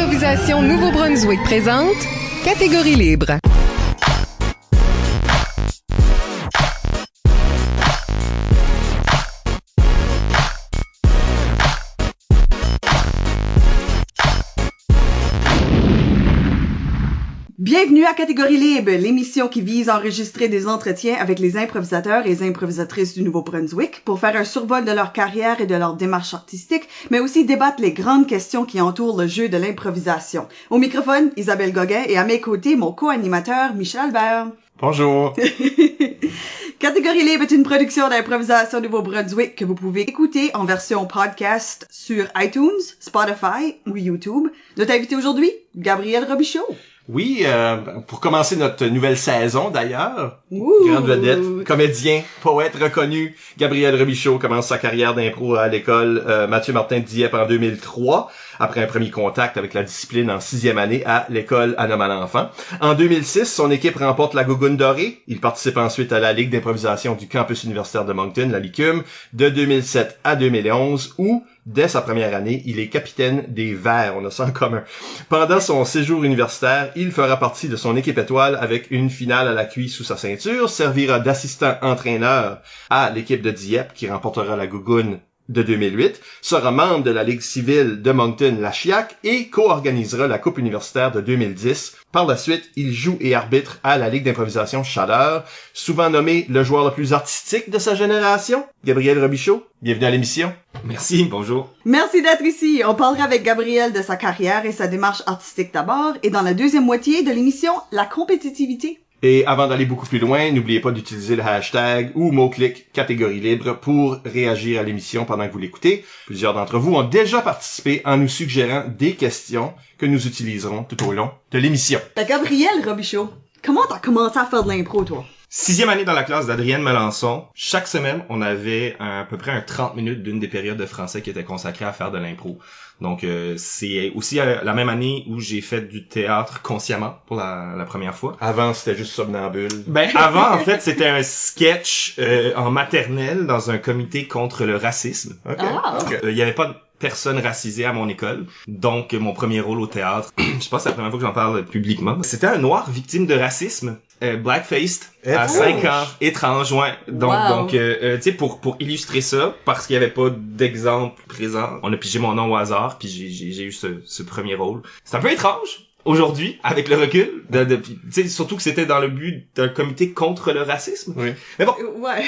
d'improvisation Nouveau-Brunswick présente Catégorie libre. Bienvenue à Catégorie libre, l'émission qui vise à enregistrer des entretiens avec les improvisateurs et les improvisatrices du Nouveau-Brunswick pour faire un survol de leur carrière et de leur démarche artistique, mais aussi débattre les grandes questions qui entourent le jeu de l'improvisation. Au microphone, Isabelle Gauguin et à mes côtés, mon co-animateur, Michel Albert. Bonjour. Catégorie libre est une production d'improvisation Nouveau-Brunswick que vous pouvez écouter en version podcast sur iTunes, Spotify ou YouTube. Notre invité aujourd'hui, Gabriel Robichaud. Oui, pour commencer notre nouvelle saison d'ailleurs, Ouh. grande vedette, comédien, poète reconnu, Gabriel Robichaud commence sa carrière d'impro à l'école Mathieu Martin de Dieppe en 2003, après un premier contact avec la discipline en 6e année à l'école Anna-Malenfant. En 2006, son équipe remporte la Gougoune dorée. Il participe ensuite à la Ligue d'improvisation du campus universitaire de Moncton, la LICUM, de 2007 à 2011, où dès sa première année, il est capitaine des Verts, on a ça en commun. Pendant son séjour universitaire, il fera partie de son équipe étoile avec une finale à la cuisse sous sa ceinture, servira d'assistant entraîneur à l'équipe de Dieppe qui remportera la Gougoune de 2008, sera membre de la Ligue civile de Moncton, la CHIAC, et co-organisera la Coupe universitaire de 2010. Par la suite, il joue et arbitre à la Ligue d'improvisation Chaleur, souvent nommé le joueur le plus artistique de sa génération. Gabriel Robichaud, bienvenue à l'émission. Merci, bonjour. Merci d'être ici. On parlera avec Gabriel de sa carrière et sa démarche artistique d'abord, et dans la deuxième moitié de l'émission, la compétitivité. Et avant d'aller beaucoup plus loin, n'oubliez pas d'utiliser le hashtag ou mot-clic catégorie libre pour réagir à l'émission pendant que vous l'écoutez. Plusieurs d'entre vous ont déjà participé en nous suggérant des questions que nous utiliserons tout au long de l'émission. Gabriel Robichaud, comment t'as commencé à faire de l'impro, toi? 6e année dans la classe d'Adrienne Melançon. Chaque semaine, on avait à peu près un 30 minutes d'une des périodes de français qui était consacrée à faire de l'impro. Donc, c'est aussi la même année où j'ai fait du théâtre consciemment pour la première fois. Avant, c'était juste somnambule. Ben, avant, en fait, c'était un sketch en maternelle dans un comité contre le racisme. OK. Ah. Il y avait pas de personne racisée à mon école. Donc, mon premier rôle au théâtre, je pense que c'est la première fois que j'en parle publiquement. C'était un noir victime de racisme. Blackfaced, à 5 ans, étrange, ouais. Donc, tu sais, pour illustrer ça, parce qu'il y avait pas d'exemple présent, on a pigé mon nom au hasard, puis j'ai eu ce premier rôle. C'est un peu étrange, aujourd'hui, avec le recul, tu sais, surtout que c'était dans le but d'un comité contre le racisme. Oui. Mais bon. Ouais.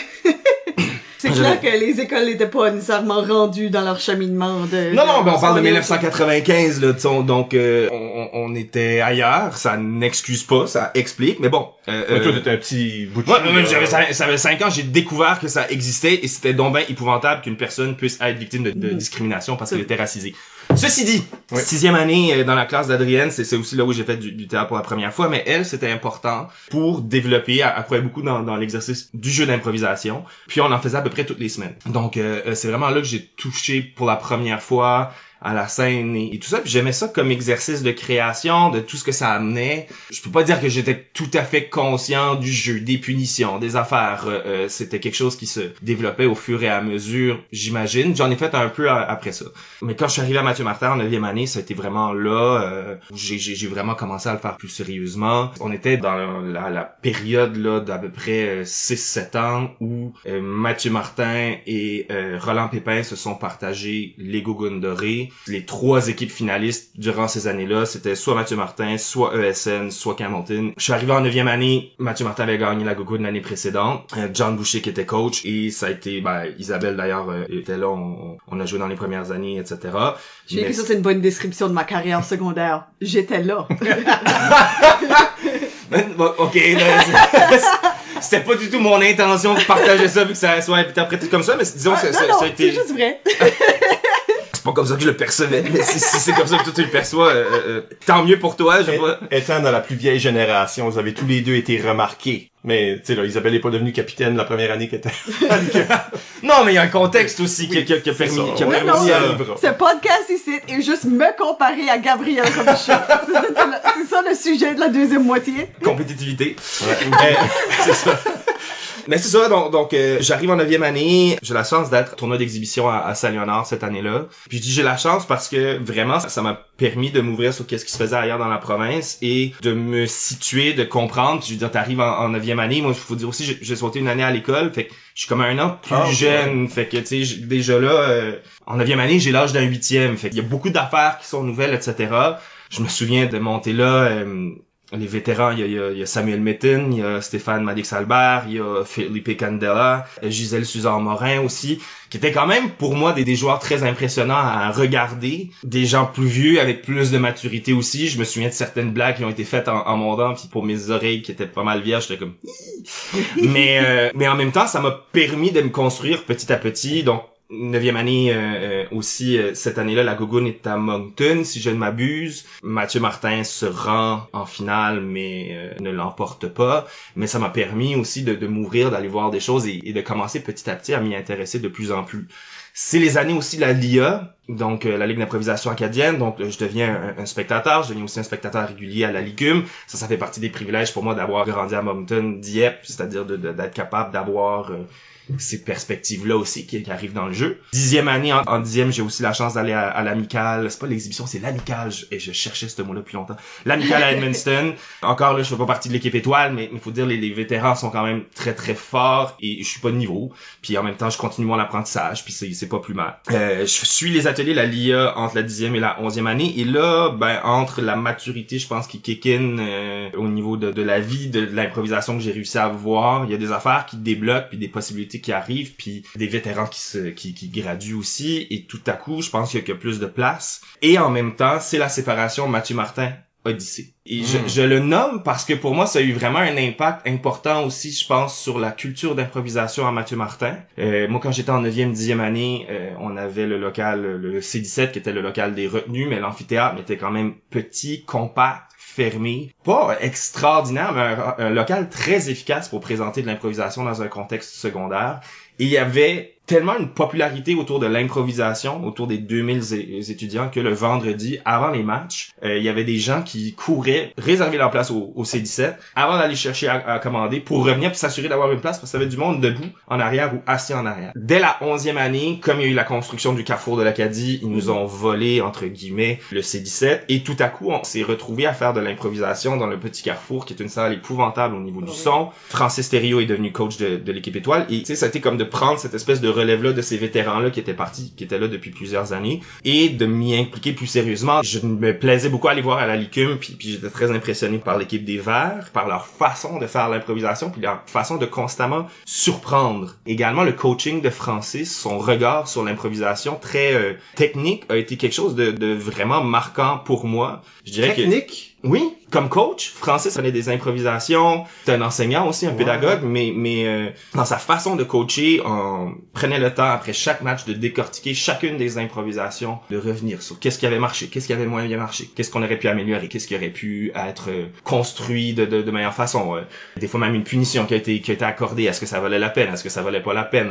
C'est clair que les écoles n'étaient pas nécessairement rendues dans leur cheminement de... Non, ben on parle de 1995, là, donc on était ailleurs, ça n'excuse pas, ça explique, mais bon. Mais toi, t'étais un petit bout de Ouais, chou, ça avait 5 ans, j'ai découvert que ça existait et c'était donc ben épouvantable qu'une personne puisse être victime de discrimination parce qu'elle était racisée. Ceci dit, Oui. 6e année dans la classe d'Adrienne, c'est aussi là où j'ai fait du théâtre pour la première fois, mais elle, c'était important pour développer, elle croyait beaucoup dans l'exercice du jeu d'improvisation, puis on en faisait à peu près toutes les semaines. Donc, c'est vraiment là que j'ai touché pour la première fois à la scène et tout ça, puis j'aimais ça comme exercice de création, de tout ce que ça amenait. Je peux pas dire que j'étais tout à fait conscient du jeu, des punitions, des affaires. C'était quelque chose qui se développait au fur et à mesure, j'imagine. J'en ai fait un peu après ça. Mais quand je suis arrivé à Mathieu Martin en 9e année, ça a été vraiment là où j'ai vraiment commencé à le faire plus sérieusement. On était dans la période là d'à peu près 6-7 ans où Mathieu Martin et Roland Pépin se sont partagés les Gougounes dorées. Les 3 équipes finalistes durant ces années-là, c'était soit Mathieu Martin, soit ESN, soit Campbellton. Je suis arrivé en 9e année, Mathieu Martin avait gagné la Gougoune l'année précédente, John Boucher qui était coach, et ça a été, Isabelle d'ailleurs était là, on a joué dans les premières années, etc. J'ai dit que ça c'est une bonne description de ma carrière secondaire. J'étais là. Bon, ok, là, c'était pas du tout mon intention de partager ça vu que ça soit interprété comme ça, mais disons que ça a été... c'est juste vrai. C'est pas comme ça que je le percevais, mais si c'est comme ça que toi tu le perçois, tant mieux pour toi, je sais pas. Étant dans la plus vieille génération, vous avez tous les deux été remarqués. Mais, tu sais, là, Isabelle est pas devenue capitaine la première année qu'elle était à l'équipe. Non, mais il y a un contexte aussi qui a permis, qui a permis non, à ce podcast ici est juste me comparer à Gabriel Robichaud. C'est ça le sujet de la deuxième moitié. compétitivité. Ouais. C'est ça. Mais c'est ça, donc j'arrive en 9e année, j'ai la chance d'être tournoi d'exhibition à Saint-Léonard cette année-là. Puis je dis j'ai la chance parce que vraiment ça m'a permis de m'ouvrir sur qu'est-ce qui se faisait ailleurs dans la province et de me situer, de comprendre. Je veux dire, t'arrives en 9e année, moi il faut dire aussi j'ai sauté une année à l'école, fait que je suis comme un an plus jeune, fait que tu sais déjà là en 9e année, j'ai l'âge d'un 8e, fait qu'il y a beaucoup d'affaires qui sont nouvelles, etc. Je me souviens de monter là les vétérans, il y a Samuel Mitten, il y a Stéphane Madix-Albert, il y a Felipe Candela, Gisèle Suzard-Morin aussi, qui étaient quand même pour moi des joueurs très impressionnants à regarder, des gens plus vieux avec plus de maturité aussi. Je me souviens de certaines blagues qui ont été faites en montant, puis pour mes oreilles qui étaient pas mal vierges, j'étais comme mais en même temps, ça m'a permis de me construire petit à petit. Donc 9e année aussi, cette année-là, la Gougoune est à Moncton, si je ne m'abuse. Mathieu Martin se rend en finale, mais ne l'emporte pas. Mais ça m'a permis aussi de m'ouvrir, d'aller voir des choses et de commencer petit à petit à m'y intéresser de plus en plus. C'est les années aussi de la LIA, donc la Ligue d'improvisation acadienne, donc je deviens un spectateur, je deviens aussi un spectateur régulier à la Licume. Ça fait partie des privilèges pour moi d'avoir grandi à Moncton, Dieppe, c'est-à-dire d'être capable d'avoir ces perspectives-là aussi qui arrivent dans le jeu. 10e année, en 10e, j'ai aussi la chance d'aller à l'amicale. C'est pas l'exhibition, c'est l'amicale. Et je cherchais ce mot-là depuis longtemps. L'amicale à Edmundston. Encore là, je fais pas partie de l'équipe étoile, mais il faut dire, les vétérans sont quand même très, très forts et je suis pas de niveau. Puis en même temps, je continue mon apprentissage, puis c'est pas plus mal. Je suis les ateliers, la LIA, entre la 10e et la 11e année. Et là, entre la maturité, je pense, qui kick in au niveau de la vie, de l'improvisation que j'ai réussi à avoir, il y a des affaires qui débloquent, puis des possibilités qui arrivent, puis des vétérans qui graduent aussi, et tout à coup, je pense qu'il y a plus de place. Et en même temps, c'est la séparation Mathieu Martin Odyssée. Et je le nomme parce que pour moi, ça a eu vraiment un impact important aussi, je pense, sur la culture d'improvisation à Mathieu Martin. Moi, quand j'étais en 9e, 10e année, on avait le local, le C17, qui était le local des retenues, mais l'amphithéâtre était quand même petit, compact, fermé, pas extraordinaire, mais un local très efficace pour présenter de l'improvisation dans un contexte secondaire. Et il y avait tellement une popularité autour de l'improvisation, autour des 2000 étudiants, que le vendredi, avant les matchs, il y avait des gens qui couraient, réserver leur place au C17, avant d'aller chercher à commander, pour revenir puis s'assurer d'avoir une place, parce que ça avait du monde debout, en arrière ou assis en arrière. Dès la 11e année, comme il y a eu la construction du carrefour de l'Acadie, ils nous ont volé, entre guillemets, le C17, et tout à coup, on s'est retrouvé à faire de l'improvisation dans le petit carrefour, qui est une salle épouvantable au niveau du son. Francis Thériault est devenu coach de l'équipe étoile, et tu sais, ça a été comme de prendre cette espèce de relève-là de ces vétérans-là qui étaient partis, qui étaient là depuis plusieurs années, et de m'y impliquer plus sérieusement. Je me plaisais beaucoup à aller voir à la Licume, puis j'étais très impressionné par l'équipe des Verts, par leur façon de faire l'improvisation, puis leur façon de constamment surprendre. Également, le coaching de Francis, son regard sur l'improvisation très technique, a été quelque chose de vraiment marquant pour moi. Je dirais technique? Oui, comme coach, Francis prenait des improvisations. C'est un enseignant aussi, un pédagogue, mais dans sa façon de coacher, on prenait le temps après chaque match de décortiquer chacune des improvisations, de revenir sur qu'est-ce qui avait marché, qu'est-ce qui avait moins bien marché, qu'est-ce qu'on aurait pu améliorer, qu'est-ce qui aurait pu être construit de meilleure façon. Des fois même une punition qui a été accordée, est-ce que ça valait la peine, est-ce que ça valait pas la peine,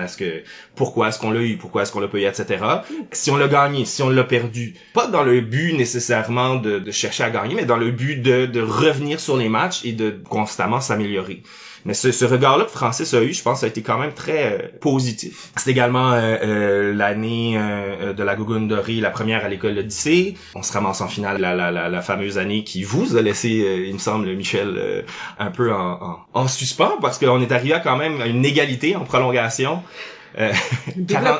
pourquoi est-ce qu'on l'a eu, pourquoi est-ce qu'on l'a pas eu, etc. Si on l'a gagné, si on l'a perdu, pas dans le but nécessairement de chercher à gagner, mais dans le but de revenir sur les matchs et de constamment s'améliorer. Mais ce regard-là que Francis a eu, je pense, ça a été quand même très positif. C'est également l'année de la Gougoune dorée, la première à l'école Odyssée. On se ramasse en finale la fameuse année qui vous a laissé, il me semble, Michel, un peu en suspens, parce qu'on est arrivé à quand même à une égalité en prolongation.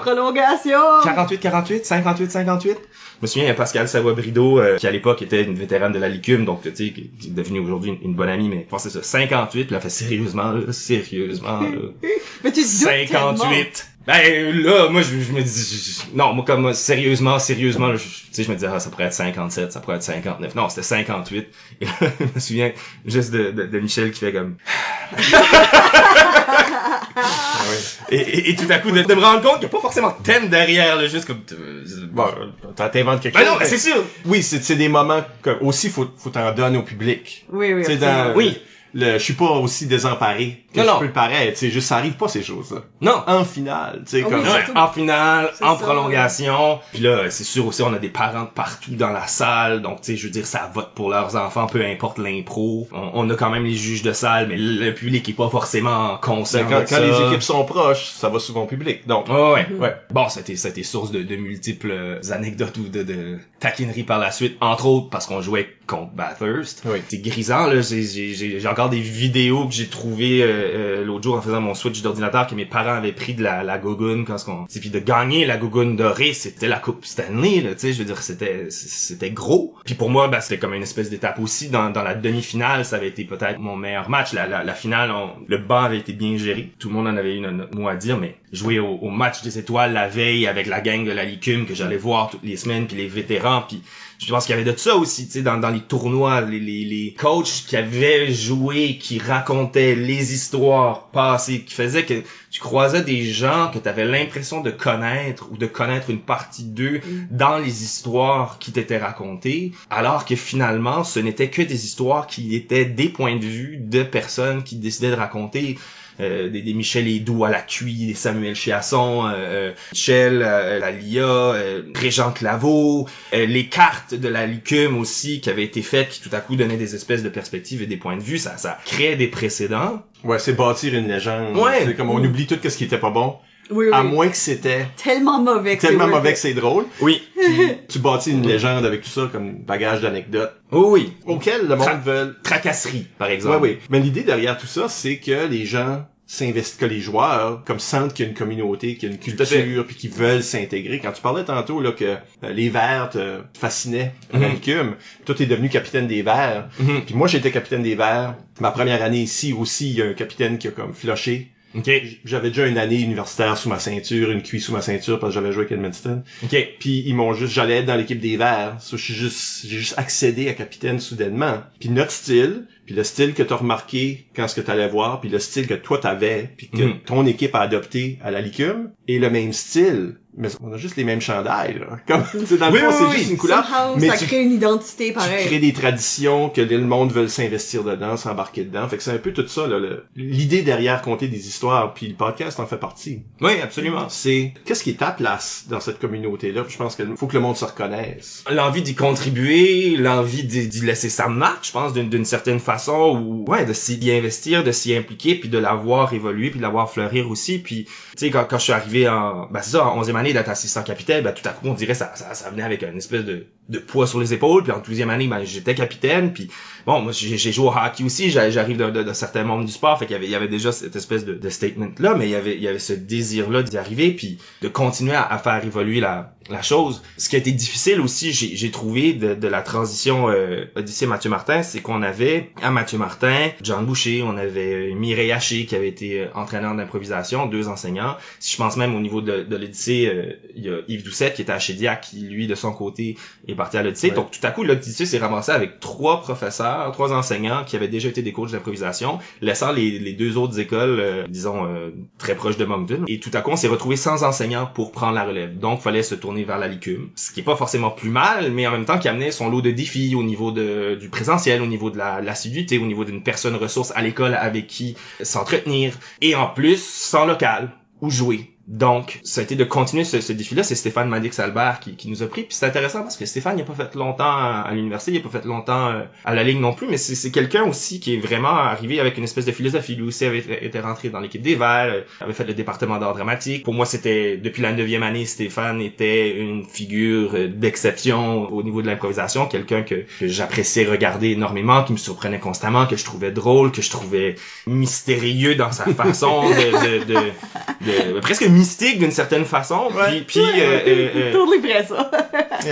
Prolongation! 48-48, 58-58. Je me souviens, il y a Pascal Savoie-Brideau, qui à l'époque était une vétérane de la Licume, donc tu sais, qui est devenue aujourd'hui une bonne amie, mais je pense que c'est ça, 58, puis elle fait sérieusement, là. Mais tu te 58. Ben là, moi je me dis non, moi comme sérieusement là, je me disais ça pourrait être 57, ça pourrait être 59. Non, c'était 58. Et là, je me souviens juste de Michel qui fait comme et tout à coup de me rendre compte qu'il n'y a pas forcément de thème derrière là, juste comme bon, t'inventes quelque chose. Ben non, mais c'est sûr. Oui, c'est des moments que aussi faut t'en donner au public. Oui, absolument. Oui. je suis pas aussi désemparé que Non, je non. peux le paraître. C'est juste, ça arrive pas ces choses-là. Non. En finale, tu sais, Ah comme oui, ça. surtout- En finale, C'est en ça, prolongation. Puis là, c'est sûr aussi, on a des parents de partout dans la salle. Donc, tu sais, je veux dire, ça vote pour leurs enfants, peu importe l'impro. On a quand même les juges de salle, mais le public est pas forcément conscient Quand de ça. les équipes sont proches, ça va souvent au public. Donc, Ouais. Bon, c'était source de multiples anecdotes ou de taquineries par la suite, entre autres parce qu'on jouait contre Bathurst. Oui. C'est grisant, là. J'ai encore des vidéos que j'ai trouvées l'autre jour en faisant mon switch d'ordinateur que mes parents avaient pris de la Gogoune quand puis de gagner la Gogoune dorée, c'était la Coupe Stanley, là, tu sais, je veux dire, c'était gros. Puis pour moi, c'était comme une espèce d'étape aussi dans la demi-finale, ça avait été peut-être mon meilleur match. La finale, le banc avait été bien géré. Tout le monde en avait eu notre mot à dire, mais jouer au match des étoiles la veille avec la gang de la Licume que j'allais voir toutes les semaines, puis les vétérans, puis je pense qu'il y avait de ça aussi, tu sais, dans les tournois, les coachs qui avaient joué, qui racontaient les histoires passées, qui faisaient que tu croisais des gens que tu avais l'impression de connaître ou de connaître une partie d'eux dans les histoires qui t'étaient racontées, alors que finalement, ce n'était que des histoires qui étaient des points de vue de personnes qui décidaient de raconter des Michel Edoux à la Cuit, des Samuel Chiasson, Michel, la Lia, Régent Claveau, les cartes de la Licume aussi qui avaient été faites, qui tout à coup donnaient des espèces de perspectives et des points de vue, ça crée des précédents. ouais, c'est bâtir une légende. Ouais. C'est comme on oublie tout ce qui était pas bon. Oui, À oui. moins que c'était Tellement mauvais que c'est tellement worth mauvais it. que c'est drôle. Oui. Tu bâtis une légende avec tout ça comme bagage d'anecdotes. Oh oui. Auquel le monde veut. Tracasserie, par exemple. Ouais, oui. Mais l'idée derrière tout ça, c'est que les gens s'investissent, que les joueurs, comme sentent qu'il y a une communauté, qu'il y a une Tout à fait. culture, puis qu'ils veulent s'intégrer. Quand tu parlais tantôt, là, que les Verts te fascinaient à la Licume, toi, t'es devenu capitaine des Verts. Mhm. Puis moi, j'étais capitaine des Verts. Ma première année ici aussi, il y a un capitaine qui a comme floché. OK. J'avais déjà une année universitaire sous ma ceinture, une cuisse sous ma ceinture parce que j'avais joué avec Edmundston. OK. Puis j'allais être dans l'équipe des Verts. So, j'ai juste accédé à capitaine soudainement. Puis notre style, puis le style que t'as remarqué quand ce que t'allais voir, puis le style que toi t'avais, puis que ton équipe a adopté à la Licume, est le même style. Mais on a juste les mêmes chandails, là. Comme, tu sais, dans le Oui, fond, oui, c'est oui. juste une couleur. Somehow, Mais ça tu crée une identité tu pareil. crées des traditions que le monde veut s'investir dedans, s'embarquer dedans. Fait que c'est un peu tout ça, là, l'idée derrière compter des histoires, puis le podcast en fait partie. Oui, absolument. C'est qu'est-ce qui est ta place dans cette communauté-là. Puis je pense qu'il faut que le monde se reconnaisse. L'envie d'y contribuer, l'envie d'y laisser sa marque, je pense, d'une certaine façon, ou ouais, de s'y investir, de s'y impliquer, puis de la voir évoluer, puis de la voir fleurir aussi. Puis, tu sais, quand je suis arrivé en 11e année d'être assistant capitaine, tout à coup, on dirait ça venait avec une espèce de poids sur les épaules. Puis en 12e année, j'étais capitaine. Puis bon, moi, j'ai joué au hockey aussi. J'arrive de certains membres du sport. Fait qu'il y avait déjà cette espèce de statement-là, mais il y avait ce désir-là d'y arriver, puis de continuer à faire évoluer la chose. Ce qui a été difficile aussi, j'ai trouvé de la transition Odyssée Mathieu Martin, c'est qu'on avait à Mathieu Martin, John Boucher, on avait Mireille Haché qui avait été entraîneur d'improvisation, 2 enseignants. Si je pense même au niveau de l'Odyssée, il y a Yves Doucette qui était à Chédiac, qui lui de son côté est parti à l'Odyssée. Ouais. Donc tout à coup l'Odyssée s'est ramassé avec 3 professeurs, 3 enseignants qui avaient déjà été des coachs d'improvisation, laissant les 2 autres écoles, très proches de Moncton. Et tout à coup on s'est retrouvé sans enseignants pour prendre la relève. Donc fallait se tourner vers la Licume, ce qui est pas forcément plus mal, mais en même temps qui amenait son lot de défis au niveau du présentiel, au niveau de l'assiduité, au niveau d'une personne ressource à l'école avec qui s'entretenir, et en plus sans local où jouer. Donc, ça a été de continuer ce défi-là. C'est Stéphane Madix-Albert qui nous a pris. Puis c'est intéressant parce que Stéphane, il a pas fait longtemps à l'université, il a pas fait longtemps à la Ligue non plus, mais c'est quelqu'un aussi qui est vraiment arrivé avec une espèce de philosophie. Lui aussi avait été rentré dans l'équipe des Verts, avait fait le département d'art dramatique. Pour moi, c'était, depuis la 9e année, Stéphane était une figure d'exception au niveau de l'improvisation, quelqu'un que j'appréciais regarder énormément, qui me surprenait constamment, que je trouvais drôle, que je trouvais mystérieux dans sa façon de presque mystique d'une certaine façon, puis Totally vrai, ça.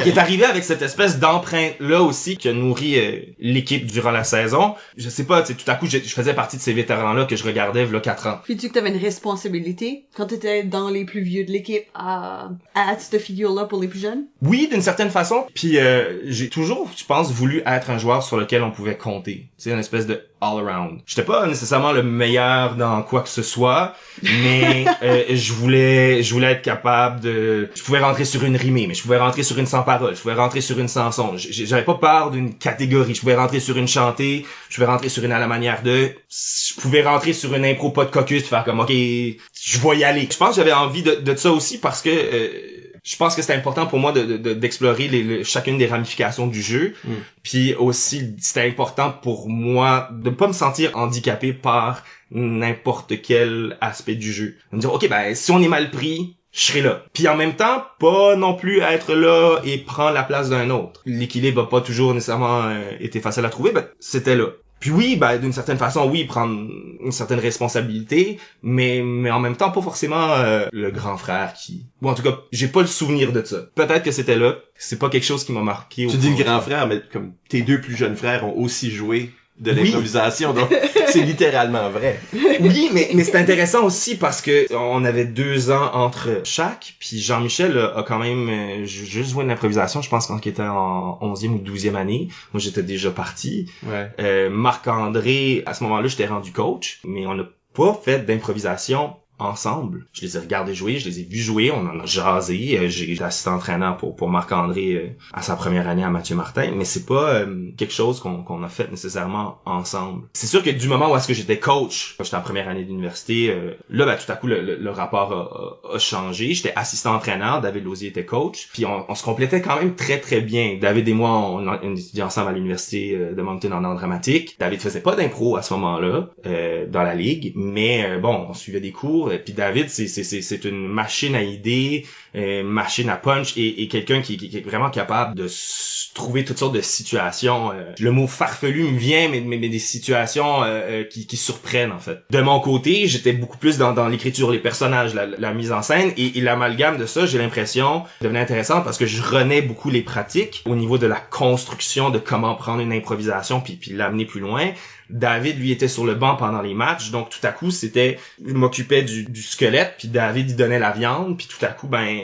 qui est arrivé avec cette espèce d'empreinte là aussi qui a nourri l'équipe durant la saison. Je sais pas, tu sais, tout à coup je faisais partie de ces vétérans là que je regardais v'là 4 ans. Puis tu que t'avais une responsabilité quand t'étais dans les plus vieux de l'équipe à être cette figure-là pour les plus jeunes? Oui, d'une certaine façon. Puis j'ai toujours, je pense, voulu être un joueur sur lequel on pouvait compter. Tu sais, une espèce de all around. J'étais pas nécessairement le meilleur dans quoi que ce soit, mais je voulais être capable de... Je pouvais rentrer sur une rimée, mais je pouvais rentrer sur une sans parole, je pouvais rentrer sur une sans son. J'avais pas peur d'une catégorie. Je pouvais rentrer sur une chantée, je pouvais rentrer sur une à la manière de... Je pouvais rentrer sur une impro pas de caucus, faire comme, OK, je vais y aller. Je pense que j'avais envie de ça aussi parce que... je pense que c'est important pour moi d'explorer chacune des ramifications du jeu. Puis aussi, c'était important pour moi de pas me sentir handicapé par n'importe quel aspect du jeu. De me dire, OK, ben, si on est mal pris, je serai là. Puis en même temps, pas non plus être là et prendre la place d'un autre. L'équilibre a pas toujours nécessairement été facile à trouver, ben, c'était là. Puis oui, ben, d'une certaine façon, oui, prendre une certaine responsabilité, mais en même temps, pas forcément le grand frère qui... Bon, en tout cas, j'ai pas le souvenir de ça. Peut-être que c'était là. C'est pas quelque chose qui m'a marqué. Tu dis le grand frère, mais comme tes deux plus jeunes frères ont aussi joué de l'improvisation, donc c'est littéralement vrai. Oui, mais c'est intéressant aussi parce que on avait 2 ans entre chaque, puis Jean-Michel a quand même juste joué de l'improvisation, je pense quand il était en 11e ou 12e année. Moi, j'étais déjà parti. Ouais. Marc-André, à ce moment-là, j'étais rendu coach, mais on n'a pas fait d'improvisation ensemble. Je les ai regardés jouer, je les ai vus jouer, on en a jasé. J'ai été assistant entraîneur pour Marc-André à sa première année à Mathieu Martin, mais c'est pas quelque chose qu'on a fait nécessairement ensemble. C'est sûr que du moment où est-ce que j'étais coach, j'étais en première année d'université, là, ben, tout à coup, le rapport a changé. J'étais assistant entraîneur, David Lausier était coach, puis on se complétait quand même très très bien. David et moi, on étudiait ensemble à l'université de Moncton en art dramatique. David faisait pas d'impro à ce moment-là dans la ligue, mais bon, on suivait des cours. Puis David, c'est une machine à idées, machine à punch et quelqu'un qui est vraiment capable de trouver toutes sortes de situations. Le mot farfelu me vient, mais des situations qui surprennent en fait. De mon côté, j'étais beaucoup plus dans l'écriture, les personnages, la mise en scène et l'amalgame de ça, j'ai l'impression, devenait intéressant parce que je renais beaucoup les pratiques au niveau de la construction de comment prendre une improvisation puis l'amener plus loin. David, lui, était sur le banc pendant les matchs, donc tout à coup, je m'occupais du squelette, puis David, il donnait la viande, puis tout à coup, ben,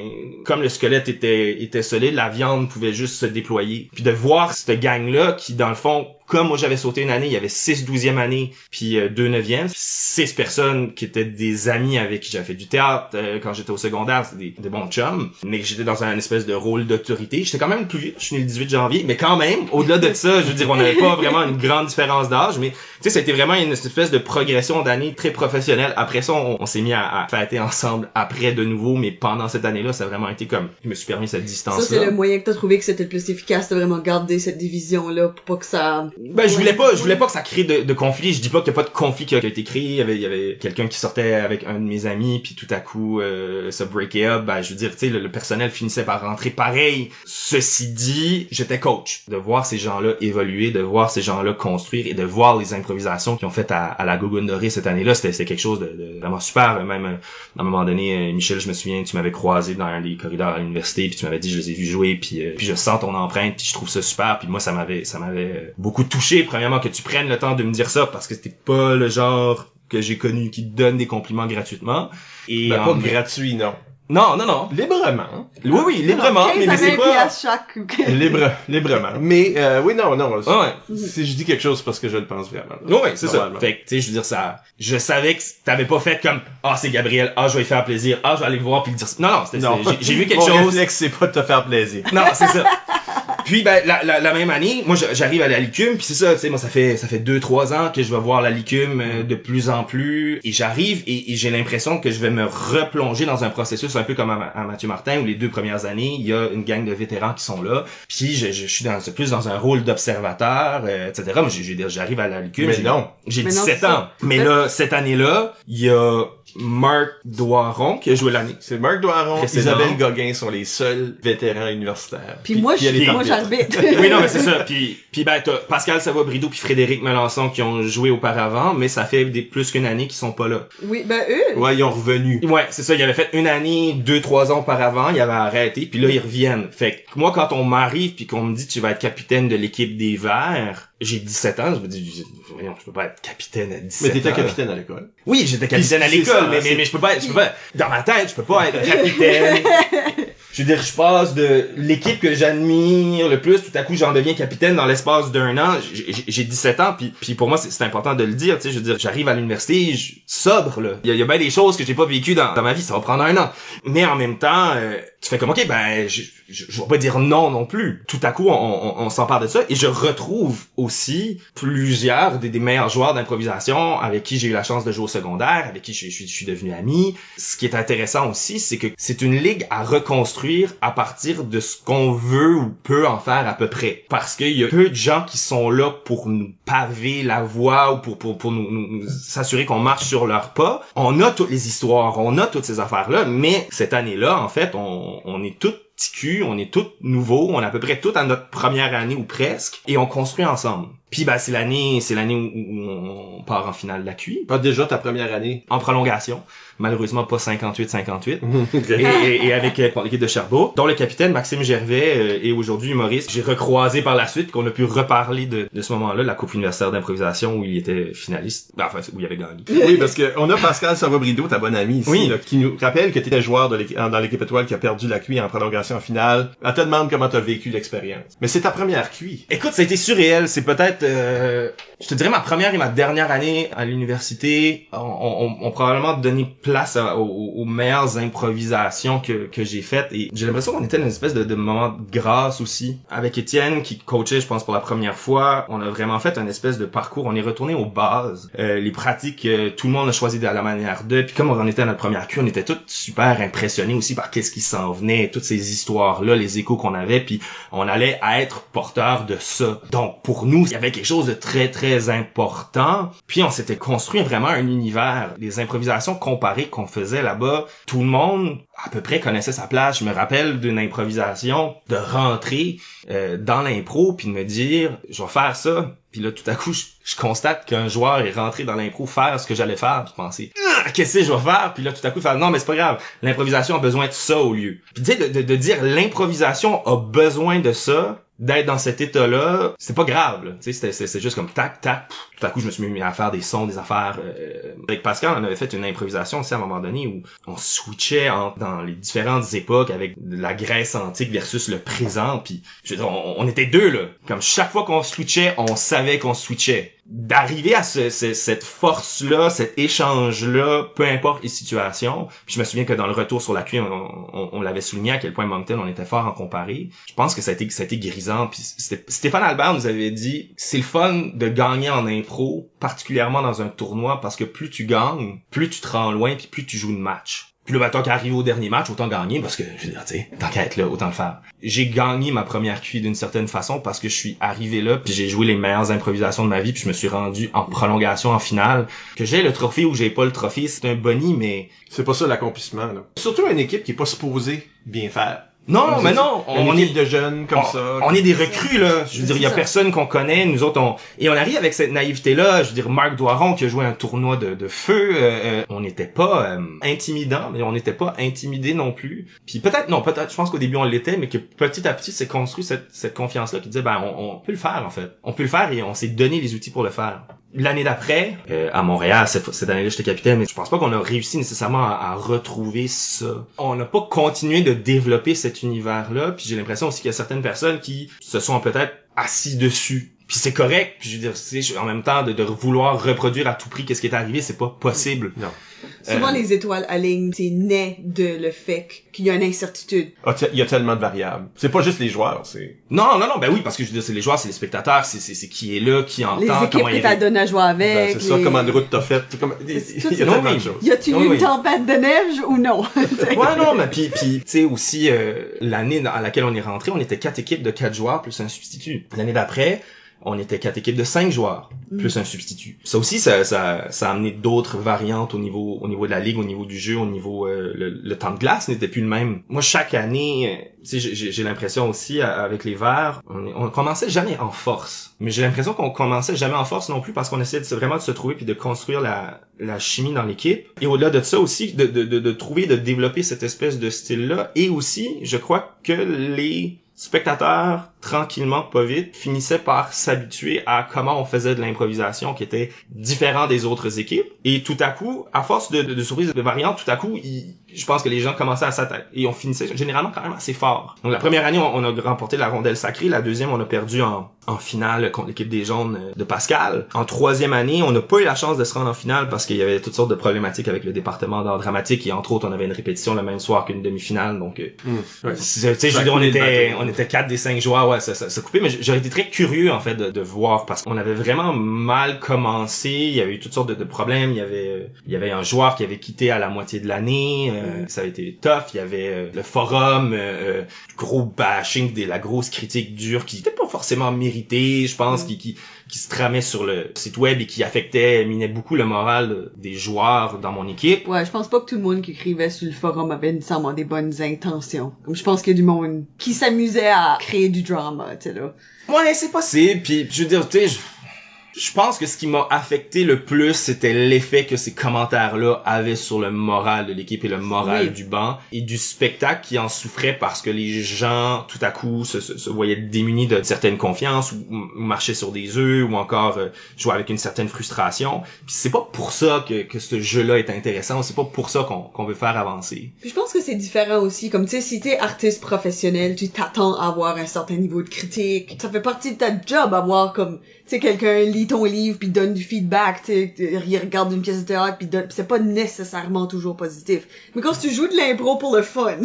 comme le squelette était solide, la viande pouvait juste se déployer. Puis de voir cette gang-là, qui, dans le fond, comme moi j'avais sauté une année, il y avait 6 12e année, puis 2 9e, 6 personnes qui étaient des amis avec qui j'avais fait du théâtre quand j'étais au secondaire, c'était des bons chums, mais j'étais dans un espèce de rôle d'autorité. J'étais quand même plus vieux, je suis né le 18 janvier, mais quand même, au-delà de ça, je veux dire, on n'avait pas vraiment une grande différence d'âge, mais tu sais, ça a été vraiment une espèce de progression d'année très professionnelle. Après ça, on s'est mis à fêter ensemble après de nouveau, mais pendant cette année-là, ça a vraiment été comme, je me suis permis cette distance-là. Ça, c'est le moyen que t'as trouvé que c'était le plus efficace de vraiment garder cette division-là pour pas que ça... Ben, je voulais pas que ça crée de conflit. Je dis pas qu'il y a pas de conflit qui a été créé. Il y avait quelqu'un qui sortait avec un de mes amis, puis tout à coup, ça breakait up. Ben, je veux dire, tu sais, le personnel finissait par rentrer pareil. Ceci dit, j'étais coach. De voir ces gens-là évoluer, de voir ces gens-là construire et de voir les improvisations qu'ils ont faites à la Gougoune Dorée cette année-là, c'était quelque chose de vraiment super. Même, à un moment donné, Michel, je me souviens, tu m'avais croisé dans les corridors à l'université, puis tu m'avais dit, je les ai vus jouer, puis je sens ton empreinte, puis je trouve ça super. Puis moi, ça m'avait beaucoup touché. Premièrement, que tu prennes le temps de me dire ça, parce que c'était pas le genre que j'ai connu qui donne des compliments gratuitement. Et Ben, pas gratuit, non. Non. Librement. Oui, librement, mais c'est pas... chaque... Librement. Mais, oui, non. Ouais. Si je dis quelque chose, c'est parce que je le pense vraiment. Oui, c'est ça. Fait que, tu sais, je veux dire ça, je savais que t'avais pas fait comme, c'est Gabriel, je vais lui faire plaisir, je vais aller le voir puis le dire. Non, j'ai vu quelque chose. Mon réflexe, c'est pas de te faire plaisir. Non, c'est ça. Puis ben la même année, moi j'arrive à la Licume, puis c'est ça, tu sais, moi ça fait 2-3 ans que je vais voir la Licume de plus en plus, et j'arrive et j'ai l'impression que je vais me replonger dans un processus un peu comme à Mathieu Martin où les 2 premières années, il y a une gang de vétérans qui sont là, puis je suis plus dans un rôle d'observateur, etc. Moi j'arrive à la Licume, j'ai 17 ans. Mais là cette année-là, il y a Marc Doiron qui a joué l'année. C'est Marc Doiron, Isabelle Gauguin sont les seuls vétérans universitaires. Puis moi j'arbitre. Oui, non, mais c'est ça. Puis ben t'as Pascal Savoie-Brideau puis Frédéric Melançon qui ont joué auparavant, mais ça fait plus qu'une année qu'ils sont pas là. Oui, ben eux. Ouais, ils ont revenu. Ouais, c'est ça. Ils avaient fait une année, 2-3 ans auparavant, ils avaient arrêté, puis là ils reviennent. Fait que moi quand on m'arrive puis qu'on me dit tu vas être capitaine de l'équipe des Verts, j'ai 17 ans, je me dis, voyons, je peux pas être capitaine à 17 ans. Mais t'étais capitaine à l'école. Oui, j'étais capitaine à l'école, mais je peux pas, dans ma tête, je peux pas être capitaine. Je veux dire, je passe de l'équipe que j'admire le plus, tout à coup, j'en deviens capitaine dans l'espace d'un an. J'ai 17 ans, puis pour moi, c'est important de le dire, tu sais, je veux dire, j'arrive à l'université, sobre, là. Il y a bien des choses que j'ai pas vécues dans ma vie, ça va prendre un an. Mais en même temps, tu fais comme, ok, ben, je vais pas dire non plus. Tout à coup, on s'empare de ça, et je retrouve aussi plusieurs des meilleurs joueurs d'improvisation avec qui j'ai eu la chance de jouer au secondaire, avec qui je suis devenu ami. Ce qui est intéressant aussi, c'est que c'est une ligue à reconstruire à partir de ce qu'on veut ou peut en faire à peu près. Parce qu'il y a peu de gens qui sont là pour nous paver la voie ou pour nous s'assurer qu'on marche sur leurs pas. On a toutes les histoires, on a toutes ces affaires-là, mais cette année-là, en fait, on est toutes petits, on est tous nouveaux, on est à peu près tous à notre première année ou presque, et on construit ensemble. Puis ben c'est l'année où on part en finale de la QI. Pas déjà ta première année. En prolongation. Malheureusement pas 58-58. et avec l'équipe de Sherbrooke, dont le capitaine Maxime Gervais est aujourd'hui humoriste. J'ai recroisé par la suite, puis qu'on a pu reparler de ce moment-là, la Coupe universitaire d'improvisation où il était finaliste. Ben, enfin, où il avait gagné. Oui, parce que on a Pascal Savobrido, ta bonne amie ici, oui, là, qui nous rappelle que tu étais joueur dans l'équipe étoile qui a perdu la QI en prolongation en finale. Elle te demande comment tu as vécu l'expérience. Mais c'est ta première QI. Écoute, ça a été surréel. C'est peut-être je te dirais ma première et ma dernière année à l'université ont probablement donné place aux meilleures improvisations que j'ai faites, et j'ai l'impression qu'on était dans une espèce de moment de grâce aussi. Avec Étienne qui coachait, je pense, pour la première fois, on a vraiment fait un espèce de parcours, on est retourné aux bases, les pratiques, tout le monde a choisi de la manière de, puis comme on en était à notre première Q, on était tous super impressionnés aussi par qu'est-ce qui s'en venait, toutes ces histoires-là, les échos qu'on avait, puis on allait être porteurs de ça. Donc pour nous, il y avait quelque chose de très très important, puis on s'était construit vraiment un univers. Les improvisations comparées qu'on faisait là-bas, tout le monde à peu près connaissait sa place. Je me rappelle d'une improvisation, de rentrer dans l'impro puis de me dire je vais faire ça, puis là tout à coup je constate qu'un joueur est rentré dans l'impro faire ce que j'allais faire, puis penser qu'est-ce que je vais faire, puis là tout à coup faire non mais c'est pas grave, l'improvisation a besoin de ça au lieu. Puis tu sais de dire l'improvisation a besoin de ça, d'être dans cet état-là, c'est pas grave, là. Tu sais, c'est juste comme tac, tac. Tout à coup, je me suis mis à faire des sons, des affaires. Avec Pascal, on avait fait une improvisation aussi à un moment donné où on switchait dans les différentes époques avec la Grèce antique versus le présent. Puis, je veux dire, on était deux, là. Comme chaque fois qu'on switchait, on savait qu'on switchait. D'arriver à cette force-là, cet échange-là, peu importe les situations. Puis je me souviens que dans le retour sur la QI, on l'avait souligné à quel point Moncton, on était fort en comparé. Je pense que ça a été grisant. Puis Stéphane Albert nous avait dit, c'est le fun de gagner en impro, particulièrement dans un tournoi, parce que plus tu gagnes, plus tu te rends loin, puis plus tu joues de match. Puis là, tant qu'à arriver au dernier match, autant gagner, parce que, je veux dire, tu sais, tant qu'à être là, autant le faire. J'ai gagné ma première QI d'une certaine façon, parce que je suis arrivé là, puis j'ai joué les meilleures improvisations de ma vie, puis je me suis rendu en prolongation, en finale. Que j'ai le trophée ou j'ai pas le trophée, c'est un boni, mais... C'est pas ça l'accomplissement, là. Surtout une équipe qui est pas supposée bien faire. Non, mais non, on est de jeunes comme ça. On est des recrues, là. Je veux dire, il y a personne qu'on connaît. Nous autres, et on arrive avec cette naïveté-là. Je veux dire, Marc Doiron qui a joué un tournoi de feu, on n'était pas intimidant, mais on n'était pas intimidé non plus. Puis peut-être, je pense qu'au début on l'était, mais que petit à petit s'est construit cette confiance-là qui disait, ben, on peut le faire, en fait. On peut le faire et on s'est donné les outils pour le faire. L'année d'après, à Montréal, cette année-là, j'étais capitaine, mais je pense pas qu'on a réussi nécessairement à retrouver ça. On n'a pas continué de développer cet univers-là, puis j'ai l'impression aussi qu'il y a certaines personnes qui se sont peut-être assis dessus. Puis c'est correct, puis je veux dire, c'est en même temps de vouloir reproduire à tout prix qu'est-ce qui est arrivé, c'est pas possible. Non. Souvent, les étoiles alignent, c'est né de le fait qu'il y a une incertitude. Il y a tellement de variables. C'est pas juste les joueurs, c'est... Non, ben oui, parce que je veux dire, c'est les joueurs, c'est les spectateurs, c'est qui est là, qui entend, les équipes comment que t'as donné à jouer avec. Ben, c'est ça, comment de route t'as fait. Il y a tellement de choses. Y a-tu eu une tempête de neige ou non? Ouais, non, mais puis tu sais, aussi, l'année à laquelle on est rentré, on était 4 équipes de 4 joueurs plus un substitut. L'année d'après, on était 4 équipes de 5 joueurs, plus un substitut. Ça aussi, ça a amené d'autres variantes au niveau de la ligue, au niveau du jeu, au niveau, le temps de glace n'était plus le même. Moi, chaque année, tu sais, j'ai l'impression aussi, avec les Verts, on commençait jamais en force. Mais j'ai l'impression qu'on commençait jamais en force non plus parce qu'on essayait vraiment de se trouver puis de construire la chimie dans l'équipe. Et au-delà de ça aussi, de trouver, de développer cette espèce de style-là. Et aussi, je crois que les spectateurs, tranquillement, pas vite, finissaient par s'habituer à comment on faisait de l'improvisation qui était différent des autres équipes. Et tout à coup, à force de surprises de variantes, tout à coup, je pense que les gens commençaient à s'attaquer et on finissait généralement quand même assez fort. Donc la première année, on a remporté la rondelle sacrée. La deuxième, on a perdu en finale contre l'équipe des Jaunes de Pascal. En troisième année, on n'a pas eu la chance de se rendre en finale parce qu'il y avait toutes sortes de problématiques avec le département d'art dramatique et entre autres, on avait une répétition le même soir qu'une demi-finale. Donc, tu sais, je veux dire, on était 4 des 5 joueurs, ouais, ça coupait. Mais j'aurais été très curieux en fait de voir parce qu'on avait vraiment mal commencé. Il y avait eu toutes sortes de problèmes. Il y avait un joueur qui avait quitté à la moitié de l'année. Ça a été tough. Il y avait le forum, gros bashing, la grosse critique dure qui n'était pas forcément méritée, je pense, qui se tramait sur le site web et qui minait beaucoup le moral des joueurs dans mon équipe. Ouais, je pense pas que tout le monde qui écrivait sur le forum avait nécessairement des bonnes intentions. Comme je pense qu'il y a du monde qui s'amusait à créer du drama, tu sais là. Ouais, c'est possible. Puis je veux dire, tu sais, je pense que ce qui m'a affecté le plus, c'était l'effet que ces commentaires-là avaient sur le moral de l'équipe et le moral du banc et du spectacle qui en souffrait parce que les gens, tout à coup, se voyaient démunis de certaines confiances ou marchaient sur des œufs ou encore jouaient avec une certaine frustration. Puis c'est pas pour ça que ce jeu-là est intéressant, c'est pas pour ça qu'on veut faire avancer. Puis je pense que c'est différent aussi, comme tu sais, si t'es artiste professionnel, tu t'attends à avoir un certain niveau de critique. Ça fait partie de ta job, avoir comme, tu sais, quelqu'un lit ton livre puis donne du feedback, tu sais, il regarde une pièce de théâtre puis c'est pas nécessairement toujours positif. Mais quand tu joues de l'impro pour le fun,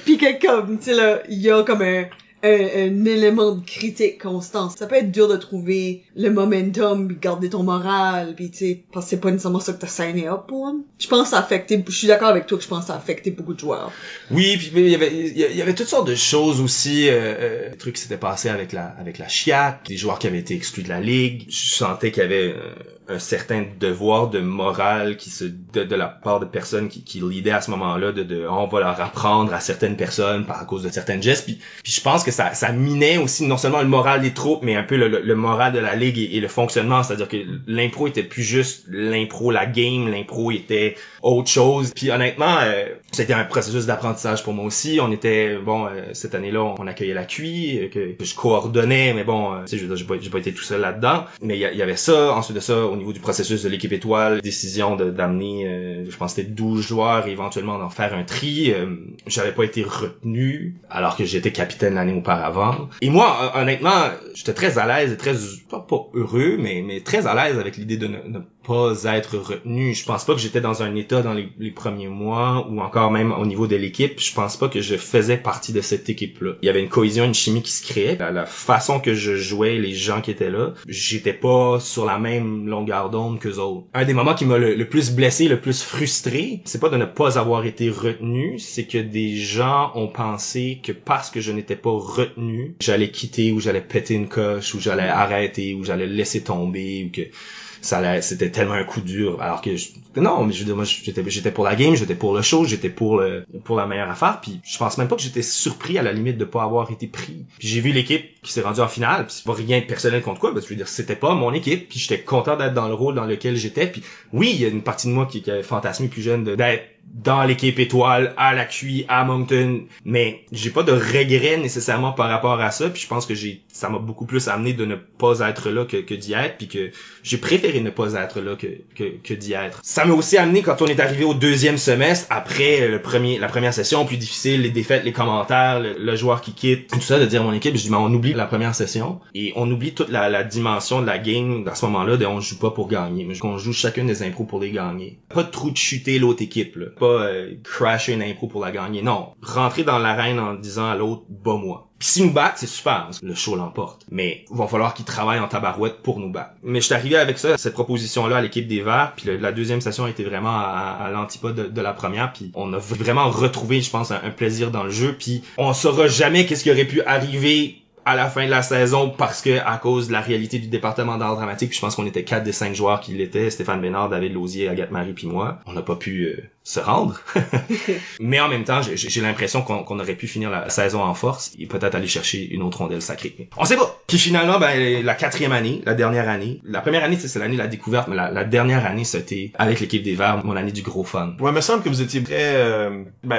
puis que comme, tu sais là, il y a comme un élément de critique constant. Ça peut être dur de trouver le momentum puis garder ton moral puis tu sais, parce que c'est pas nécessairement ça que t'as signé up pour. Hein. Je pense que ça a affecté, je suis d'accord avec toi que je pense que ça a affecté beaucoup de joueurs. Oui, puis il y avait toutes sortes de choses aussi, des trucs qui s'étaient passés avec la Chiac, des joueurs qui avaient été exclus de la ligue. Je sentais qu'il y avait un certain devoir de morale de la part de personnes qui leadaient à ce moment-là on va leur apprendre à certaines personnes à cause de certaines gestes puis je pense que ça minait aussi non seulement le moral des troupes mais un peu le moral de la ligue et le fonctionnement, c'est-à-dire que l'impro était plus juste l'impro, la game, l'impro était autre chose. Puis honnêtement, c'était un processus d'apprentissage pour moi aussi. On était cette année-là, on accueillait la QI que je coordonnais, mais tu sais, j'ai pas été tout seul là-dedans. Mais il y avait ça. Ensuite de ça, au niveau du processus de l'équipe étoile, décision d'amener, je pense que c'était 12 joueurs et éventuellement d'en faire un tri. J'avais pas été retenu alors que j'étais capitaine l'année auparavant. Et moi, honnêtement, j'étais très à l'aise et très pas heureux, mais très à l'aise avec l'idée de ne pas être retenu. Je pense pas que j'étais dans un état dans les premiers mois ou encore même au niveau de l'équipe. Je pense pas que je faisais partie de cette équipe-là. Il y avait une cohésion, une chimie qui se créait. La façon que je jouais, les gens qui étaient là, j'étais pas sur la même longueur d'onde qu'eux autres. Un des moments qui m'a le plus blessé, le plus frustré, c'est pas de ne pas avoir été retenu, c'est que des gens ont pensé que parce que je n'étais pas retenu, j'allais quitter ou j'allais péter une coche ou j'allais arrêter ou j'allais laisser tomber ou que c'était tellement un coup dur alors que non, mais je veux dire, moi j'étais pour la game, j'étais pour le show, j'étais pour la meilleure affaire, puis je pense même pas que j'étais surpris à la limite de pas avoir été pris. Puis j'ai vu l'équipe qui s'est rendue en finale, puis c'est pas rien de personnel contre quoi, parce que je veux dire c'était pas mon équipe, puis j'étais content d'être dans le rôle dans lequel j'étais, puis oui, il y a une partie de moi qui avait fantasmé plus jeune d'être dans l'équipe étoile, à la QI, à Moncton, mais j'ai pas de regret nécessairement par rapport à ça, puis je pense que ça m'a beaucoup plus amené de ne pas être là que d'y être, puis que j'ai préféré ne pas être là que d'y être. Ça m'a aussi amené quand on est arrivé au deuxième semestre, après la première session plus difficile, les défaites, les commentaires, le joueur qui quitte, tout ça, de dire à mon équipe, je dis, mais on oublie la première session, et on oublie toute la dimension de la game à ce moment-là, on joue pas pour gagner, mais on joue chacune des impros pour les gagner. Pas de trou de chuter l'autre équipe, là. Pas crasher une impro pour la gagner. Non. Rentrer dans l'arène en disant à l'autre, bats-moi. Pis si nous battent, c'est super, parce que le show l'emporte. Mais il va falloir qu'ils travaillent en tabarouette pour nous battre. Mais je suis arrivé avec ça, cette proposition-là à l'équipe des Verts, puis la deuxième session était vraiment à l'antipode de la première, puis on a vraiment retrouvé, je pense, un plaisir dans le jeu, puis on saura jamais qu'est-ce qui aurait pu arriver à la fin de la saison parce que à cause de la réalité du département d'art dramatique, je pense qu'on était 4 des 5 joueurs qui l'étaient, Stéphane Bénard, David Lausier, Agathe Marie puis moi. On n'a pas pu se rendre. Mais en même temps, j'ai l'impression qu'on aurait pu finir la saison en force et peut-être aller chercher une autre rondelle sacrée. On sait pas. Puis finalement, la quatrième année, la dernière année, la première année c'est l'année de la découverte, mais la dernière année c'était avec l'équipe des Verts, mon année du gros fun. Ouais, il me semble que vous étiez très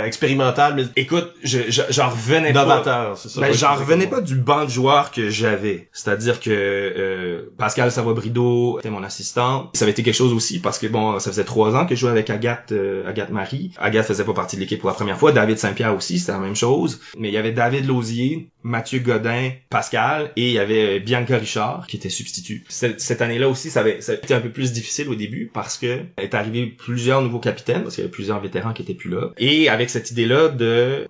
expérimental, mais écoute, j'en revenais novateur, c'est ça. J'en revenais pas du banc de joueurs que j'avais. C'est-à-dire que Pascal Savoie-Brideau était mon assistant. Ça avait été quelque chose aussi parce que ça faisait 3 ans que je jouais avec Agathe Agathe Marie. Agathe faisait pas partie de l'équipe pour la première fois. David Saint-Pierre aussi, c'était la même chose. Mais il y avait David Lausier, Mathieu Godin, Pascal, et il y avait Bianca Richard, qui était substitut. Cette année-là aussi, ça a été un peu plus difficile au début, parce que est arrivé plusieurs nouveaux capitaines, parce qu'il y avait plusieurs vétérans qui étaient plus là. Et avec cette idée-là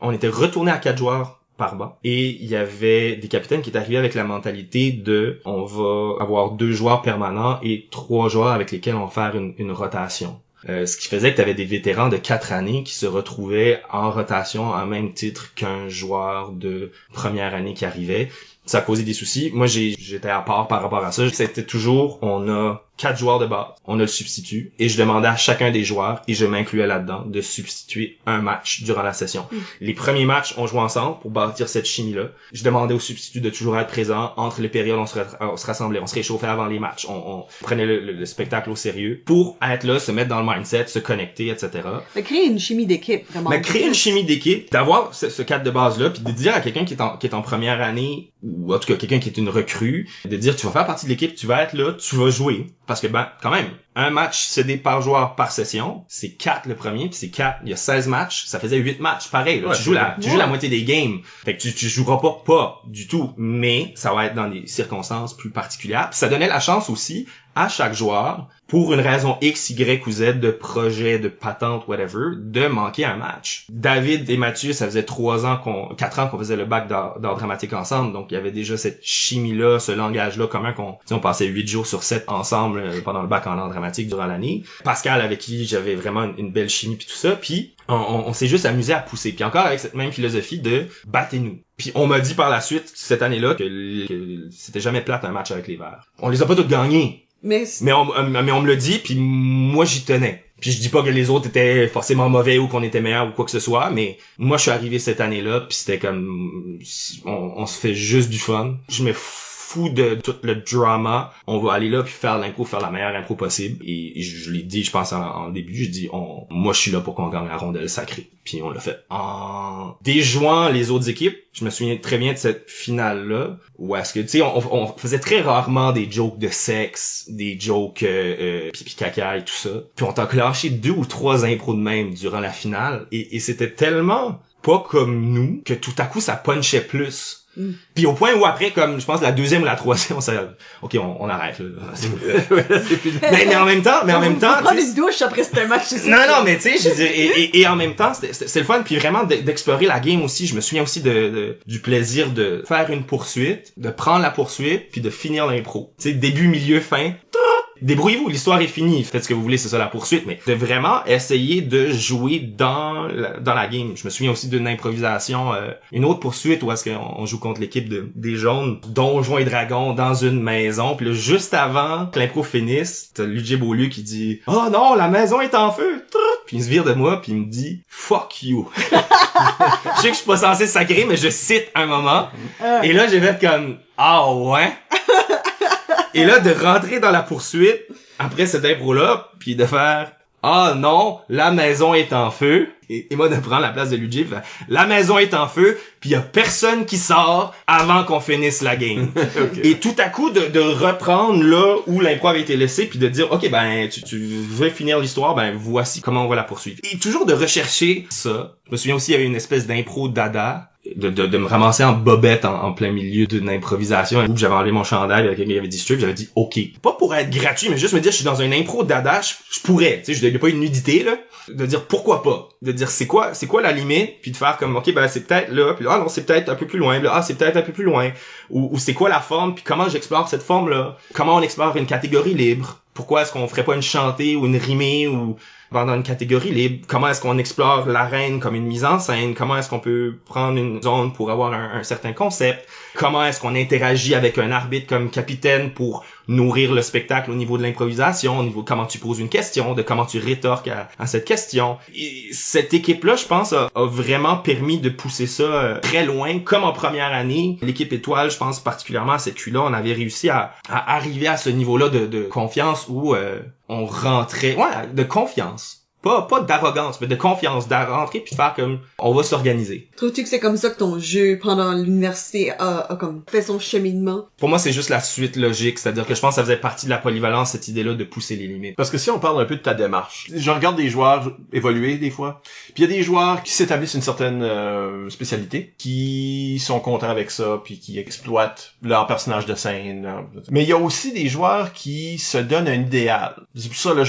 on était retourné à 4 joueurs par banc. Et il y avait des capitaines qui étaient arrivés avec la mentalité on va avoir 2 joueurs permanents et 3 joueurs avec lesquels on va faire une rotation. Ce qui faisait que tu avais des vétérans de 4 années qui se retrouvaient en rotation en même titre qu'un joueur de première année qui arrivait. Ça a causé des soucis. Moi, j'étais à part par rapport à ça. C'était toujours, on a 4 joueurs de base, on a le substitut, et je demandais à chacun des joueurs, et je m'incluais là-dedans, de substituer un match durant la session. Les premiers matchs, on jouait ensemble pour bâtir cette chimie-là. Je demandais au substitut de toujours être présent. Entre les périodes, on se rassemblait, on se réchauffait avant les matchs, on prenait le spectacle au sérieux pour être là, se mettre dans le mindset, se connecter, etc. Mais créer une chimie d'équipe, vraiment. Mais créer une chimie d'équipe, d'avoir ce cadre de base-là, puis de dire à quelqu'un qui est en première année, ou en tout cas quelqu'un qui est une recrue, de dire tu vas faire partie de l'équipe, tu vas être là, tu vas jouer. Parce que quand même, un match cédé par joueur par session, c'est 4 le premier, puis c'est 4, il y a 16 matchs, ça faisait 8 matchs, pareil, là, ouais, tu joues la moitié des games. Fait que tu joueras pas du tout, mais ça va être dans des circonstances plus particulières. Puis ça donnait la chance aussi à chaque joueur, pour une raison X, Y ou Z, de projet, de patente, whatever, de manquer un match. David et Mathieu, ça faisait 4 ans qu'on faisait le bac d'art dramatique ensemble, donc il y avait déjà cette chimie-là, ce langage-là commun on passait 8 jours sur 7 ensemble pendant le bac en art dramatique durant l'année. Pascal, avec qui j'avais vraiment une belle chimie puis tout ça, puis on s'est juste amusé à pousser. Puis encore avec cette même philosophie de battez-nous. Puis on m'a dit par la suite, cette année-là, que c'était jamais plate un match avec les Verts. On les a pas tous gagnés. Mais on me l'a dit, puis moi j'y tenais. Puis je dis pas que les autres étaient forcément mauvais ou qu'on était meilleurs ou quoi que ce soit, mais moi je suis arrivé cette année-là, puis c'était comme on se fait juste du fun. Je me fous de tout le drama. On va aller là puis faire l'impro, faire la meilleure impro possible. Et je l'ai dit, je pense en début, j'ai dit moi je suis là pour qu'on gagne la rondelle sacrée. Puis on l'a fait. En déjouant les autres équipes, je me souviens très bien de cette finale-là, où est-ce que, tu sais, on faisait très rarement des jokes de sexe, des jokes pipi caca et tout ça. Puis on t'a clenché 2 ou 3 impros de même durant la finale, et c'était tellement pas comme nous que tout à coup ça punchait plus. Puis au point où après, comme je pense la deuxième ou la troisième, on s'est ok, on arrête là. mais en même temps, prendre une douche après ce match. Non, mais tu sais, je veux dire, et en même temps, c'est le fun, puis vraiment d'explorer la game aussi. Je me souviens aussi du plaisir de faire une poursuite, de prendre la poursuite, puis de finir l'impro. Tu sais, début, milieu, fin. Débrouillez-vous, l'histoire est finie, faites ce que vous voulez, c'est ça la poursuite, mais de vraiment essayer de jouer dans la game. Je me souviens aussi d'une improvisation, une autre poursuite où est-ce qu'on joue contre l'équipe des Jaunes, Donjons et Dragons, dans une maison, puis là, juste avant que l'impro finisse, t'as Ludger Beaulieu qui dit « Oh non, la maison est en feu! » Puis il se vire de moi, puis il me dit « Fuck you! » Je sais que je suis pas censé sacrer, mais je cite un moment, et là, j'ai fait comme « Ah ouais? » Et là, de rentrer dans la poursuite, après cette impro-là, puis de faire « Ah non, la maison est en feu », et moi de prendre la place de Ludger, la maison est en feu, puis il y a personne qui sort avant qu'on finisse la game. Okay. Et tout à coup, de reprendre là où l'impro avait été laissé, puis de dire « Ok, ben, tu veux finir l'histoire, ben voici comment on va la poursuivre. » Et toujours de rechercher ça. Je me souviens aussi, il y avait une espèce d'impro dada, de me ramasser en bobette en plein milieu d'une improvisation. J'avais enlevé mon chandail, quelqu'un qui avait dit strip, j'avais dit ok. Pas pour être gratuit, mais juste me dire je suis dans un impro dada, je pourrais, tu sais, il y a pas une nudité là, de dire pourquoi pas, de dire c'est quoi la limite, puis de faire comme ok ben c'est peut-être là, puis là, ah non c'est peut-être un peu plus loin, là, ah c'est peut-être un peu plus loin, ou c'est quoi la forme, puis comment j'explore cette forme là, comment on explore une catégorie libre, pourquoi est-ce qu'on ferait pas une chantée ou une rimée ou dans une catégorie libre, comment est-ce qu'on explore l'arène comme une mise en scène, comment est-ce qu'on peut prendre une zone pour avoir un certain concept, comment est-ce qu'on interagit avec un arbitre comme capitaine pour nourrir le spectacle au niveau de l'improvisation, au niveau de comment tu poses une question, de comment tu rétorques à cette question. Et cette équipe-là, je pense, a vraiment permis de pousser ça très loin, comme en première année. L'équipe étoile, je pense particulièrement à cette Q-là, on avait réussi à arriver à ce niveau-là de confiance où on rentrait, de confiance. pas d'arrogance, mais de confiance, de rentrer puis de faire comme, on va s'organiser. Trouves-tu que c'est comme ça que ton jeu pendant l'université a comme fait son cheminement? Pour moi, c'est juste la suite logique, c'est-à-dire que je pense que ça faisait partie de la polyvalence, cette idée-là de pousser les limites. Parce que si on parle un peu de ta démarche, je regarde des joueurs évoluer des fois, puis il y a des joueurs qui s'établissent une certaine spécialité, qui sont contents avec ça, puis qui exploitent leur personnage de scène. Mais il y a aussi des joueurs qui se donnent un idéal. C'est pour ça là,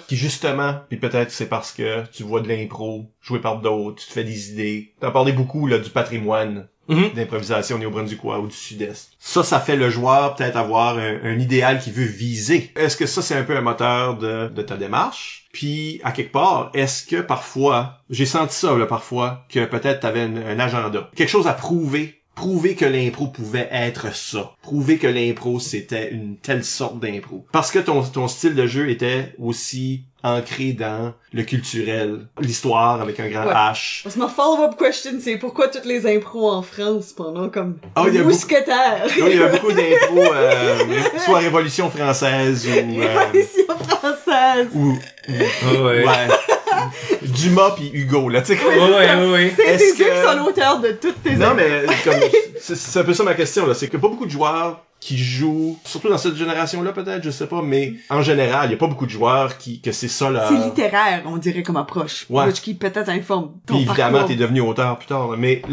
qui justement, puis peut-être c'est parce que tu vois de l'impro joué par d'autres, tu te fais des idées. T'as parlé beaucoup là du patrimoine. D'improvisation au Néo-Brunswickois ou du Sud-Est. Ça fait le joueur peut-être avoir un idéal qu'il veut viser. Est-ce que ça, c'est un peu un moteur de ta démarche? Puis, à quelque part, est-ce que parfois, j'ai senti ça là parfois, que peut-être t'avais un agenda, quelque chose à prouver que l'impro pouvait être ça. Prouver que l'impro, c'était une telle sorte d'impro. Parce que ton style de jeu était aussi ancré dans le culturel, l'histoire avec un grand H. Parce que ma follow-up question, c'est pourquoi toutes les impros en France pendant comme mousquetaire? Il y a beaucoup d'impros, soit Révolution française ou... Révolution française! Ouais. Dumas pis Hugo, là, tu sais. Ouais. C'est sûr que c'est l'auteur de toutes tes Non, mais comme c'est un peu ça ma question, là. C'est que pas beaucoup de joueurs qui jouent, surtout dans cette génération-là, peut-être, je sais pas, mais en général, il y a pas beaucoup de joueurs que c'est ça, là. C'est littéraire, on dirait, comme approche. Ouais. Qui peut-être informe ton puis évidemment, parcours. t'es devenu auteur plus tard, là. Mais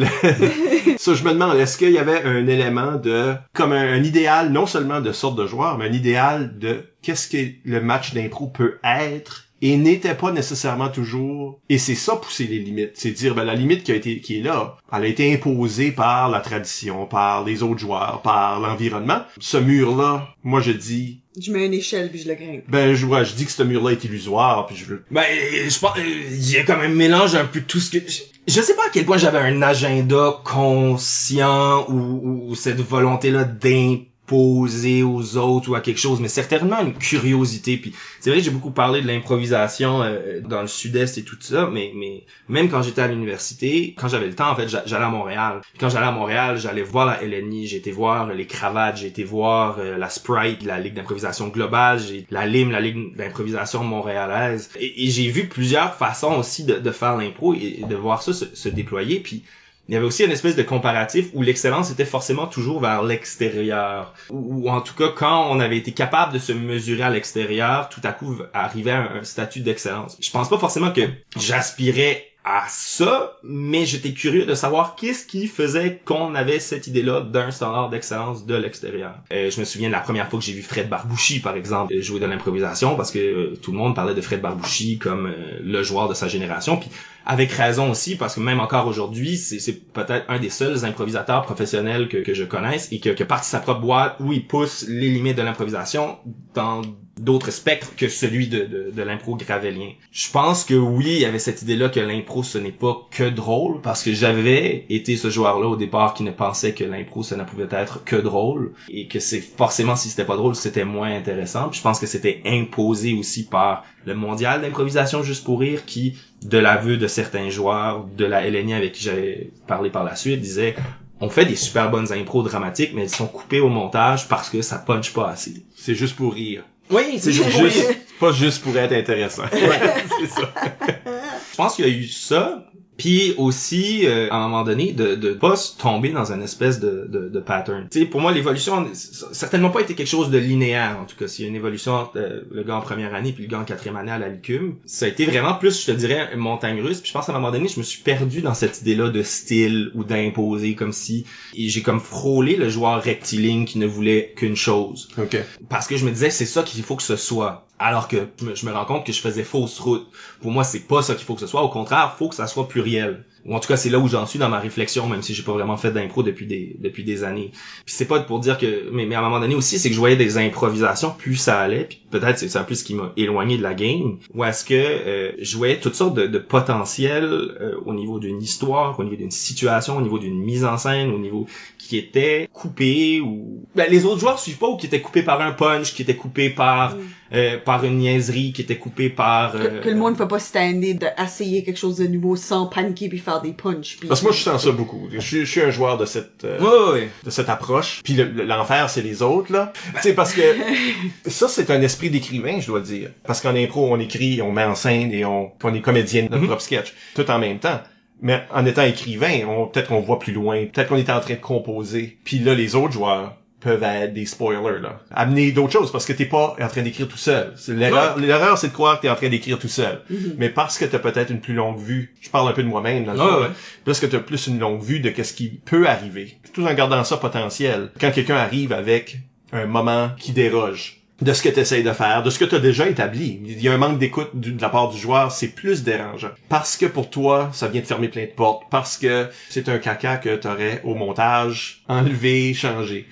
ça, je me demande, est-ce qu'il y avait un élément de, comme un idéal, non seulement de sorte de joueur, mais un idéal de qu'est-ce que le match d'impro peut être, et n'était pas nécessairement toujours, et c'est ça pousser les limites, c'est dire la limite qui est là, elle a été imposée par la tradition, par les autres joueurs, par l'environnement. Ce mur-là, moi je dis, je mets une échelle puis je le grimpe. Je dis que ce mur-là est illusoire, puis je veux. Je pense, il y a comme un mélange un peu de tout ce que, je sais pas à quel point j'avais un agenda conscient ou cette volonté-là d'imposer aux autres ou à quelque chose, mais certainement une curiosité. Puis c'est vrai que j'ai beaucoup parlé de l'improvisation dans le Sud-Est et tout ça, mais même quand j'étais à l'université, quand j'avais le temps, en fait, j'allais à Montréal. Puis quand j'allais à Montréal, j'allais voir la LNI, j'ai été voir les Cravates, j'ai été voir la Sprite, la Ligue d'improvisation globale, j'ai la LIM, la Ligue d'improvisation montréalaise, et j'ai vu plusieurs façons aussi de faire l'impro et de voir ça se déployer. Puis il y avait aussi une espèce de comparatif où l'excellence était forcément toujours vers l'extérieur. Ou en tout cas, quand on avait été capable de se mesurer à l'extérieur, tout à coup arrivait à un statut d'excellence. Je pense pas forcément que j'aspirais à ça, mais j'étais curieux de savoir qu'est-ce qui faisait qu'on avait cette idée-là d'un standard d'excellence de l'extérieur. Je me souviens de la première fois que j'ai vu Fred Barbouchi, par exemple, jouer de l'improvisation, parce que tout le monde parlait de Fred Barbouchi comme le joueur de sa génération, puis avec raison aussi, parce que même encore aujourd'hui, c'est peut-être un des seuls improvisateurs professionnels que je connaisse et qui a parti sa propre boîte où il pousse les limites de l'improvisation dans d'autres spectres que celui de l'impro gravélien. Je pense que oui, il y avait cette idée-là que l'impro, ce n'est pas que drôle, parce que j'avais été ce joueur-là au départ qui ne pensait que l'impro, ça ne pouvait être que drôle, et que c'est forcément, si c'était pas drôle, c'était moins intéressant. Puis je pense que c'était imposé aussi par le mondial d'improvisation juste pour rire, qui, de l'aveu de certains joueurs de la LNI avec qui j'avais parlé par la suite, disait on fait des super bonnes impros dramatiques, mais elles sont coupées au montage parce que ça punch pas assez. C'est juste pour rire. Oui, c'est juste pas juste pour être intéressant. Ouais, c'est ça. Je pense qu'il y a eu ça, puis aussi à un moment donné de pas tomber dans une espèce de pattern. Tu sais, pour moi l'évolution n'a certainement pas été quelque chose de linéaire. En tout cas, s'il y a une évolution entre le gars en première année puis le gars en quatrième année à la LICUM, ça a été vraiment plus, je te dirais, une montagne russe. Puis je pense qu'à un moment donné, je me suis perdu dans cette idée-là de style ou d'imposer, comme si j'ai comme frôlé le joueur rectiligne qui ne voulait qu'une chose. Okay. Parce que je me disais c'est ça qu'il faut que ce soit. Alors que je me rends compte que je faisais fausse route. Pour moi, c'est pas ça qu'il faut que ce soit. Au contraire, faut que ça soit pluriel. Ou en tout cas, c'est là où j'en suis dans ma réflexion, même si j'ai pas vraiment fait d'impro depuis des années. Puis c'est pas pour dire que, mais à un moment donné aussi, c'est que je voyais des improvisations, plus ça allait, puis peut-être c'est un peu ce qui m'a éloigné de la game, ou est-ce que je voyais toutes sortes de potentiels au niveau d'une histoire, au niveau d'une situation, au niveau d'une mise en scène, au niveau qui était coupé, ou les autres joueurs suivent pas, ou qui était coupé par un punch, qui était coupé par une niaiserie, qui était coupé par que le monde ne peut pas stander d'essayer quelque chose de nouveau sans paniquer puis faire des punchs. Parce que moi, je sens ça beaucoup. Je suis un joueur de cette de cette approche. Puis l'enfer, c'est les autres, là. Tu sais, parce que ça, c'est un esprit d'écrivain, je dois dire. Parce qu'en impro, on écrit, on met en scène et on est comédien de notre propre sketch, tout en même temps. Mais en étant écrivain, peut-être qu'on voit plus loin, peut-être qu'on est en train de composer. Puis là, les autres joueurs peuvent être des spoilers, là. Amener d'autres choses, parce que t'es pas en train d'écrire tout seul. L'erreur, c'est de croire que t'es en train d'écrire tout seul. Mais parce que t'as peut-être une plus longue vue, je parle un peu de moi-même, dans le fond, parce que t'as plus une longue vue de qu'est-ce qui peut arriver, tout en gardant ça potentiel. Quand quelqu'un arrive avec un moment qui déroge de ce que tu essaies de faire, de ce que tu as déjà établi. Il y a un manque d'écoute de la part du joueur, c'est plus dérangeant. Parce que pour toi, ça vient de fermer plein de portes, parce que c'est un caca que t'aurais au montage enlevé, changé.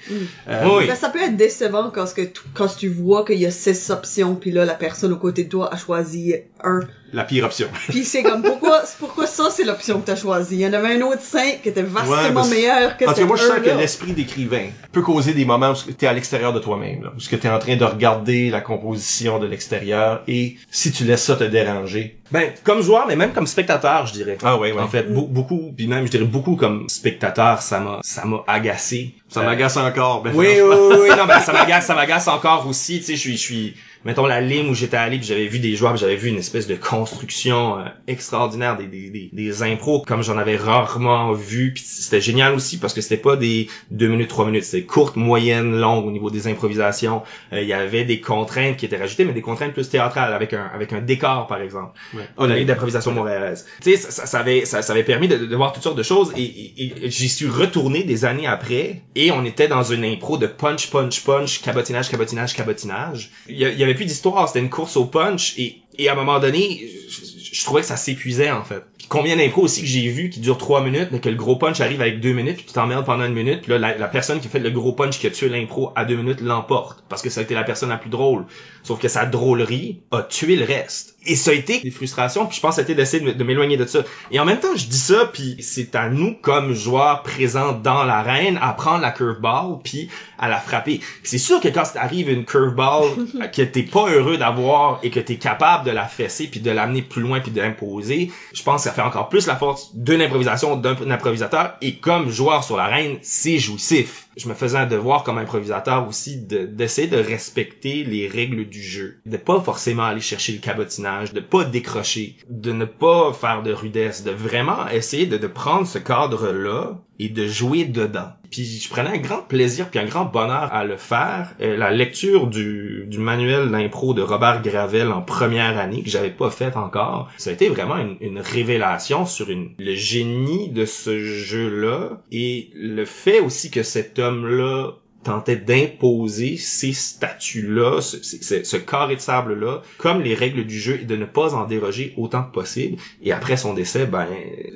Ben, ça peut être décevant quand tu vois qu'il y a 6 options, puis là, la personne au côté de toi a choisi un. La pire option. Puis c'est comme, pourquoi ça, c'est l'option que t'as choisie? Il y en avait un autre 5 qui était vastement meilleur que cette moi, je sens que là. l'esprit d'écrivain peut causer des moments où t'es à l'extérieur de toi-même, là, où t'es en train de regarder la composition de l'extérieur, et si tu laisses ça te déranger. Ben, comme joueur, mais même comme spectateur, je dirais. Ah oui. En fait, beaucoup, puis même, je dirais beaucoup comme spectateur, ça m'a agacé. Ça m'agace encore, ben. Oui, non, ben, ça m'agace encore aussi, tu sais, je suis, mettons la ligne où j'étais allé, puis j'avais vu des joueurs, puis j'avais vu une espèce de construction extraordinaire des impros comme j'en avais rarement vu, puis c'était génial aussi parce que c'était pas des 2 minutes, 3 minutes, c'était courte, moyenne, longue au niveau des improvisations. Il y avait des contraintes qui étaient rajoutées, mais des contraintes plus théâtrales avec un décor par exemple. La ligue d'improvisation montréalaise. Tu sais, ça avait permis de voir toutes sortes de choses et j'y suis retourné des années après et on était dans une impro de punch, cabotinage. Il y avait plus d'histoire, c'était une course au punch et à un moment donné, je trouvais que ça s'épuisait en fait. Puis combien d'impros aussi que j'ai vu qui durent 3 minutes, mais que le gros punch arrive avec 2 minutes, puis tu t'emmerdes pendant 1 minute, puis là la personne qui fait le gros punch qui a tué l'impro à 2 minutes l'emporte parce que ça a été la personne la plus drôle. Sauf que sa drôlerie a tué le reste. Et ça a été des frustrations, puis je pense que ça a été d'essayer de m'éloigner de ça. Et en même temps, je dis ça, puis c'est à nous, comme joueurs présents dans l'arène, à prendre la curveball, puis à la frapper. Puis c'est sûr que quand t'arrive une curveball que t'es pas heureux d'avoir et que t'es capable de la fesser, puis de l'amener plus loin, puis de l'imposer, je pense que ça fait encore plus la force d'une improvisation, d'un improvisateur. Et comme joueur sur l'arène, c'est jouissif. Je me faisais un devoir comme improvisateur aussi d'essayer de respecter les règles du jeu. De pas forcément aller chercher le cabotinage, de pas décrocher, de ne pas faire de rudesse, de vraiment essayer de prendre ce cadre-là et de jouer dedans. Puis je prenais un grand plaisir puis un grand bonheur à le faire. La lecture du manuel d'impro de Robert Gravel en première année, que j'avais pas fait encore, ça a été vraiment une révélation sur le génie de ce jeu-là et le fait aussi que cet homme-là tentait d'imposer ces statuts-là, ce carré de sable-là, comme les règles du jeu et de ne pas en déroger autant que possible. Et après son décès,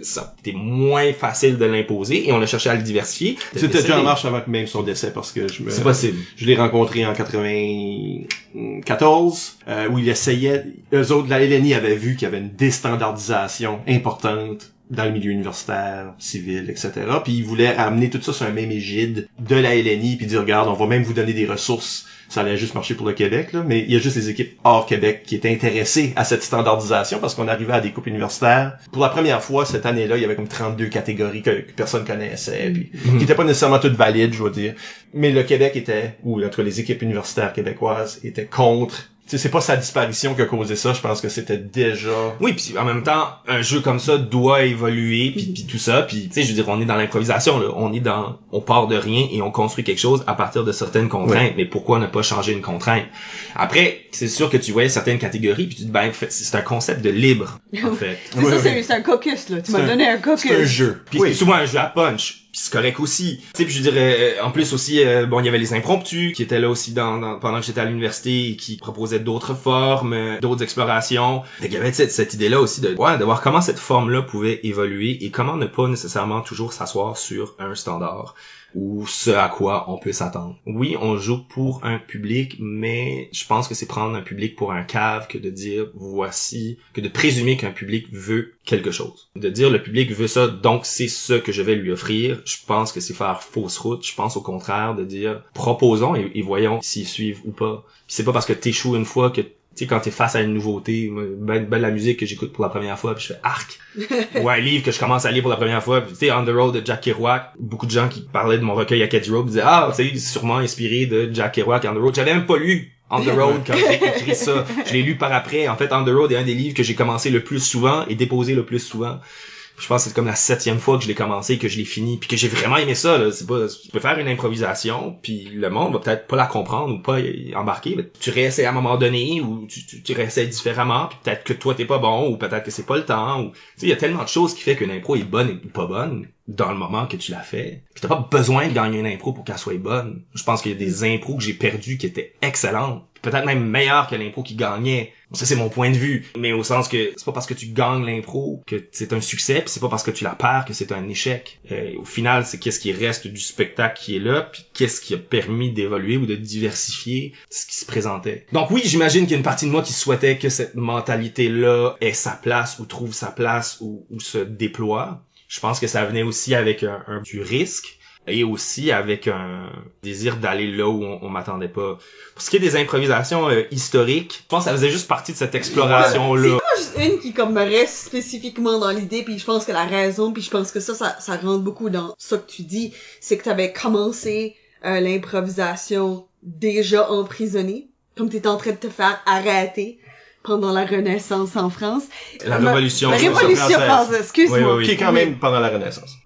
ça a été moins facile de l'imposer et on a cherché à le diversifier. C'était déjà en marche avant même son décès parce que c'est possible. Je l'ai rencontré en 94, où il essayait, eux autres, la LNI avait vu qu'il y avait une déstandardisation importante dans le milieu universitaire, civil, etc. Puis ils voulaient amener tout ça sur un même égide de la LNI, puis dire, regarde, on va même vous donner des ressources. Ça allait juste marcher pour le Québec, là, mais il y a juste les équipes hors Québec qui étaient intéressées à cette standardisation parce qu'on arrivait à des coupes universitaires. Pour la première fois, cette année-là, il y avait comme 32 catégories que personne connaissait, puis qui étaient pas nécessairement toutes valides, je dois dire. Mais le Québec était, ou en tout cas les équipes universitaires québécoises étaient contre. C'est pas sa disparition qui a causé ça, je pense que c'était déjà... Oui, puis en même temps, un jeu comme ça doit évoluer, puis tout ça, puis tu sais, je veux dire, on est dans l'improvisation, là, on part de rien et on construit quelque chose à partir de certaines contraintes, mais pourquoi ne pas changer une contrainte? Après, c'est sûr que tu voyais certaines catégories, puis tu te dis, c'est un concept de libre, en fait. C'est un caucus, là, tu m'as donné un caucus. C'est un jeu. Puis c'est souvent un jeu à punch. Puis c'est correct aussi. Tu sais, puis je dirais, en plus aussi, il y avait les impromptus qui étaient là aussi pendant que j'étais à l'université et qui proposaient d'autres formes, d'autres explorations. Fait qu'il y avait cette idée-là aussi de voir comment cette forme-là pouvait évoluer et comment ne pas nécessairement toujours s'asseoir sur un standard ou ce à quoi on peut s'attendre. Oui, on joue pour un public, mais je pense que c'est prendre un public pour un cave que de dire que de présumer qu'un public veut quelque chose. De dire le public veut ça, donc c'est ce que je vais lui offrir. Je pense que c'est faire fausse route. Je pense au contraire de dire proposons et voyons s'ils suivent ou pas. Puis c'est pas parce que t'échoues une fois que sais, quand t'es face à une nouveauté, ben de la musique que j'écoute pour la première fois, puis je fais arc. Ou un livre que je commence à lire pour la première fois, puis tu sais, On the Road de Jack Kerouac, beaucoup de gens qui parlaient de mon recueil Acadie Road disaient, tu sais, c'est sûrement inspiré de Jack Kerouac, On the Road. J'avais même pas lu On the Road quand j'ai écrit ça. Je l'ai lu par après. En fait, On the Road est un des livres que j'ai commencé le plus souvent et déposé le plus souvent. Je pense que c'est comme la 7e fois que je l'ai commencé, que je l'ai fini, puis que j'ai vraiment aimé ça, là. C'est pas, tu peux faire une improvisation, puis le monde va peut-être pas la comprendre ou pas y embarquer, mais tu réessayes à un moment donné, ou tu réessayes différemment, puis peut-être que toi t'es pas bon, ou peut-être que c'est pas le temps, ou, tu sais, il y a tellement de choses qui fait qu'une impro est bonne ou pas bonne, dans le moment que tu l'as fait. Puis t'as pas besoin de gagner une impro pour qu'elle soit bonne. Je pense qu'il y a des impros que j'ai perdues qui étaient excellentes, peut-être même meilleures que l'impro qui gagnait. Ça, c'est mon point de vue. Mais au sens que c'est pas parce que tu gagnes l'impro que c'est un succès, puis c'est pas parce que tu la perds que c'est un échec. Au final, c'est qu'est-ce qui reste du spectacle qui est là, puis qu'est-ce qui a permis d'évoluer ou de diversifier ce qui se présentait. Donc oui, j'imagine qu'il y a une partie de moi qui souhaitait que cette mentalité-là ait sa place, ou trouve sa place, ou se déploie. Je pense que ça venait aussi avec du risque. Et aussi avec un désir d'aller là où on m'attendait pas. Pour ce qui est des improvisations historiques, je pense que ça faisait juste partie de cette exploration-là. C'est pas juste une qui comme me reste spécifiquement dans l'idée, puis je pense que la raison, puis je pense que ça rentre beaucoup dans ça que tu dis, c'est que t'avais commencé l'improvisation déjà emprisonné, comme t'étais en train de te faire arrêter pendant la Renaissance en France. La Révolution française, excuse-moi. Oui. Qui est quand même pendant la Renaissance.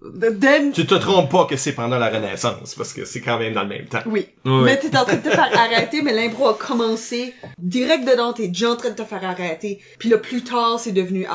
Tu te trompes pas que c'est pendant la Renaissance, parce que c'est quand même dans le même temps. Oui. Mais t'es en train de te faire arrêter, mais l'impro a commencé direct dedans, t'es déjà en train de te faire arrêter. Puis là, plus tard, c'est devenu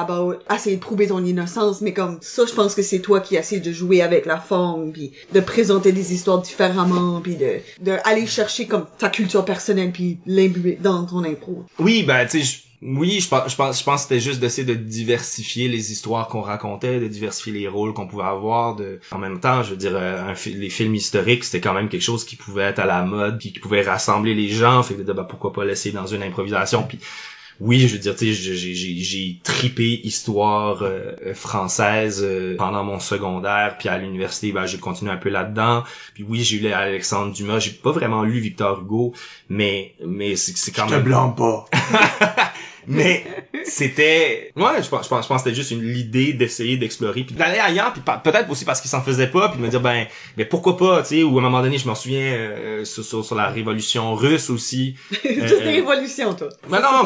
essayer de prouver ton innocence, mais comme ça, je pense que c'est toi qui essaies de jouer avec la forme, puis de présenter des histoires différemment, puis de aller chercher comme ta culture personnelle, puis l'imbuer dans ton impro. Oui, ben, tu sais, je pense que c'était juste d'essayer de diversifier les histoires qu'on racontait, de diversifier les rôles qu'on pouvait avoir. En même temps, je veux dire, les films historiques, c'était quand même quelque chose qui pouvait être à la mode, puis qui pouvait rassembler les gens. Fait que pourquoi pas l'essayer dans une improvisation. Puis oui, je veux dire, tu sais, j'ai tripé histoire française pendant mon secondaire, puis à l'université, ben j'ai continué un peu là-dedans. Puis oui, j'ai lu Alexandre Dumas, j'ai pas vraiment lu Victor Hugo, mais c'est quand même. Je te blâme pas. Mais c'était, ouais, je pense que c'était juste l'idée d'essayer d'explorer, puis d'aller ailleurs, puis peut-être aussi parce qu'ils s'en faisaient pas, puis de me dire mais pourquoi pas, tu sais, ou à un moment donné, je m'en souviens sur la révolution russe aussi. Juste des révolutions, toi. Mais non,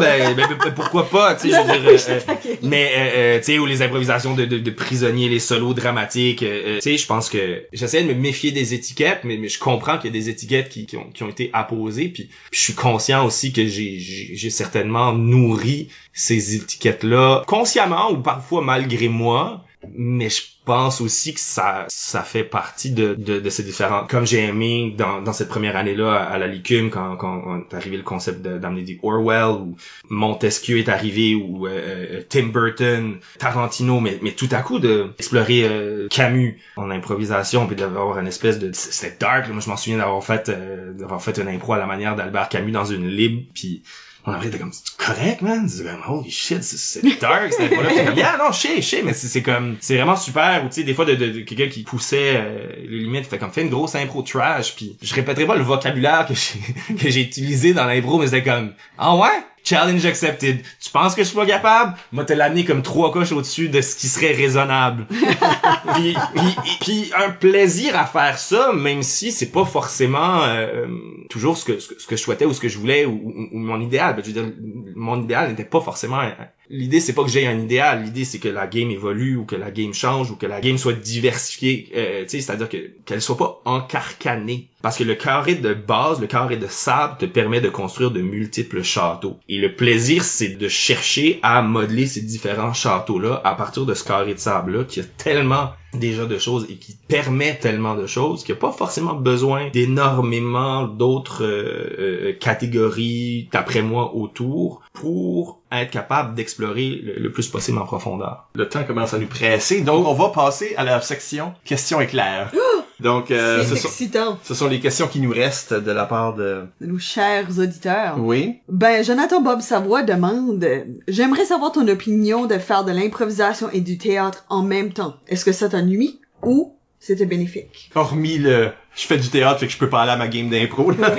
pourquoi pas, tu sais, je veux dire, mais tu sais, ou les improvisations de prisonniers, les solos dramatiques, tu sais, je pense que j'essaie de me méfier des étiquettes, mais je comprends qu'il y a des étiquettes qui ont été apposées, puis je suis conscient aussi que j'ai certainement nourri ces étiquettes-là, consciemment ou parfois malgré moi, mais je pense aussi que ça fait partie de ces différents, comme j'ai aimé dans cette première année-là à la Licume quand est arrivé le concept d'amener des Orwell, ou Montesquieu est arrivé, ou Tim Burton, Tarantino, mais tout à coup d'explorer Camus en improvisation, puis d'avoir une espèce de, c'était dark, moi je m'en souviens d'avoir fait une impro à la manière d'Albert Camus dans une lib, puis on avait été comme, c'est correct, man? C'est comme, holy shit, c'est dark, c'est comme, yeah, non, je sais, mais c'est comme, c'est vraiment super, ou tu sais, des fois, de quelqu'un qui poussait les limites, fait comme, fait une grosse impro trash, puis je répéterai pas le vocabulaire que j'ai utilisé dans l'impro, mais c'était comme, ah ouais? Challenge accepted. Tu penses que je suis pas capable? Moi, te l'amener comme 3 coches au-dessus de ce qui serait raisonnable. puis un plaisir à faire ça, même si c'est pas forcément toujours ce que je souhaitais ou ce que je voulais ou mon idéal. Je veux dire, mon idéal n'était pas forcément... L'idée, c'est pas que j'ai un idéal. L'idée, c'est que la game évolue ou que la game change ou que la game soit diversifiée. Tu sais, c'est-à-dire qu'elle soit pas encarcanée. Parce que le carré de base, le carré de sable te permet de construire de multiples châteaux. Et le plaisir, c'est de chercher à modeler ces différents châteaux-là à partir de ce carré de sable-là qui a tellement déjà de choses et qui permet tellement de choses qu'il n'y a pas forcément besoin d'énormément d'autres catégories, d'après moi, autour pour être capable d'explorer le plus possible en profondeur. Le temps commence à nous presser, donc on va passer à la section questions éclairs. Donc, c'est excitant. Ce sont les questions qui nous restent de la part de nos chers auditeurs. Oui. Ben, Jonathan Bob Savoie demande, j'aimerais savoir ton opinion de faire de l'improvisation et du théâtre en même temps. Est-ce que ça t'ennuie ou c'était bénéfique. Hormis je fais du théâtre, fait que je peux pas aller à ma game d'impro, là.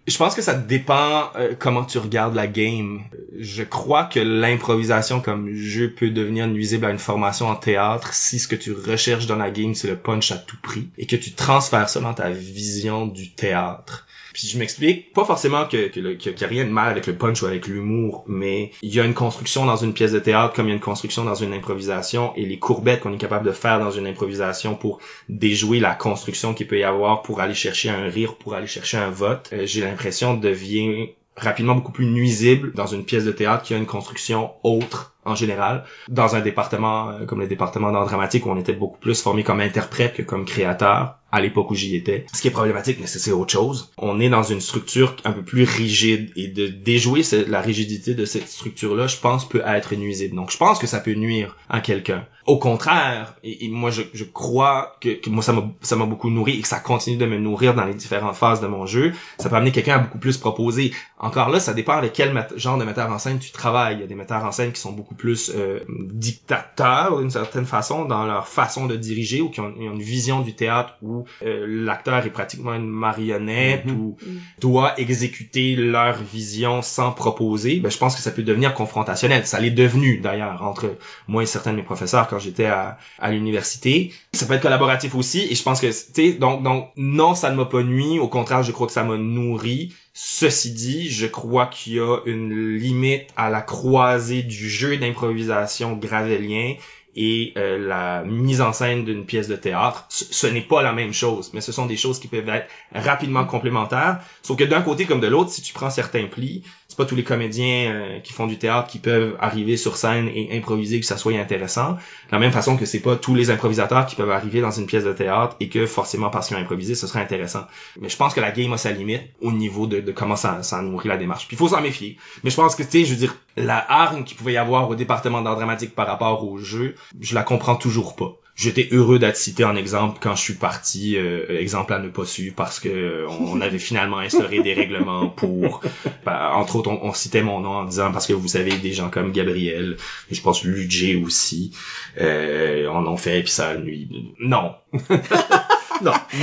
Je pense que ça dépend comment tu regardes la game. Je crois que l'improvisation comme jeu peut devenir nuisible à une formation en théâtre si ce que tu recherches dans la game, c'est le punch à tout prix et que tu transfères ça dans ta vision du théâtre. Puis je m'explique, pas forcément qu'il y a rien de mal avec le punch ou avec l'humour, mais il y a une construction dans une pièce de théâtre comme il y a une construction dans une improvisation, et les courbettes qu'on est capable de faire dans une improvisation pour déjouer la construction qu'il peut y avoir pour aller chercher un rire, pour aller chercher un vote, j'ai l'impression devient rapidement beaucoup plus nuisible dans une pièce de théâtre qui a une construction autre en général, dans un département comme le département d'art dramatique où on était beaucoup plus formé comme interprète que comme créateur à l'époque où j'y étais. Ce qui est problématique, mais c'est autre chose. On est dans une structure un peu plus rigide, et de déjouer la rigidité de cette structure-là, je pense, peut être nuisible. Donc, je pense que ça peut nuire à quelqu'un. Au contraire, et moi, je crois que moi, ça m'a beaucoup nourri et que ça continue de me nourrir dans les différentes phases de mon jeu. Ça peut amener quelqu'un à beaucoup plus proposer. Encore là, ça dépend avec quel genre de metteur en scène tu travailles. Il y a des metteurs en scène qui sont beaucoup plus dictateurs d'une certaine façon dans leur façon de diriger, ou qui ont une vision du théâtre où l'acteur est pratiquement une marionnette ou doit exécuter leur vision sans proposer. Ben, je pense que ça peut devenir confrontationnel. Ça l'est devenu d'ailleurs entre moi et certains de mes professeurs quand j'étais à l'université. Ça peut être collaboratif aussi, et je pense que donc non, ça ne m'a pas nui, au contraire, je crois que ça m'a nourri. Ceci dit, je crois qu'il y a une limite à la croisée du jeu d'improvisation gravélien et la mise en scène d'une pièce de théâtre. Ce n'est pas la même chose, mais ce sont des choses qui peuvent être rapidement complémentaires. Sauf que d'un côté comme de l'autre, si tu prends certains plis, c'est pas tous les comédiens qui font du théâtre qui peuvent arriver sur scène et improviser que ça soit intéressant. De la même façon que c'est pas tous les improvisateurs qui peuvent arriver dans une pièce de théâtre et que forcément parce qu'ils ont improvisé, ce serait intéressant. Mais je pense que la game a sa limite au niveau de comment ça nourrit la démarche. Puis il faut s'en méfier. Mais je pense que, je veux dire, la hargne qu'il pouvait y avoir au département d'art dramatique par rapport au jeu, je la comprends toujours pas. J'étais heureux d'être cité en exemple quand je suis parti, exemple à ne pas suivre, parce que on avait finalement instauré des règlements pour, entre autres, on citait mon nom en disant, parce que vous savez, des gens comme Gabriel, et je pense Ludger aussi, on en fait, puis ça nuit. Non.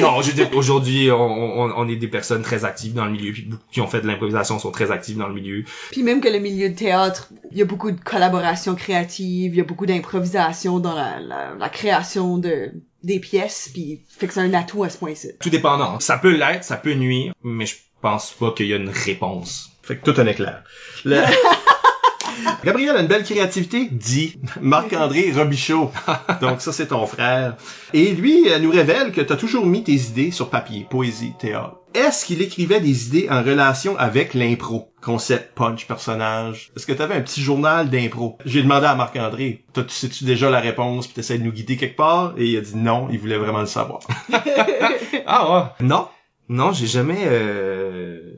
Non, je veux dire, aujourd'hui, on est des personnes très actives dans le milieu, puis beaucoup qui ont fait de l'improvisation sont très actifs dans le milieu. Puis même que le milieu de théâtre, il y a beaucoup de collaboration créative, il y a beaucoup d'improvisation dans la création des pièces, puis fait que c'est un atout à ce point-ci. Tout dépendant. Ça peut l'être, ça peut nuire, mais je pense pas qu'il y a une réponse. Fait que tout en est clair. Gabriel a une belle créativité, dit Marc-André Robichaud. Donc ça, c'est ton frère. Et lui, nous révèle que t'as toujours mis tes idées sur papier, poésie, théâtre. Est-ce qu'il écrivait des idées en relation avec l'impro? Concept, punch, personnage. Est-ce que t'avais un petit journal d'impro? J'ai demandé à Marc-André, sais-tu déjà la réponse, puis t'essaies de nous guider quelque part? Et il a dit non, il voulait vraiment le savoir. Ah ouais? Non, j'ai jamais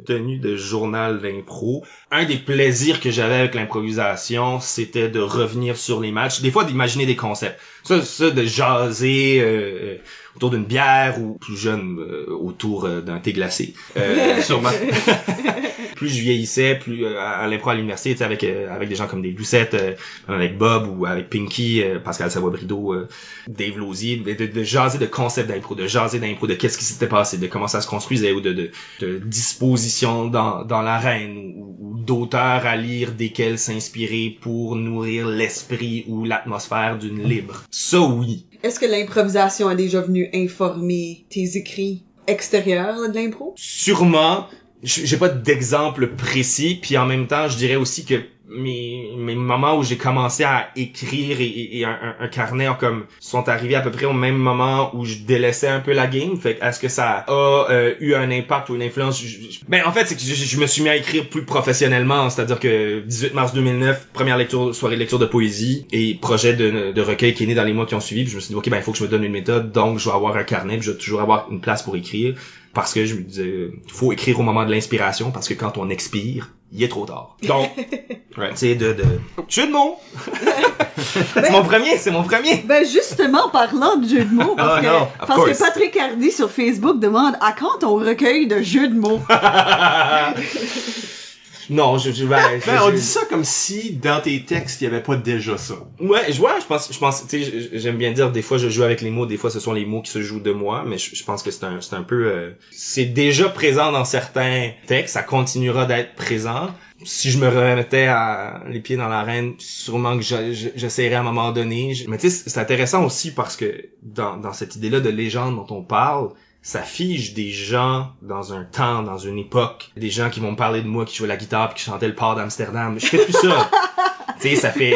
tenu de journal d'impro. Un des plaisirs que j'avais avec l'improvisation, c'était de revenir sur les matchs. Des fois, d'imaginer des concepts. Ça de jaser autour d'une bière, ou plus jeune, autour d'un thé glacé. Sûrement. Plus je vieillissais, plus à l'impro à l'université, tu sais, avec des gens comme Dave Doucette, avec Bob, ou avec Pinky, Pascal Savoie-Brideau, Dave Lausier, de jaser de concepts d'impro, de jaser d'impro, de qu'est-ce qui s'était passé, de comment ça se construisait, ou de disposition dans l'arène, ou d'auteurs à lire desquels s'inspirer pour nourrir l'esprit ou l'atmosphère d'une libre. Ça, oui. Est-ce que l'improvisation a déjà venu informer tes écrits extérieurs de l'impro? Sûrement. J'ai pas d'exemple précis, puis en même temps, je dirais aussi que mes moments où j'ai commencé à écrire et un carnet sont arrivés à peu près au même moment où je délaissais un peu la game. Fait que est-ce que ça a eu un impact ou une influence? Ben en fait, c'est que je me suis mis à écrire plus professionnellement, c'est-à-dire que 18 mars 2009, première soirée de lecture de poésie et projet de recueil qui est né dans les mois qui ont suivi. Puis je me suis dit OK, ben il faut que je me donne une méthode, donc je vais avoir un carnet, puis je vais toujours avoir une place pour écrire. Parce que je me disais, faut écrire au moment de l'inspiration, parce que quand on expire, il est trop tard. Donc, ouais, tu sais, jeu de mots! C'est mon premier! Ben, justement, parlant de jeu de mots, parce que Patrick Hardy sur Facebook demande à quand ton recueil de jeux de mots? Non, On dit ça comme si dans tes textes, il y avait pas déjà ça. Ouais, je pense, tu sais, j'aime bien dire, des fois je joue avec les mots, des fois ce sont les mots qui se jouent de moi, mais je pense que c'est un peu, c'est déjà présent dans certains textes, ça continuera d'être présent. Si je me remettais les pieds dans l'arène, sûrement que j'essaierais à un moment donné. Mais tu sais, c'est intéressant aussi parce que dans cette idée-là de légende dont on parle, ça fige des gens dans un temps, dans une époque. Des gens qui vont me parler de moi, qui jouaient la guitare puis qui chantaient le port d'Amsterdam. Je fais plus ça. Tu sais, ça fait...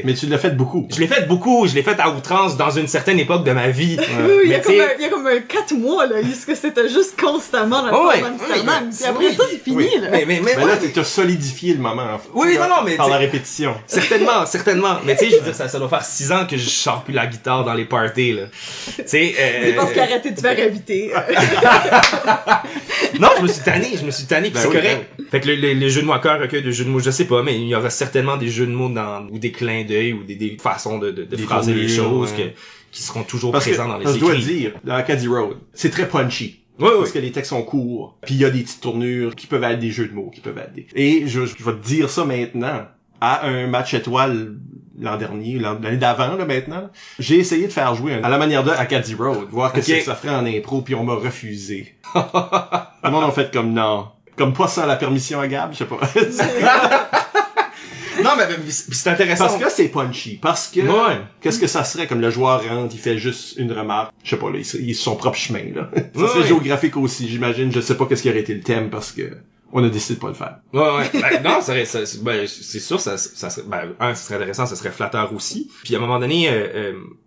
Mais tu l'as fait beaucoup. Je l'ai fait à outrance dans une certaine époque de ma vie. Oui, il y a comme un 4 mois, là, puisque c'était juste constamment dans le port d'Amsterdam. Puis après ça, c'est fini, là. Mais là, t'as solidifié le moment, en fait. Oui, non, mais... Par la répétition. Certainement. Mais tu sais, je veux dire, ça doit faire 6 ans que je sors plus la guitare dans les parties, là. Tu sais, c'est parce qu'il a arrêté de te faire inviter. Non, je me suis tanné, puis c'est correct. Fait que les jeux de mots à cœur, recueil de jeux de mots, je sais pas, mais il y aura certainement des jeux de mots ou des clins d'œil ou des façons de phraser les choses qui seront toujours présents dans les écrits. Je dois dire, dans Acadie Road, c'est très punchy. Parce que les textes sont courts, puis il y a des petites tournures qui peuvent être des jeux de mots, qui peuvent être des... Et je vais te dire ça maintenant, à un match étoile l'an dernier, l'année d'avant, là, maintenant, j'ai essayé de faire jouer à la manière de Acadie Road, voir qu'est-ce que ça ferait en impro, puis on m'a refusé. Le monde a fait comme non. Comme pas sans la permission à Gab, je sais pas. Non, mais c'est intéressant. Parce que c'est punchy. Parce que, qu'est-ce que ça serait comme le joueur rentre, il fait juste une remarque. Je sais pas, là, il son propre chemin, là. Ça serait géographique aussi, j'imagine. Je sais pas qu'est-ce qui aurait été le thème parce que on a décidé de pas le faire. Non, c'est sûr, ça serait, ça serait intéressant, ça serait flatteur aussi. Puis à un moment donné,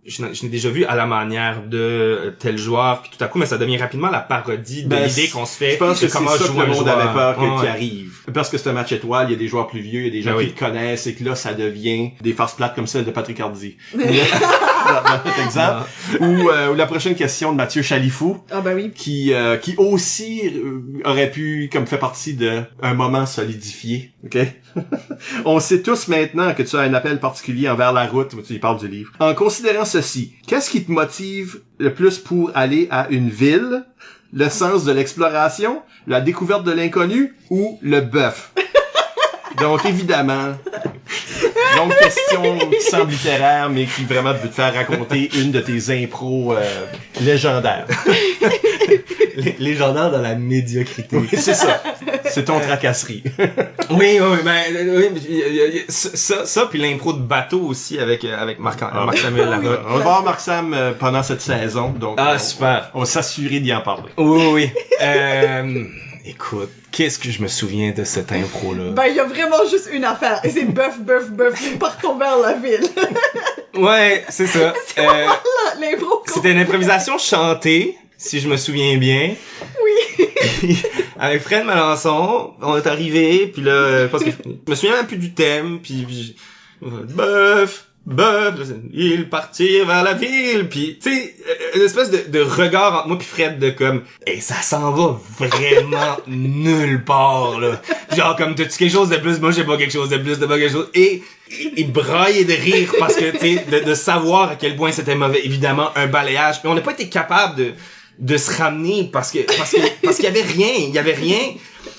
je n'ai déjà vu à la manière de tel joueur, puis tout à coup, mais ça devient rapidement la parodie de l'idée qu'on se fait. Je pense que c'est ça que le monde avait peur qui arrive. Parce que c'est un match étoile, il y a des joueurs plus vieux, il y a des gens qui le connaissent, et que là, ça devient des farces plates comme celle de Patrick Hardy. Dans cet exemple. Ou la prochaine question de Mathieu Chalifou. Ah ben oui. Qui aussi aurait pu, comme fait partie de un moment solidifié. OK? On sait tous maintenant que tu as un appel particulier envers la route, tu y parles du livre. En considérant ceci, qu'est-ce qui te motive le plus pour aller à une ville? Le sens de l'exploration, la découverte de l'inconnu ou le bœuf? Donc, évidemment, longue question qui semble littéraire, mais qui vraiment veut te faire raconter une de tes impros légendaires. Légendaire dans la médiocrité. Oui, c'est ça. C'est ton tracasserie. Oui, ça puis l'impro de bateau aussi avec Marc-Samuel Larocque. On va voir Marc-Sam pendant cette saison, donc super. On va s'assurer d'y en parler. Oui. Écoute, qu'est-ce que je me souviens de cette impro-là? Ben, il y a vraiment juste une affaire. Et c'est bœuf, nous partons vers la ville. Ouais, c'est ça. C'est vraiment l'impro. C'était une improvisation chantée, si je me souviens bien. Oui. Puis, avec Fred Melançon, on est arrivé, puis là, parce que je me souviens même plus du thème, puis bœuf, ils partirent vers la ville, puis tu sais, une espèce de regard entre moi puis Fred de comme, ça s'en va vraiment nulle part, là. Genre comme, t'as-tu quelque chose de plus? Moi, j'ai pas quelque chose de plus, de pas quelque chose. Et brailler de rire parce que, tu sais, de savoir à quel point c'était mauvais. Évidemment, un balayage. Mais on n'a pas été capable de se ramener parce qu'il y avait rien.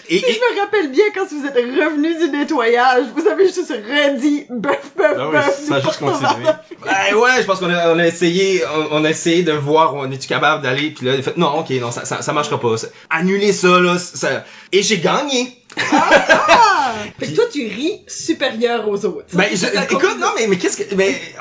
Et je me rappelle bien quand vous êtes revenus du nettoyage, vous avez juste redit bœuf, ça a juste continué. Ouais, je pense qu'on a essayé de voir où on est-tu capable d'aller, puis là, il a fait non, ça marchera pas. Annuler ça, là, et j'ai gagné. Fait que toi, tu ris supérieur aux autres. Écoute, non, mais qu'est-ce que,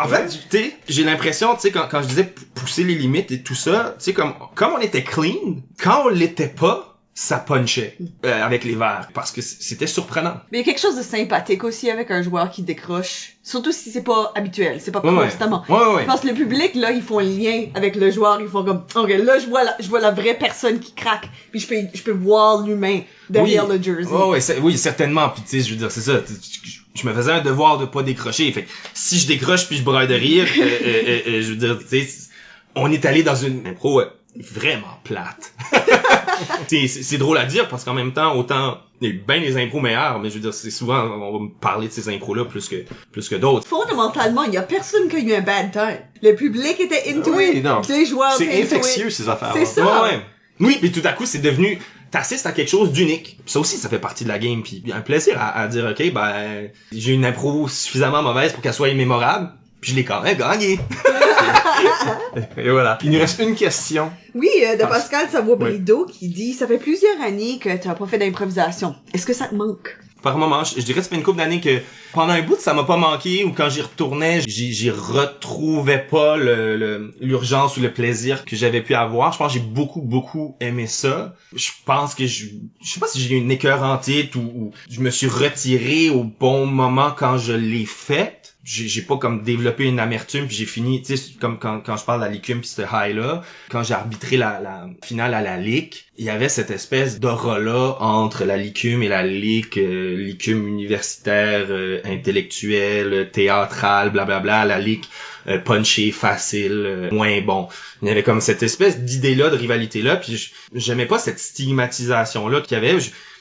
en fait, tu sais, j'ai l'impression, tu sais, quand je disais pousser les limites et tout ça, tu sais, comme on était clean, quand on l'était pas, ça punchait avec les verres parce que c'était surprenant. Mais il y a quelque chose de sympathique aussi avec un joueur qui décroche, surtout si c'est pas habituel, c'est pas constamment. Ouais. Parce que le public là, ils font un lien avec le joueur, ils font comme OK, là je vois la vraie personne qui craque, puis je peux voir l'humain derrière le jersey. Oui, certainement, puis tu sais, je veux dire, c'est ça, je me faisais un devoir de pas décrocher. Fait que si je décroche puis je braille de rire, je veux dire, tu sais, on est allé dans une impro vraiment plate. C'est drôle à dire parce qu'en même temps, autant il y a bien les impros meilleurs, mais je veux dire, c'est souvent, on va me parler de ces impros-là plus que d'autres. Fondamentalement, il y a personne qui a eu un bad time. Le public était into it. Non. Les joueurs c'est infectieux, ces affaires. C'est ça. Ouais. Oui, mais tout à coup, c'est devenu t'assistes à quelque chose d'unique. Puis ça aussi, ça fait partie de la game. Puis un plaisir à dire, OK, ben, j'ai une impro suffisamment mauvaise pour qu'elle soit immémorable. Puis je l'ai quand même gagné. Et voilà. Il nous reste une question. Oui, de Pascal Savoie-Brideau qui dit « Ça fait plusieurs années que tu n'as pas fait d'improvisation. Est-ce que ça te manque? » Par moment, je dirais que ça fait une couple d'années que pendant un bout, ça m'a pas manqué, ou quand j'y retournais, j'y retrouvais pas l'urgence ou le plaisir que j'avais pu avoir. Je pense que j'ai beaucoup aimé ça. Je pense que je sais pas si j'ai eu une écœurantite ou je me suis retiré au bon moment quand je l'ai fait. J'ai pas comme développé une amertume puis j'ai fini, tu sais, comme quand je parle de la licume puis ce high là, quand j'ai arbitré la finale à la lic, il y avait cette espèce d'aura là entre la licume et la lic, licume universitaire, intellectuelle, théâtrale, blablabla, la lic punché, facile, moins bon. Il y avait comme cette espèce d'idée là, de rivalité là, puis j'aimais pas cette stigmatisation là qu'il y avait.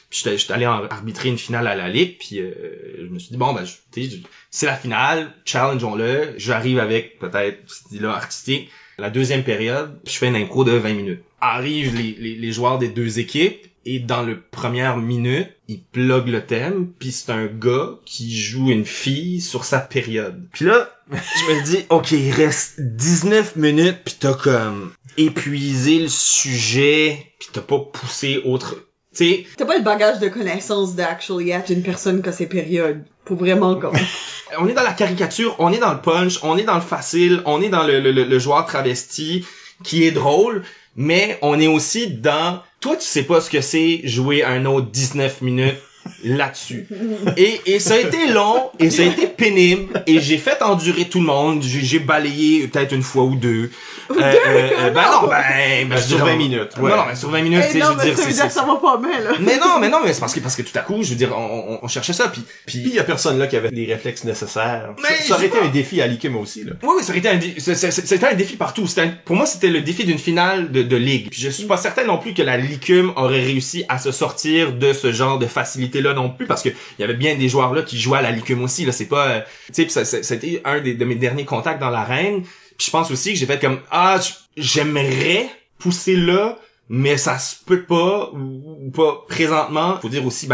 J'étais allé arbitrer une finale à la ligue, puis je me suis dit, bon, ben, c'est la finale, challengeons-le. J'arrive avec, peut-être, cette idée-là artistique. La deuxième période, je fais une impro de 20 minutes. Arrivent les joueurs des deux équipes, et dans le première minute, ils pluguent le thème, puis c'est un gars qui joue une fille sur sa période. Puis là, je me dis, OK, il reste 19 minutes, puis t'as comme épuisé le sujet, puis t'as pas poussé autre... T'sais, t'as pas le bagage de connaissances d'actually être une personne qui a ses périodes. Pour vraiment comme... On est dans la caricature, on est dans le punch, on est dans le facile, on est dans le joueur travesti qui est drôle, mais on est aussi dans... Toi, tu sais pas ce que c'est jouer un autre 19 minutes là-dessus. Et ça a été long, et ça a été pénible, et j'ai fait endurer tout le monde, j'ai balayé peut-être une fois ou deux. Sur 20 minutes. Ouais. Non, mais sur 20 minutes, tu sais, je veux dire, ça va pas bien, là. Mais c'est parce que tout à coup, je veux dire, on cherchait ça, puis il y a personne là qui avait les réflexes nécessaires. Mais ça aurait été un défi à l'ICUM aussi, là. Oui, ça aurait été c'était un défi partout. Pour moi, c'était le défi d'une finale de ligue. Puis je suis pas certain non plus que la LICUM aurait réussi à se sortir de ce genre de facilité-là non plus, parce que il y avait bien des joueurs là qui jouaient à la LICUM aussi, là. C'est pas, tu sais, c'était un de mes derniers contacts dans l'arène. Puis je pense aussi que j'ai fait comme, j'aimerais pousser là, mais ça se peut pas, ou pas présentement. Faut dire aussi,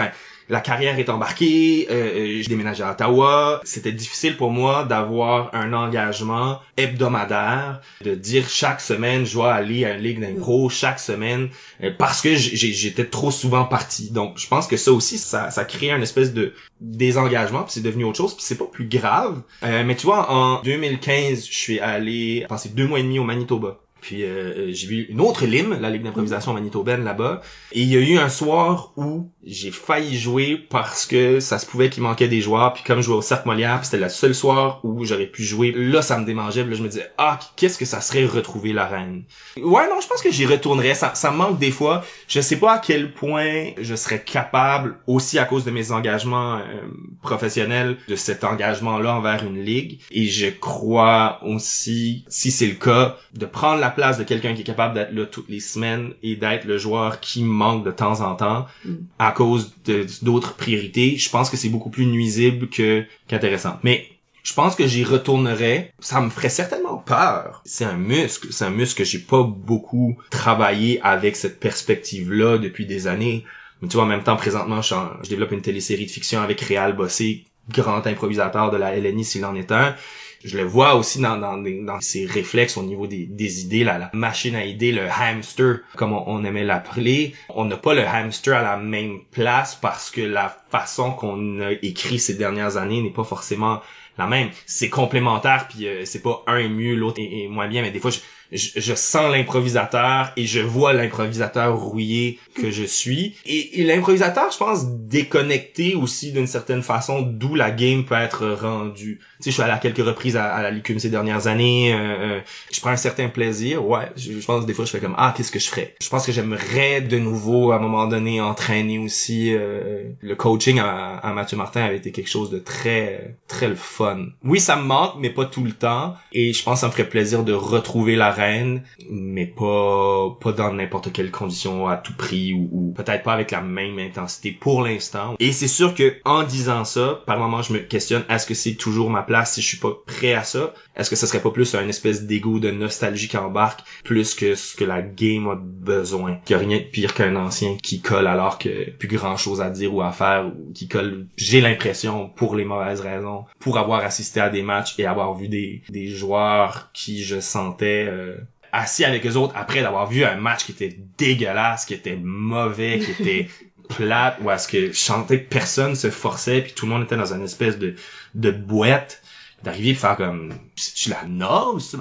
la carrière est embarquée, j'ai déménagé à Ottawa. C'était difficile pour moi d'avoir un engagement hebdomadaire, de dire chaque semaine, je dois aller à une ligue d'impro chaque semaine, parce que j'étais trop souvent parti. Donc, je pense que ça aussi, ça crée un espèce de désengagement, puis c'est devenu autre chose, puis c'est pas plus grave. Mais tu vois, en 2015, je suis allé passer 2 mois et demi au Manitoba. Puis j'ai vu une autre LIM, la Ligue d'improvisation manitobaine là-bas. Et il y a eu un soir où j'ai failli jouer parce que ça se pouvait qu'il manquait des joueurs. Puis comme je jouais au Cercle Molière, puis c'était le seul soir où j'aurais pu jouer. Là, ça me démangeait. Puis là, je me disais, qu'est-ce que ça serait retrouver l'arène? Ouais, non, je pense que j'y retournerais. Ça me manque des fois. Je sais pas à quel point je serais capable, aussi à cause de mes engagements professionnels, de cet engagement-là envers une ligue. Et je crois aussi, si c'est le cas, de prendre la place de quelqu'un qui est capable d'être là toutes les semaines et d'être le joueur qui manque de temps en temps à cause d'autres priorités. Je pense que c'est beaucoup plus nuisible qu'intéressant. Mais je pense que j'y retournerais. Ça me ferait certainement peur. C'est un muscle que j'ai pas beaucoup travaillé avec cette perspective-là depuis des années. Mais tu vois, en même temps, présentement, je développe une télésérie de fiction avec Réal Bossé, grand improvisateur de la LNI s'il en est un. Je le vois aussi dans ses réflexes au niveau des idées, la machine à idées, le hamster, comme on aimait l'appeler. On n'a pas le hamster à la même place parce que la façon qu'on a écrit ces dernières années n'est pas forcément la même. C'est complémentaire, puis c'est pas un est mieux, l'autre est moins bien, mais des fois, je sens l'improvisateur et je vois l'improvisateur rouillé que je suis. Et l'improvisateur, je pense, déconnecté aussi d'une certaine façon d'où la game peut être rendue. Tu sais, je suis allé à quelques reprises à la LICUM ces dernières années. Je prends un certain plaisir. Ouais, je pense des fois, je fais comme, qu'est-ce que je ferais? Je pense que j'aimerais de nouveau, à un moment donné, entraîner aussi. Le coaching à Mathieu Martin avait été quelque chose de très, très le fun. Oui, ça me manque, mais pas tout le temps. Et je pense que ça me ferait plaisir de retrouver la l'arène, mais pas dans n'importe quelle condition à tout prix ou peut-être pas avec la même intensité pour l'instant. Et c'est sûr que en disant ça, par moment je me questionne, est-ce que c'est toujours ma place si je suis pas prêt à ça? Est-ce que ça serait pas plus un espèce d'ego de nostalgie qui embarque plus que ce que la game a besoin? Qu'il y a rien de pire qu'un ancien qui colle alors que plus grand chose à dire ou à faire, ou qui colle, j'ai l'impression, pour les mauvaises raisons, pour avoir assisté à des matchs et avoir vu des joueurs qui je sentais assis avec eux autres après d'avoir vu un match qui était dégueulasse, qui était mauvais, qui était plate, où est-ce que je sentais que personne se forçait puis tout le monde était dans une espèce de boîte, d'arriver et faire comme c'est la norme, j'ai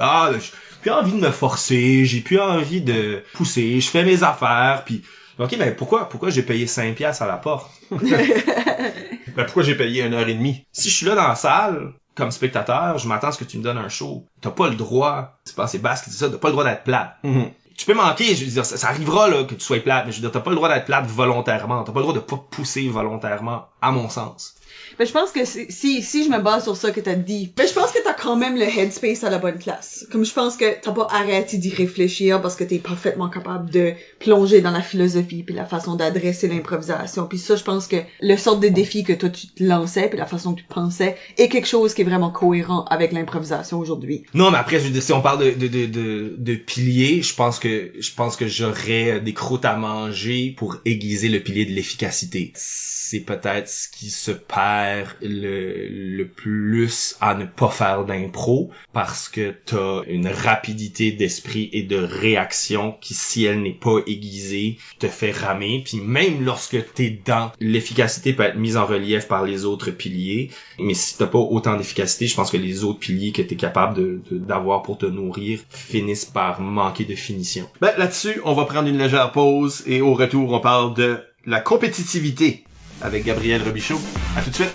plus envie de me forcer, j'ai plus envie de pousser, je fais mes affaires puis OK, mais pourquoi j'ai payé 5$ à la porte? Ben, pourquoi j'ai payé 1h30? Si je suis là dans la salle comme spectateur, je m'attends à ce que tu me donnes un show. T'as pas le droit, c'est Bass qui dit ça, t'as pas le droit d'être plate. Mm-hmm. Tu peux manquer, je veux dire, ça arrivera là que tu sois plate, mais je veux dire, t'as pas le droit d'être plate volontairement, t'as pas le droit de pas pousser volontairement, à mon sens. Ben, je pense que si je me base sur ça que t'as dit, ben, je pense que t'as quand même le headspace à la bonne place. Comme je pense que t'as pas arrêté d'y réfléchir parce que t'es parfaitement capable de plonger dans la philosophie puis la façon d'adresser l'improvisation. Puis ça, je pense que le sort de défi que toi tu te lançais puis la façon que tu pensais est quelque chose qui est vraiment cohérent avec l'improvisation aujourd'hui. Non, mais après, je veux dire, si on parle de piliers, je pense que j'aurais des croûtes à manger pour aiguiser le pilier de l'efficacité. C'est peut-être ce qui se perd le plus à ne pas faire d'impro parce que t'as une rapidité d'esprit et de réaction qui, si elle n'est pas aiguisée, te fait ramer. Puis même lorsque t'es dans, l'efficacité peut être mise en relief par les autres piliers. Mais si t'as pas autant d'efficacité, je pense que les autres piliers que t'es capable d'avoir pour te nourrir finissent par manquer de finition. Ben, là-dessus, on va prendre une légère pause et au retour, on parle de la compétitivité avec Gabriel Robichaud. À tout de suite.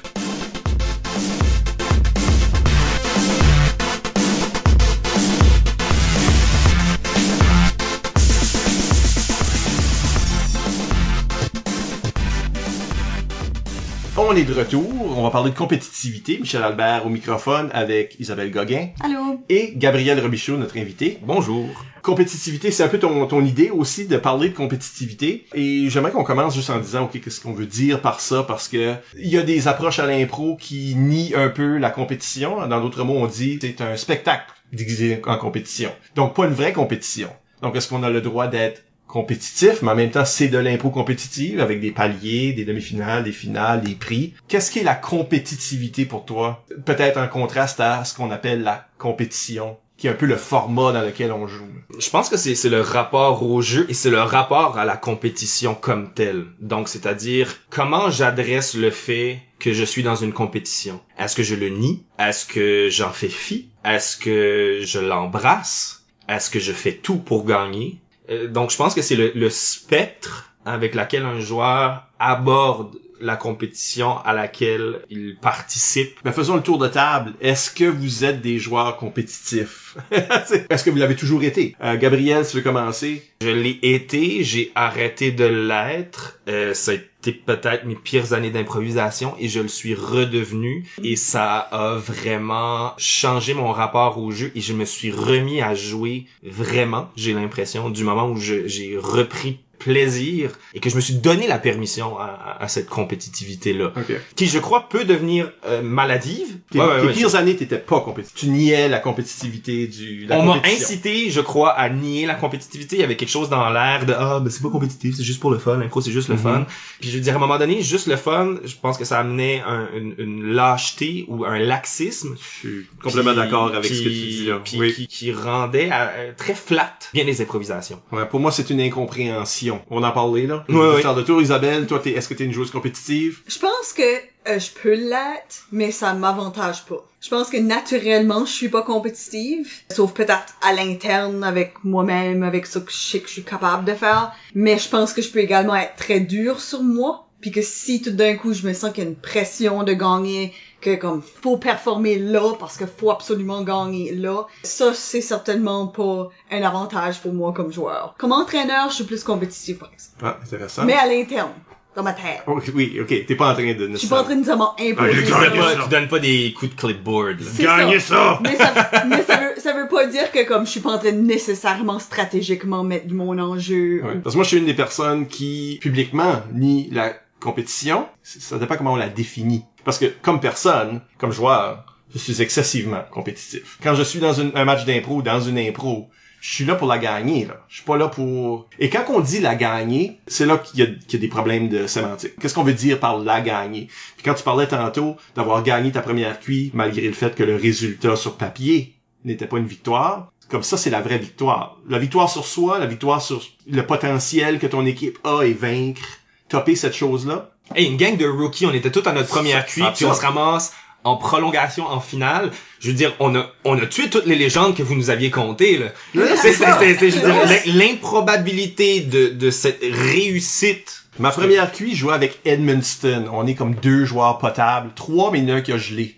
On est de retour. On va parler de compétitivité. Michel Albert au microphone avec Isabelle Gauguin. Allô? Et Gabriel Robichaud, notre invité. Bonjour. Compétitivité, c'est un peu ton idée aussi de parler de compétitivité. Et j'aimerais qu'on commence juste en disant, OK, qu'est-ce qu'on veut dire par ça? Parce que il y a des approches à l'impro qui nient un peu la compétition. Dans d'autres mots, on dit c'est un spectacle déguisé en compétition. Donc, pas une vraie compétition. Donc, est-ce qu'on a le droit d'être compétitif, mais en même temps, c'est de l'impro compétitive avec des paliers, des demi-finales, des finales, des prix. Qu'est-ce qui est la compétitivité pour toi? Peut-être en contraste à ce qu'on appelle la compétition, qui est un peu le format dans lequel on joue. Je pense que c'est le rapport au jeu et c'est le rapport à la compétition comme telle. Donc, c'est-à-dire, comment j'adresse le fait que je suis dans une compétition? Est-ce que je le nie? Est-ce que j'en fais fi? Est-ce que je l'embrasse? Est-ce que je fais tout pour gagner? Donc, je pense que c'est le spectre avec lequel un joueur aborde la compétition à laquelle il participe. Ben, faisons le tour de table. Est-ce que vous êtes des joueurs compétitifs? Est-ce que vous l'avez toujours été? Gabriel, tu veux commencer? Je l'ai été, j'ai arrêté de l'être. Ça a été peut-être mes pires années d'improvisation et je le suis redevenu. Et ça a vraiment changé mon rapport au jeu et je me suis remis à jouer vraiment, j'ai l'impression, du moment où j'ai repris plaisir et que je me suis donné la permission à cette compétitivité-là. Okay. Qui, je crois, peut devenir maladive. Tes pires années, t'étais pas compétitif. Tu niais la compétitivité On m'a incité, je crois, à nier la compétitivité. Il y avait quelque chose dans l'air de ben c'est pas compétitif, c'est juste pour le fun. L'impro, c'est juste le fun. Puis je veux dire, à un moment donné, juste le fun, je pense que ça amenait une lâcheté ou un laxisme. Je suis complètement d'accord avec ce que tu dis là. Qui rendait très flat bien les improvisations. Ouais, pour moi, c'est une incompréhension. On en parlait, là. Oui. De tour, Isabelle, toi, est-ce que t'es une joueuse compétitive? Je pense que je peux l'être, mais ça m'avantage pas. Je pense que naturellement, je suis pas compétitive, sauf peut-être à l'interne avec moi-même, avec ce que je sais que je suis capable de faire. Mais je pense que je peux également être très dure sur moi, puis que si tout d'un coup je me sens qu'il y a une pression de gagner, que comme faut performer là parce que faut absolument gagner là, ça c'est certainement pas un avantage pour moi comme joueur. Comme entraîneur, je suis plus compétitif par exemple. Ah, intéressant. Mais à l'interne. dans ma tête. Oh, oui, ok, t'es pas en train de... Je suis pas en train de nécessairement imposer Ah, ça. Tu donnes pas des coups de clipboard, là. C'est Gagnez ça! Mais ça veut pas dire que comme je suis pas en train de nécessairement stratégiquement mettre mon enjeu. Ouais. Parce que moi, je suis une des personnes qui, publiquement, nie la compétition. Ça dépend comment on la définit. Parce que, comme personne, comme joueur, je suis excessivement compétitif. Quand je suis dans un match d'impro ou dans une impro, je suis là pour la gagner, là. Je suis pas là pour... Et quand on dit la gagner, c'est là qu'il y a des problèmes de sémantique. Qu'est-ce qu'on veut dire par la gagner? Puis quand tu parlais tantôt d'avoir gagné ta première QI, malgré le fait que le résultat sur papier n'était pas une victoire, comme ça, c'est la vraie victoire. La victoire sur soi, la victoire sur le potentiel que ton équipe a et vaincre, topper cette chose-là. Hey, une gang de rookies, on était tous à notre première QI, puis on se ramasse en prolongation, en finale. Je veux dire, on a tué toutes les légendes que vous nous aviez contées, là. Je veux dire, l'improbabilité de cette réussite. Ma première QI, je jouais avec Edmundston. On est comme 2 joueurs potables. 3, mais il y en a un qui a gelé.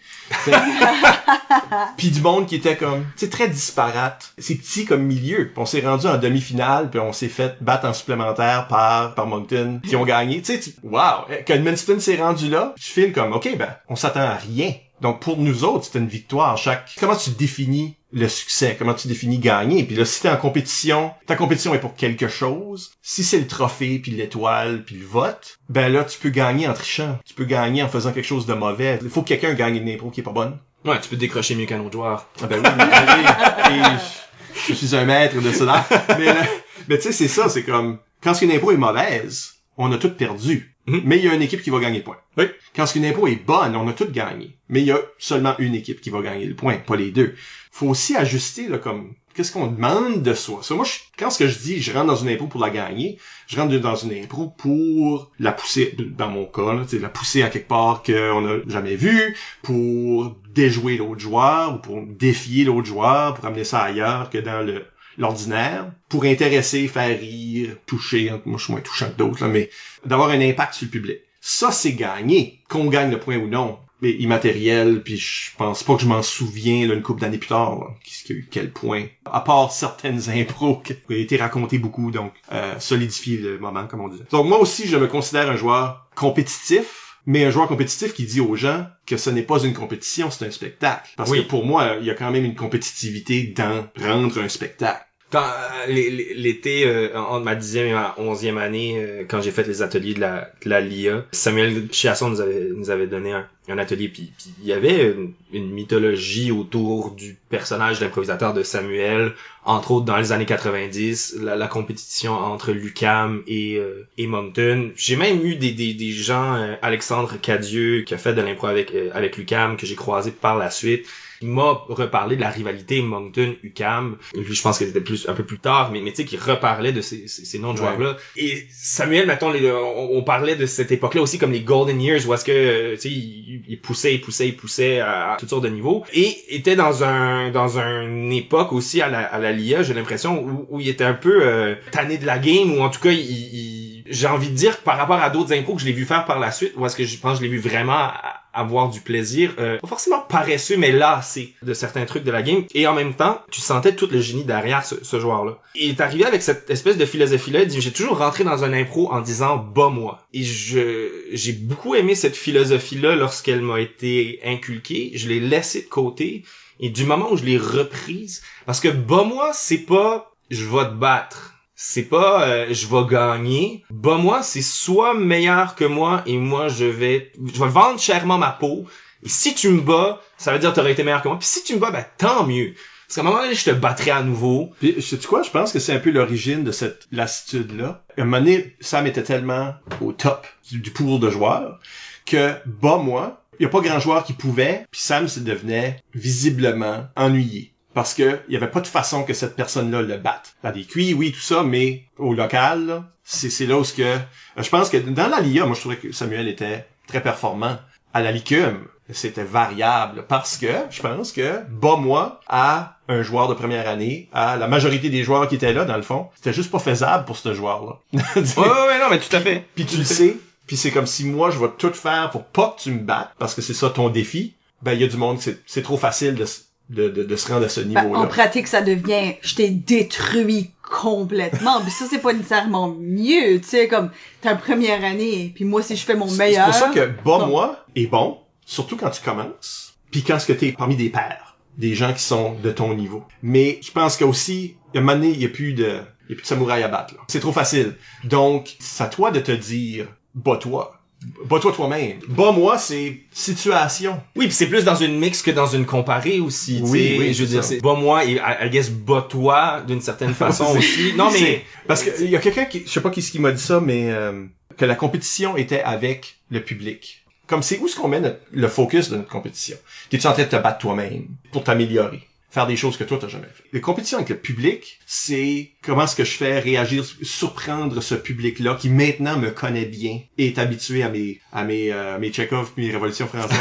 Puis du monde qui était comme, c'est très disparate. C'est petit comme milieu. Puis on s'est rendu en demi-finale, puis on s'est fait battre en supplémentaire par Moncton, qui ont gagné. Tu sais, wow! Quand Edmundston s'est rendu là, je file comme, ok, ben, on s'attend à rien. Donc pour nous autres, c'était une victoire. Comment tu définis le succès? Comment tu définis gagner? Puis là, si t'es en compétition, ta compétition est pour quelque chose. Si c'est le trophée, puis l'étoile, puis le vote, ben là, tu peux gagner en trichant. Tu peux gagner en faisant quelque chose de mauvais. Il faut que quelqu'un gagne une impro qui est pas bonne. Ouais, tu peux décrocher mieux qu'un autre joueur. Ah ben oui, je suis un maître de cela. Mais tu sais, c'est ça, c'est comme, quand une impro est mauvaise, on a tout perdu. Mais il y a une équipe qui va gagner le point. Oui. Quand une impro est bonne, on a tout gagné. Mais il y a seulement une équipe qui va gagner le point, pas les deux. Faut aussi ajuster, là, comme, qu'est-ce qu'on demande de soi. So, moi, quand ce que je dis, je rentre dans une impro pour la gagner, je rentre dans une impro pour la pousser, dans mon cas, là, la pousser à quelque part qu'on n'a jamais vu, pour déjouer l'autre joueur, ou pour défier l'autre joueur, pour amener ça ailleurs que dans l'ordinaire, pour intéresser, faire rire, toucher, moi je suis moins touchant que d'autres, là, mais d'avoir un impact sur le public. Ça, c'est gagné, qu'on gagne le point ou non. Mais immatériel, puis je pense pas que je m'en souviens là, une couple d'années plus tard, là, qu'est-ce qu'il y a eu, quel point. À part certaines impros qui ont été racontées beaucoup, donc solidifier le moment, comme on disait. Donc moi aussi, je me considère un joueur compétitif, mais un joueur compétitif qui dit aux gens que ce n'est pas une compétition, c'est un spectacle. Parce que pour moi, il y a quand même une compétitivité dans rendre un spectacle. Quand l'été entre ma 10e et ma 11e année, quand j'ai fait les ateliers de la LIA, Samuel Chiasson nous avait donné un atelier, puis il y avait une mythologie autour du personnage d'improvisateur de Samuel, entre autres dans les années 90, la compétition entre l'UQAM et Moncton. J'ai même eu des gens, Alexandre Cadieux qui a fait de l'impro avec l'UQAM, que j'ai croisé par la suite. Il m'a reparlé de la rivalité Moncton-UQAM. Lui, je pense que c'était un peu plus tard, mais tu sais, qui reparlait de ces noms de joueurs-là. Et Samuel, mettons, on parlait de cette époque-là aussi comme les Golden Years, où est-ce que, tu sais, il poussait à toutes sortes de niveaux. Et était dans une époque aussi à la LIA, j'ai l'impression, où il était un peu tanné de la game, ou en tout cas, j'ai envie de dire, par rapport à d'autres impros que je l'ai vu faire par la suite, où est-ce que je pense que je l'ai vu vraiment avoir du plaisir, pas forcément paresseux, mais lassé de certains trucs de la game. Et en même temps, tu sentais tout le génie derrière ce joueur-là. Il est arrivé avec cette espèce de philosophie-là. Il dit, j'ai toujours rentré dans un impro en disant, bats moi. Et j'ai beaucoup aimé cette philosophie-là lorsqu'elle m'a été inculquée. Je l'ai laissée de côté. Et du moment où je l'ai reprise, parce que bats moi, c'est pas, je vais te battre. C'est pas je vais gagner. Bah moi, c'est soit meilleur que moi et moi je vais vendre chèrement ma peau. Et si tu me bats, ça veut dire que t'aurais été meilleur que moi. Puis si tu me bats, ben tant mieux. Parce qu'à un moment donné, je te battrai à nouveau. Puis sais-tu quoi? Je pense que c'est un peu l'origine de cette lassitude-là. À un moment donné, Sam était tellement au top du pool de joueurs que bah moi, il y a pas grand joueur qui pouvait. Puis Sam se devenait visiblement ennuyé. Parce que il y avait pas de façon que cette personne-là le batte. Dans des QI, oui, tout ça, mais au local, là, c'est là où je pense que dans la LIA, moi je trouvais que Samuel était très performant. À la LICUM, c'était variable parce que je pense que bas moi à un joueur de première année, à la majorité des joueurs qui étaient là dans le fond, c'était juste pas faisable pour ce joueur-là. ouais, non, mais tout à fait. Puis tu le sais, puis c'est comme si moi je vais tout faire pour pas que tu me battes parce que c'est ça ton défi. Ben il y a du monde, c'est trop facile de se rendre à ce Ben, niveau-là. en pratique, ça devient, je t'ai détruit complètement. Puis ça, c'est pas nécessairement mieux, tu sais, comme, ta première année, puis moi, si je fais mon meilleur... C'est pour ça que moi est bon, surtout quand tu commences, puis quand ce que t'es parmi des pairs, des gens qui sont de ton niveau. Mais je pense qu'aussi, à un moment donné, il y a plus de samouraï à battre, là. C'est trop facile. Donc, c'est à toi de te dire, bats-toi. Bats-toi toi-même. Bats-moi, c'est situation. Oui, puis c'est plus dans une mix que dans une comparée aussi, tu sais. Oui, je veux c'est dire, ça. c'est moi et I guess bats-toi d'une certaine façon aussi. Non, mais Parce que il y a quelqu'un qui, je sais pas qui m'a dit ça, mais que la compétition était avec le public. Comme c'est où est-ce qu'on met le focus de notre compétition? T'es-tu en train de te battre toi-même pour t'améliorer? Faire des choses que toi t'as jamais fait. La compétition avec le public, c'est comment est-ce que je fais réagir, surprendre ce public-là qui maintenant me connaît bien et est habitué à mes Chekhov puis mes révolutions françaises.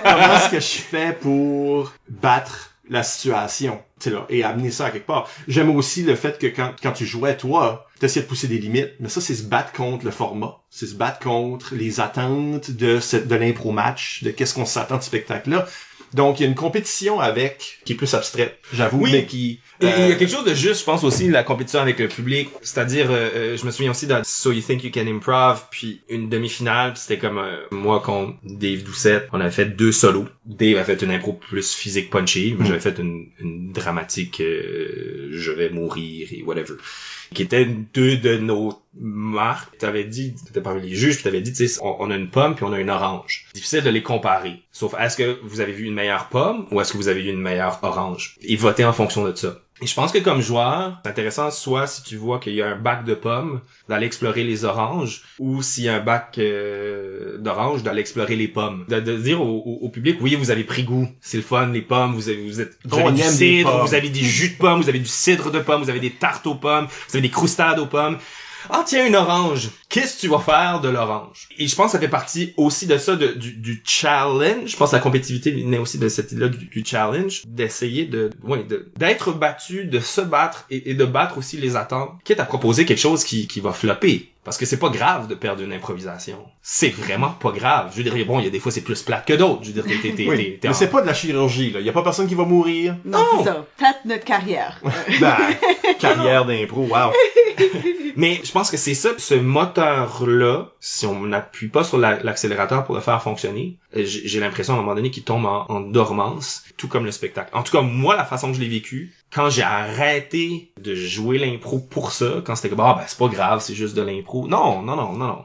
Comment est-ce que je fais pour battre la situation, tu sais là, et amener ça à quelque part. J'aime aussi le fait que quand tu jouais, toi, t'essayais de pousser des limites, mais ça, c'est se battre contre le format. C'est se battre contre les attentes de l'impro match, de qu'est-ce qu'on s'attend de ce spectacle-là. Donc, il y a une compétition qui est plus abstraite, j'avoue, Oui. mais qui... Et il y a quelque chose de juste, je pense aussi, la compétition avec le public. C'est-à-dire, je me souviens aussi dans So You Think You Can Improv, puis une demi-finale, puis c'était comme moi contre Dave Doucette. On avait fait 2 solos. Dave a fait une impro plus physique punchy. Moi, j'avais fait une dramatique je vais mourir et whatever. Qui étaient 2 de nos marques. T'étais parmi les juges, puis t'avais dit, tu sais, on a une pomme puis on a une orange. Difficile de les comparer. Sauf, est-ce que vous avez vu une meilleure pomme ou est-ce que vous avez vu une meilleure orange? Et votez en fonction de ça. Et je pense que comme joueur, c'est intéressant soit si tu vois qu'il y a un bac de pommes, d'aller explorer les oranges, ou s'il y a un bac d'oranges, d'aller explorer les pommes. De dire au public, oui, vous avez pris goût, c'est le fun, les pommes, vous avez du cidre, vous avez des jus de pommes, vous avez du cidre de pommes, vous avez des tartes aux pommes, vous avez des croustades aux pommes. Ah, tiens, une orange. Qu'est-ce que tu vas faire de l'orange? Et je pense que ça fait partie aussi de ça, du challenge. Je pense que la compétitivité naît aussi de cette idée-là du challenge, d'essayer d'être battu, de se battre et de battre aussi les attentes, quitte à proposer quelque chose qui va flopper. Parce que c'est pas grave de perdre une improvisation. C'est vraiment pas grave. Je veux dire, bon, il y a des fois c'est plus plate que d'autres. Je veux dire, Oui, mais c'est pas de la chirurgie, là. Il y a pas personne qui va mourir. Non, c'est ça. Peut-être notre carrière. Ben, carrière d'impro, wow. Mais je pense que c'est ça, ce moteur-là, si on n'appuie pas sur l'accélérateur pour le faire fonctionner, j'ai l'impression à un moment donné qu'il tombe en dormance, tout comme le spectacle. En tout cas, moi, la façon que je l'ai vécu, quand j'ai arrêté de jouer l'impro pour ça, quand c'était comme, c'est pas grave, c'est juste de l'impro. Non.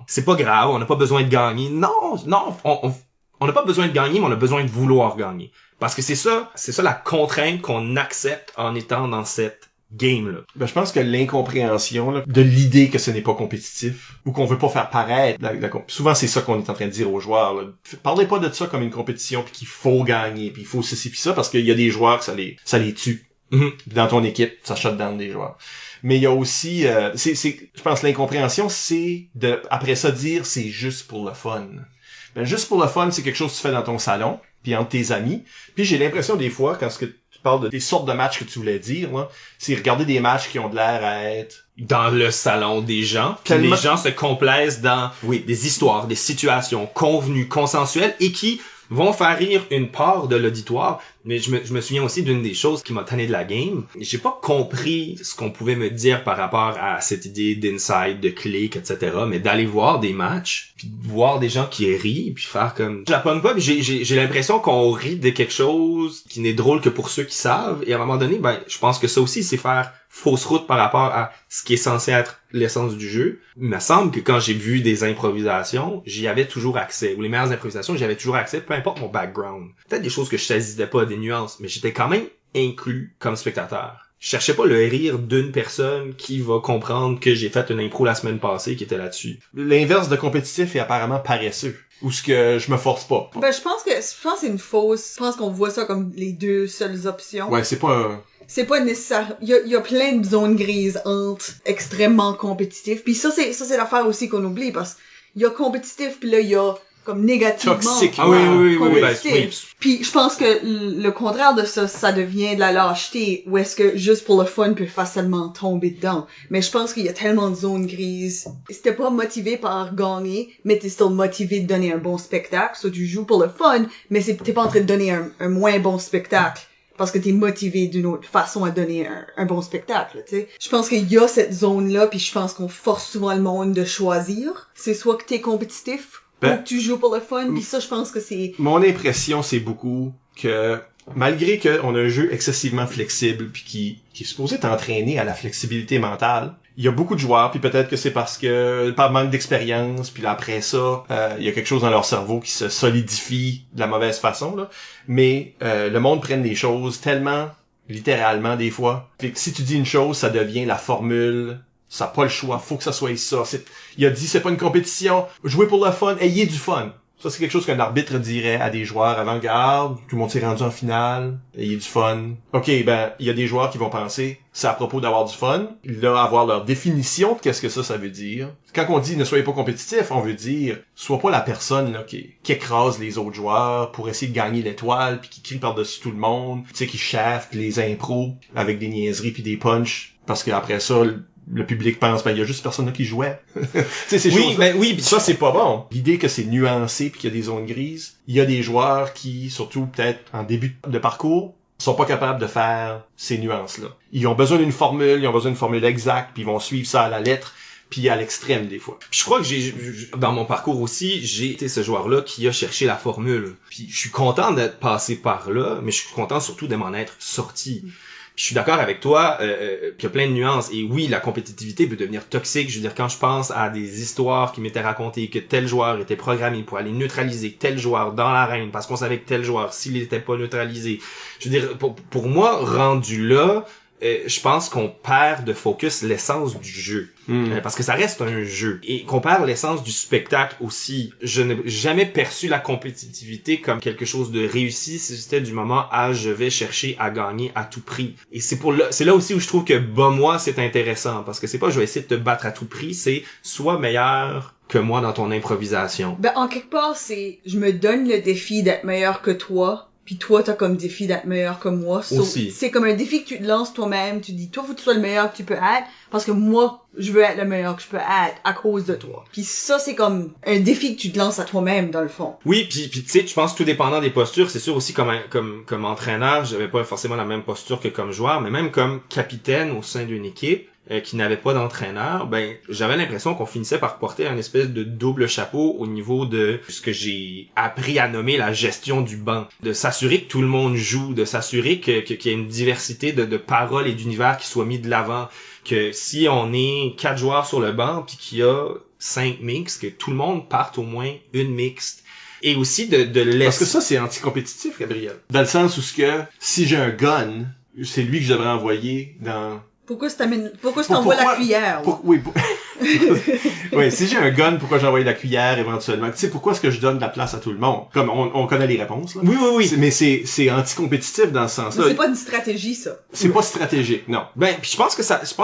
C'est pas grave, on n'a pas besoin de gagner. Non, on n'a pas besoin de gagner, mais on a besoin de vouloir gagner. Parce que c'est ça la contrainte qu'on accepte en étant dans cette game-là. Ben, je pense que l'incompréhension là, de l'idée que ce n'est pas compétitif ou qu'on veut pas faire paraître souvent c'est ça qu'on est en train de dire aux joueurs là. Parlez pas de ça comme une compétition puis qu'il faut gagner puis il faut ceci puis ça parce qu'il y a des joueurs que ça les tue. Dans ton équipe ça shut down des joueurs. Mais il y a aussi je pense l'incompréhension c'est de après ça dire c'est juste pour le fun. Ben juste pour le fun c'est quelque chose que tu fais dans ton salon puis entre tes amis. Puis j'ai l'impression des fois quand tu parles des sortes de matchs que tu voulais dire, là, c'est regarder des matchs qui ont de l'air à être... Dans le salon des gens. Puis les gens se complaisent dans des histoires, des situations convenues, consensuelles et qui vont faire rire une part de l'auditoire. Mais je me souviens aussi d'une des choses qui m'a tanné de la game. J'ai pas compris ce qu'on pouvait me dire par rapport à cette idée d'inside, de click, etc. Mais d'aller voir des matchs, puis de voir des gens qui rient, puis faire comme... Je la pogne pas, puis j'ai l'impression qu'on rit de quelque chose qui n'est drôle que pour ceux qui savent. Et à un moment donné, je pense que ça aussi, c'est faire fausse route par rapport à ce qui est censé être l'essence du jeu. Il me semble que quand j'ai vu des improvisations, j'y avais toujours accès. Ou les meilleures improvisations, j'y avais toujours accès, peu importe mon background. Peut-être des choses que je saisissais pas, des nuances, mais j'étais quand même inclus comme spectateur. Je cherchais pas le rire d'une personne qui va comprendre que j'ai fait une impro la semaine passée qui était là-dessus. L'inverse de compétitif est apparemment paresseux. Ou ce que je me force pas. Ben, je pense que c'est une fausse... Je pense qu'on voit ça comme les deux seules options. Ouais, c'est pas... C'est pas nécessaire. Il y a plein de zones grises entre extrêmement compétitif. Puis ça c'est l'affaire aussi qu'on oublie parce qu'il y a compétitif puis là il y a comme négativement toxique. Ah oui. compétitif. Puis je pense que le contraire de ça devient de la lâcheté où est-ce que juste pour le fun peut facilement tomber dedans. Mais je pense qu'il y a tellement de zones grises. Si t'es pas motivé par gagner, mais t'es still motivé de donner un bon spectacle, soit tu joues pour le fun, mais t'es pas en train de donner un moins bon spectacle. parce que t'es motivé d'une autre façon à donner un bon spectacle, tu sais. Je pense qu'il y a cette zone-là, puis je pense qu'on force souvent le monde de choisir. C'est soit que t'es compétitif, ou que tu joues pour le fun, puis ça, je pense que c'est... Mon impression, c'est beaucoup que, malgré qu'on a un jeu excessivement flexible, puis qui est supposé t'entraîner à la flexibilité mentale, il y a beaucoup de joueurs, puis peut-être que c'est parce que par manque d'expérience, puis là, après ça, il y a quelque chose dans leur cerveau qui se solidifie de la mauvaise façon, là. Mais le monde prenne les choses tellement littéralement des fois. Fait que si tu dis une chose, ça devient la formule. Ça n'a pas le choix, faut que ça soit ça. Il a dit c'est pas une compétition, jouez pour le fun, ayez du fun. Ça, c'est quelque chose qu'un arbitre dirait à des joueurs avant-garde. Tout le monde s'est rendu en finale. Ayez du fun. OK, ben, il y a des joueurs qui vont penser, c'est à propos d'avoir du fun. Là, avoir leur définition de qu'est-ce que ça veut dire. Quand on dit ne soyez pas compétitif, on veut dire, sois pas la personne, là, qui écrase les autres joueurs pour essayer de gagner l'étoile puis qui crie par-dessus tout le monde. Tu sais, qui shafte les impros avec des niaiseries puis des punchs. Parce qu'après ça, le public pense, ben, il y a juste personne là qui jouait. Tu sais, ces choses. Oui, ça, c'est pas bon. L'idée que c'est nuancé puis qu'il y a des zones grises. Il y a des joueurs qui, surtout peut-être en début de parcours, sont pas capables de faire ces nuances-là. Ils ont besoin d'une formule exacte puis ils vont suivre ça à la lettre puis à l'extrême des fois. Je crois que dans mon parcours aussi, j'ai été ce joueur-là qui a cherché la formule. Puis je suis content d'être passé par là, mais je suis content surtout de m'en être sorti. Je suis d'accord avec toi qu'il y a plein de nuances. Et oui, la compétitivité peut devenir toxique. Je veux dire, quand je pense à des histoires qui m'étaient racontées que tel joueur était programmé pour aller neutraliser tel joueur dans l'arène parce qu'on savait que tel joueur, s'il n'était pas neutralisé... Je veux dire, pour moi, rendu là, je pense qu'on perd de focus l'essence du jeu. Parce que ça reste un jeu. Et qu'on perd l'essence du spectacle aussi. Je n'ai jamais perçu la compétitivité comme quelque chose de réussi si c'était du moment à je vais chercher à gagner à tout prix. Et c'est là aussi où je trouve que moi c'est intéressant. Parce que c'est pas je vais essayer de te battre à tout prix, c'est sois meilleur que moi dans ton improvisation. Ben, en quelque part, c'est je me donne le défi d'être meilleur que toi. Puis toi, t'as comme défi d'être meilleur que moi. Aussi. C'est comme un défi que tu te lances toi-même. Tu dis, toi, faut que tu sois le meilleur que tu peux être. Parce que moi, je veux être le meilleur que je peux être à cause de toi. Puis ça, c'est comme un défi que tu te lances à toi-même, dans le fond. Oui, puis tu sais, je pense tout dépendant des postures. C'est sûr aussi comme entraîneur, j'avais pas forcément la même posture que comme joueur, mais même comme capitaine au sein d'une équipe, qui n'avait pas d'entraîneur, ben j'avais l'impression qu'on finissait par porter un espèce de double chapeau au niveau de ce que j'ai appris à nommer la gestion du banc, de s'assurer que tout le monde joue, de s'assurer qu'il y ait une diversité de paroles et d'univers qui soient mis de l'avant, que si on est 4 joueurs sur le banc puis qu'il y a 5 mixtes, que tout le monde parte au moins une mixte. Et aussi de laisser... Parce que ça, c'est anti-compétitif, Gabriel. Dans le sens où si j'ai un gun, c'est lui que je devrais envoyer dans... Pourquoi t'envoies la cuillère? Oui, si j'ai un gun, pourquoi j'envoie la cuillère éventuellement? Tu sais, pourquoi est-ce que je donne de la place à tout le monde? Comme on connaît les réponses, là. Oui. Mais c'est anti-compétitif dans ce sens-là. Mais c'est pas une stratégie, ça. C'est pas stratégique, non. Ben, puis je pense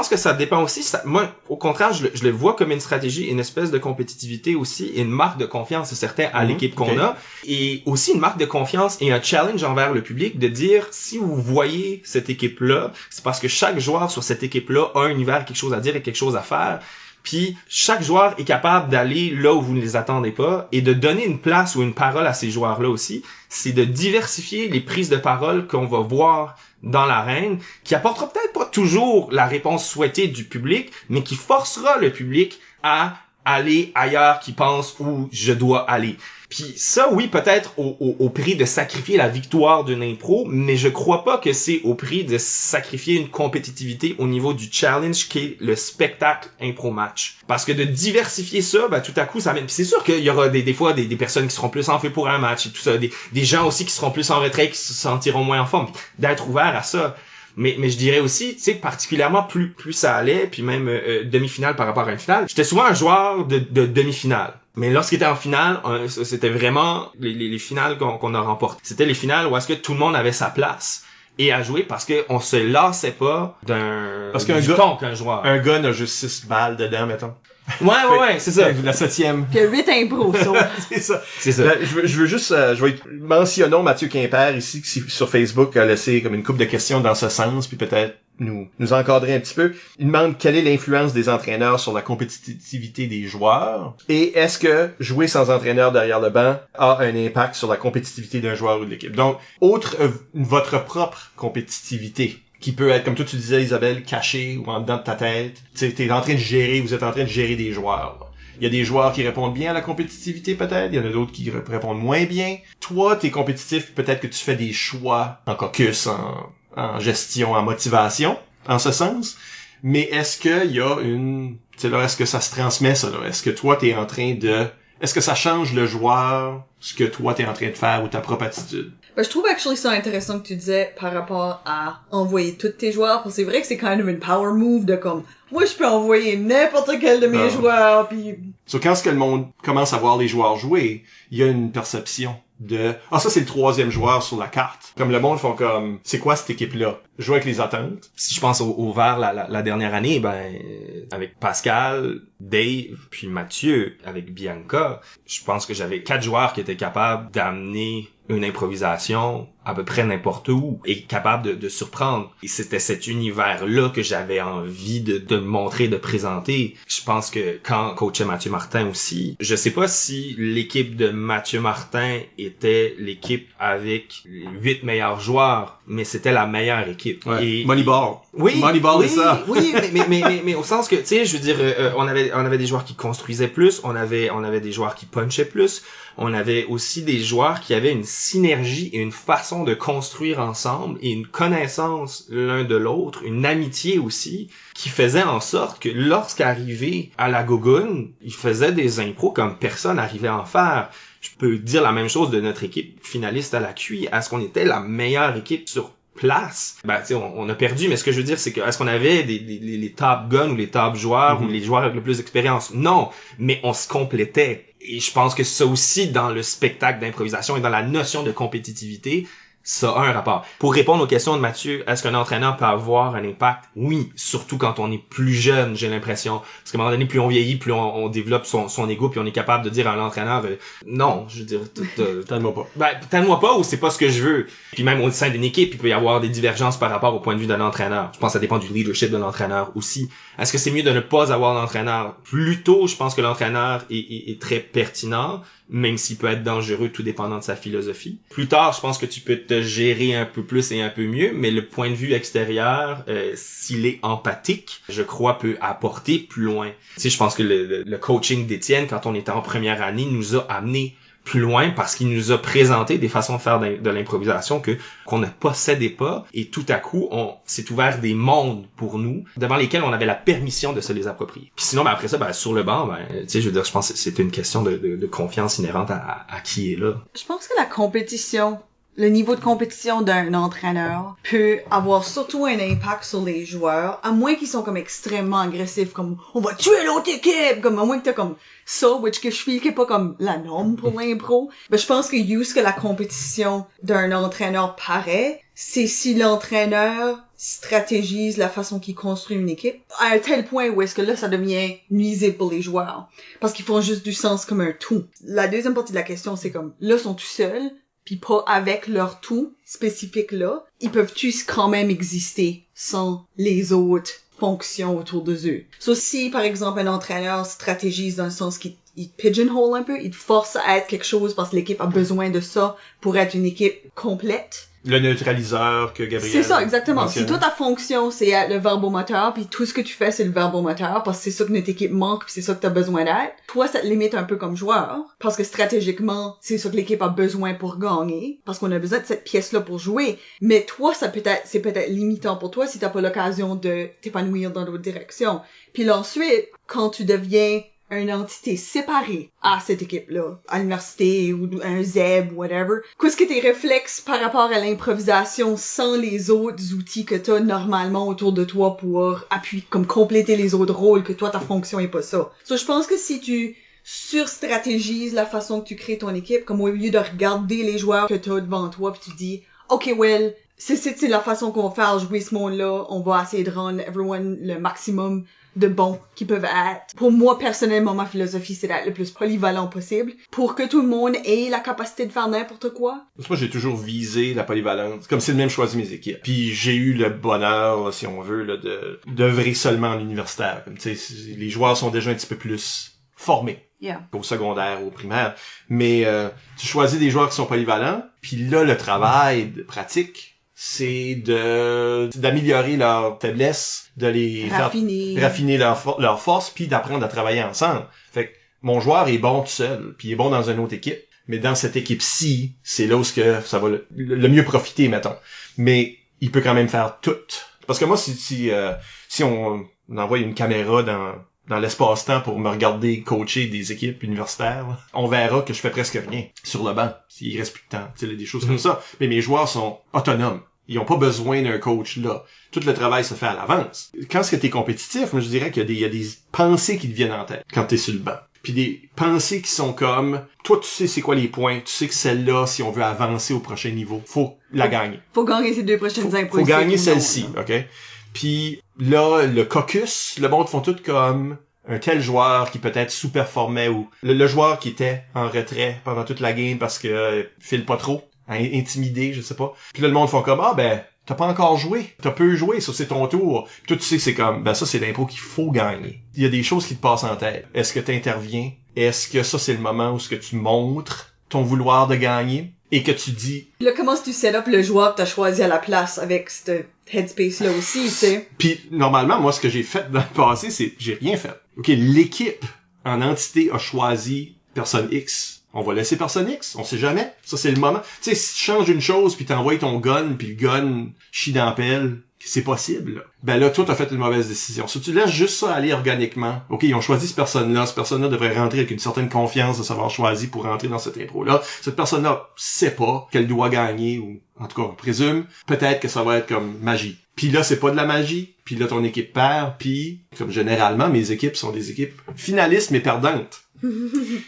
que ça dépend aussi. Moi, au contraire, je le vois comme une stratégie, une espèce de compétitivité aussi, et une marque de confiance, certain, à l'équipe qu'on a. Et aussi une marque de confiance et un challenge envers le public de dire, si vous voyez cette équipe-là, c'est parce que chaque joueur sur cette équipe-là a un univers, quelque chose à dire et quelque chose à faire. Puis chaque joueur est capable d'aller là où vous ne les attendez pas et de donner une place ou une parole à ces joueurs-là aussi. C'est de diversifier les prises de parole qu'on va voir dans l'arène, qui apportera peut-être pas toujours la réponse souhaitée du public, mais qui forcera le public à aller ailleurs qu'il pense où je dois aller. Puis ça, oui, peut-être au prix de sacrifier la victoire d'une impro, mais je crois pas que c'est au prix de sacrifier une compétitivité au niveau du challenge qui est le spectacle impro match. Parce que de diversifier ça, ben tout à coup, ça mène... Puis c'est sûr qu'il y aura des fois des personnes qui seront plus en feu pour un match et tout ça, des gens aussi qui seront plus en retrait, qui se sentiront moins en forme, d'être ouvert à ça. Mais je dirais aussi, tu sais, particulièrement plus ça allait, puis même demi-finale par rapport à une finale, j'étais souvent un joueur de demi-finale. Mais lorsqu'il était en finale, c'était vraiment les finales qu'on a remportées. C'était les finales où est-ce que tout le monde avait sa place et à jouer parce que on se lassait pas du ton qu'un joueur. Un gars a juste 6 balles dedans, mettons. Ouais, c'est ça. La 7e. Puis 8 impros, ça. C'est ça. Là, je veux juste, mentionnons Mathieu Quimper ici, qui sur Facebook a laissé comme une couple de questions dans ce sens, puis peut-être nous encadrer un petit peu. Il demande quelle est l'influence des entraîneurs sur la compétitivité des joueurs et est-ce que jouer sans entraîneur derrière le banc a un impact sur la compétitivité d'un joueur ou de l'équipe. Donc, outre votre propre compétitivité, qui peut être, comme toi tu disais Isabelle, cachée ou en dedans de ta tête. Vous êtes en train de gérer des joueurs. Il y a des joueurs qui répondent bien à la compétitivité, peut-être. Il y en a d'autres qui répondent moins bien. Toi, t'es compétitif, peut-être que tu fais des choix en caucus, en gestion, en motivation, en ce sens. Mais est-ce qu'il y a est-ce que ça se transmet, ça, là? Est-ce que toi, est-ce que ça change le joueur, ce que toi, t'es en train de faire ou ta propre attitude? Ben, je trouve actually ça intéressant que tu disais par rapport à envoyer tous tes joueurs, parce que c'est vrai que c'est quand même une power move de comme, moi je peux envoyer n'importe quel de mes joueurs, puis... Quand est-ce que le monde commence à voir les joueurs jouer, il y a une perception de, ça c'est le 3e joueur sur la carte. Comme le monde font comme, c'est quoi cette équipe-là? Jouer avec les attentes. Si je pense au Vert la dernière année, avec Pascal, Dave, puis Mathieu, avec Bianca, je pense que j'avais 4 joueurs qui étaient capables d'amener une improvisation à peu près n'importe où et capable de surprendre. Et c'était cet univers-là que j'avais envie de montrer, de présenter. Je pense que quand coachait Mathieu Martin aussi, je sais pas si l'équipe de Mathieu Martin était l'équipe avec les 8 meilleurs joueurs, mais c'était la meilleure équipe. Ouais. Et Moneyball. Oui, Moneyball, oui, c'est ça. Oui, mais au sens que, tu sais, je veux dire, on avait des joueurs qui construisaient plus, on avait des joueurs qui punchaient plus, on avait aussi des joueurs qui avaient une synergie et une façon de construire ensemble et une connaissance l'un de l'autre, une amitié aussi, qui faisait en sorte que lorsqu'arrivait à la Gogoune, ils faisaient des impros comme personne n'arrivait à en faire. Je peux dire la même chose de notre équipe finaliste à la QI. Est-ce qu'on était la meilleure équipe sur place? Tu sais, on a perdu, mais ce que je veux dire, c'est que est-ce qu'on avait les top guns ou les top joueurs ou les joueurs avec le plus d'expérience? Non, mais on se complétait. Et je pense que ça aussi, dans le spectacle d'improvisation et dans la notion de compétitivité, ça a un rapport. Pour répondre aux questions de Mathieu, est-ce qu'un entraîneur peut avoir un impact? Oui, surtout quand on est plus jeune, j'ai l'impression. Parce qu'à un moment donné, plus on vieillit, plus on développe son ego, puis on est capable de dire à l'entraîneur, non, je veux dire, Tanne-moi pas. Tanne-moi pas ou c'est pas ce que je veux. Puis même au sein d'une équipe, il peut y avoir des divergences par rapport au point de vue de l'entraîneur. Je pense que ça dépend du leadership de l'entraîneur aussi. Est-ce que c'est mieux de ne pas avoir l'entraîneur? Plutôt, je pense que l'entraîneur est très pertinent, même s'il peut être dangereux tout dépendant de sa philosophie. Plus tard, je pense que tu peux te gérer un peu plus et un peu mieux, mais le point de vue extérieur, s'il est empathique, je crois peut apporter plus loin. Tu sais, je pense que le coaching d'Étienne, quand on était en première année, nous a amené plus loin parce qu'il nous a présenté des façons de faire de l'improvisation qu'on ne possédait pas et tout à coup on s'est ouvert des mondes pour nous devant lesquels on avait la permission de se les approprier. Puis sinon après ça sur le banc tu sais, je veux dire, je pense que c'est une question de confiance inhérente à qui est là. Je pense que la compétition, le niveau de compétition d'un entraîneur peut avoir surtout un impact sur les joueurs, à moins qu'ils sont comme extrêmement agressifs, comme on va tuer l'autre équipe, comme à moins que t'as comme ça, which que je file qui est pas comme la norme pour l'impro. Je pense que ce que la compétition d'un entraîneur paraît, c'est si l'entraîneur stratégise la façon qu'il construit une équipe à un tel point où est-ce que là ça devient nuisible pour les joueurs parce qu'ils font juste du sens comme un tout. La deuxième partie de la question c'est comme là ils sont tout seuls puis pas avec leur tout spécifique là, ils peuvent-tu quand même exister sans les autres fonctions autour d'eux. So, si, par exemple, un entraîneur stratégise dans le sens qu'il pigeonhole un peu, il te force à être quelque chose parce que l'équipe a besoin de ça pour être une équipe complète. Le neutraliseur que Gabriel C'est ça, exactement. mentionnait. Si toi, ta fonction, c'est être le verbomoteur, puis tout ce que tu fais, c'est le verbomoteur, parce que c'est ça que notre équipe manque, puis c'est ça que t'as besoin d'être, toi, ça te limite un peu comme joueur, parce que stratégiquement, c'est ça que l'équipe a besoin pour gagner, parce qu'on a besoin de cette pièce-là pour jouer. Mais toi, c'est peut-être limitant pour toi si t'as pas l'occasion de t'épanouir dans d'autres directions. Puis là, ensuite, quand tu deviens une entité séparée à cette équipe-là, à l'université ou un ZEB, whatever. Qu'est-ce que tes réflexes par rapport à l'improvisation sans les autres outils que t'as normalement autour de toi pour appuyer, comme compléter les autres rôles que toi, ta fonction est pas ça. So, je pense que si tu surstratégises la façon que tu crées ton équipe, comme au lieu de regarder les joueurs que t'as devant toi pis tu dis, OK, well, c'est la façon qu'on va faire jouer ce monde-là, on va essayer de rendre everyone le maximum de bons qu'ils peuvent être. Pour moi, personnellement, ma philosophie, c'est d'être le plus polyvalent possible pour que tout le monde ait la capacité de faire n'importe quoi. Moi, j'ai toujours visé la polyvalence. Comme c'est de même choisi mes équipes. Puis j'ai eu le bonheur, là, si on veut, là, d'œuvrer seulement en universitaire. Comme, tu sais, les joueurs sont déjà un petit peu plus formés. Yeah. Au secondaire, au primaire. Mais tu choisis des joueurs qui sont polyvalents, puis là, le travail pratique, c'est d'améliorer leurs faiblesses, de les raffiner leur force, puis d'apprendre à travailler ensemble. Fait que mon joueur est bon tout seul, puis il est bon dans une autre équipe, mais dans cette équipe-ci, c'est là où ça va le mieux profiter, mettons. Mais il peut quand même faire tout. Parce que moi, si on envoie une caméra dans l'espace-temps pour me regarder coacher des équipes universitaires, là, on verra que je fais presque rien sur le banc, s'il reste plus de temps, tu sais, des choses comme ça. Mais mes joueurs sont autonomes. Ils ont pas besoin d'un coach là. Tout le travail se fait à l'avance. Quand est-ce que t'es compétitif, moi je dirais qu'il y a des pensées qui te viennent en tête quand t'es sur le banc. Puis des pensées qui sont comme, toi tu sais c'est quoi les points, tu sais que celle-là, si on veut avancer au prochain niveau, faut la gagner. Faut gagner ces 2 prochaines impôts. Faut gagner celle-ci, ok? Puis là, le caucus, le monde font tout comme un tel joueur qui peut-être sous-performait ou le joueur qui était en retrait pendant toute la game parce que file pas trop, intimidé, je sais pas. Puis là, le monde font comme, t'as pas encore joué, t'as peu joué, ça c'est ton tour. Puis toi, tu sais, c'est comme, ça c'est l'impôt qu'il faut gagner. Il y a des choses qui te passent en tête. Est-ce que t'interviens? Est-ce que ça c'est le moment où ce que tu montres ton vouloir de gagner? Et que tu dis... Là, comment tu set up le joueur que t'as choisi à la place avec ce headspace-là aussi, tu sais? Puis, normalement, moi, ce que j'ai fait dans le passé, c'est... J'ai rien fait. OK, l'équipe en entité a choisi personne X. On va laisser personne X. On sait jamais. Ça, c'est le moment. Tu sais, si tu changes une chose, puis t'envoies ton gun, puis le gun chie dans la pelle, c'est possible, là. Ben là, toi, t'as fait une mauvaise décision. Si tu laisses juste ça aller organiquement, OK, ils ont choisi cette personne-là devrait rentrer avec une certaine confiance de savoir choisir pour rentrer dans cette impro-là. Cette personne-là sait pas qu'elle doit gagner, ou en tout cas, on présume, peut-être que ça va être comme magie. Puis là, c'est pas de la magie, puis là, ton équipe perd, puis, comme généralement, mes équipes sont des équipes finalistes, mais perdantes.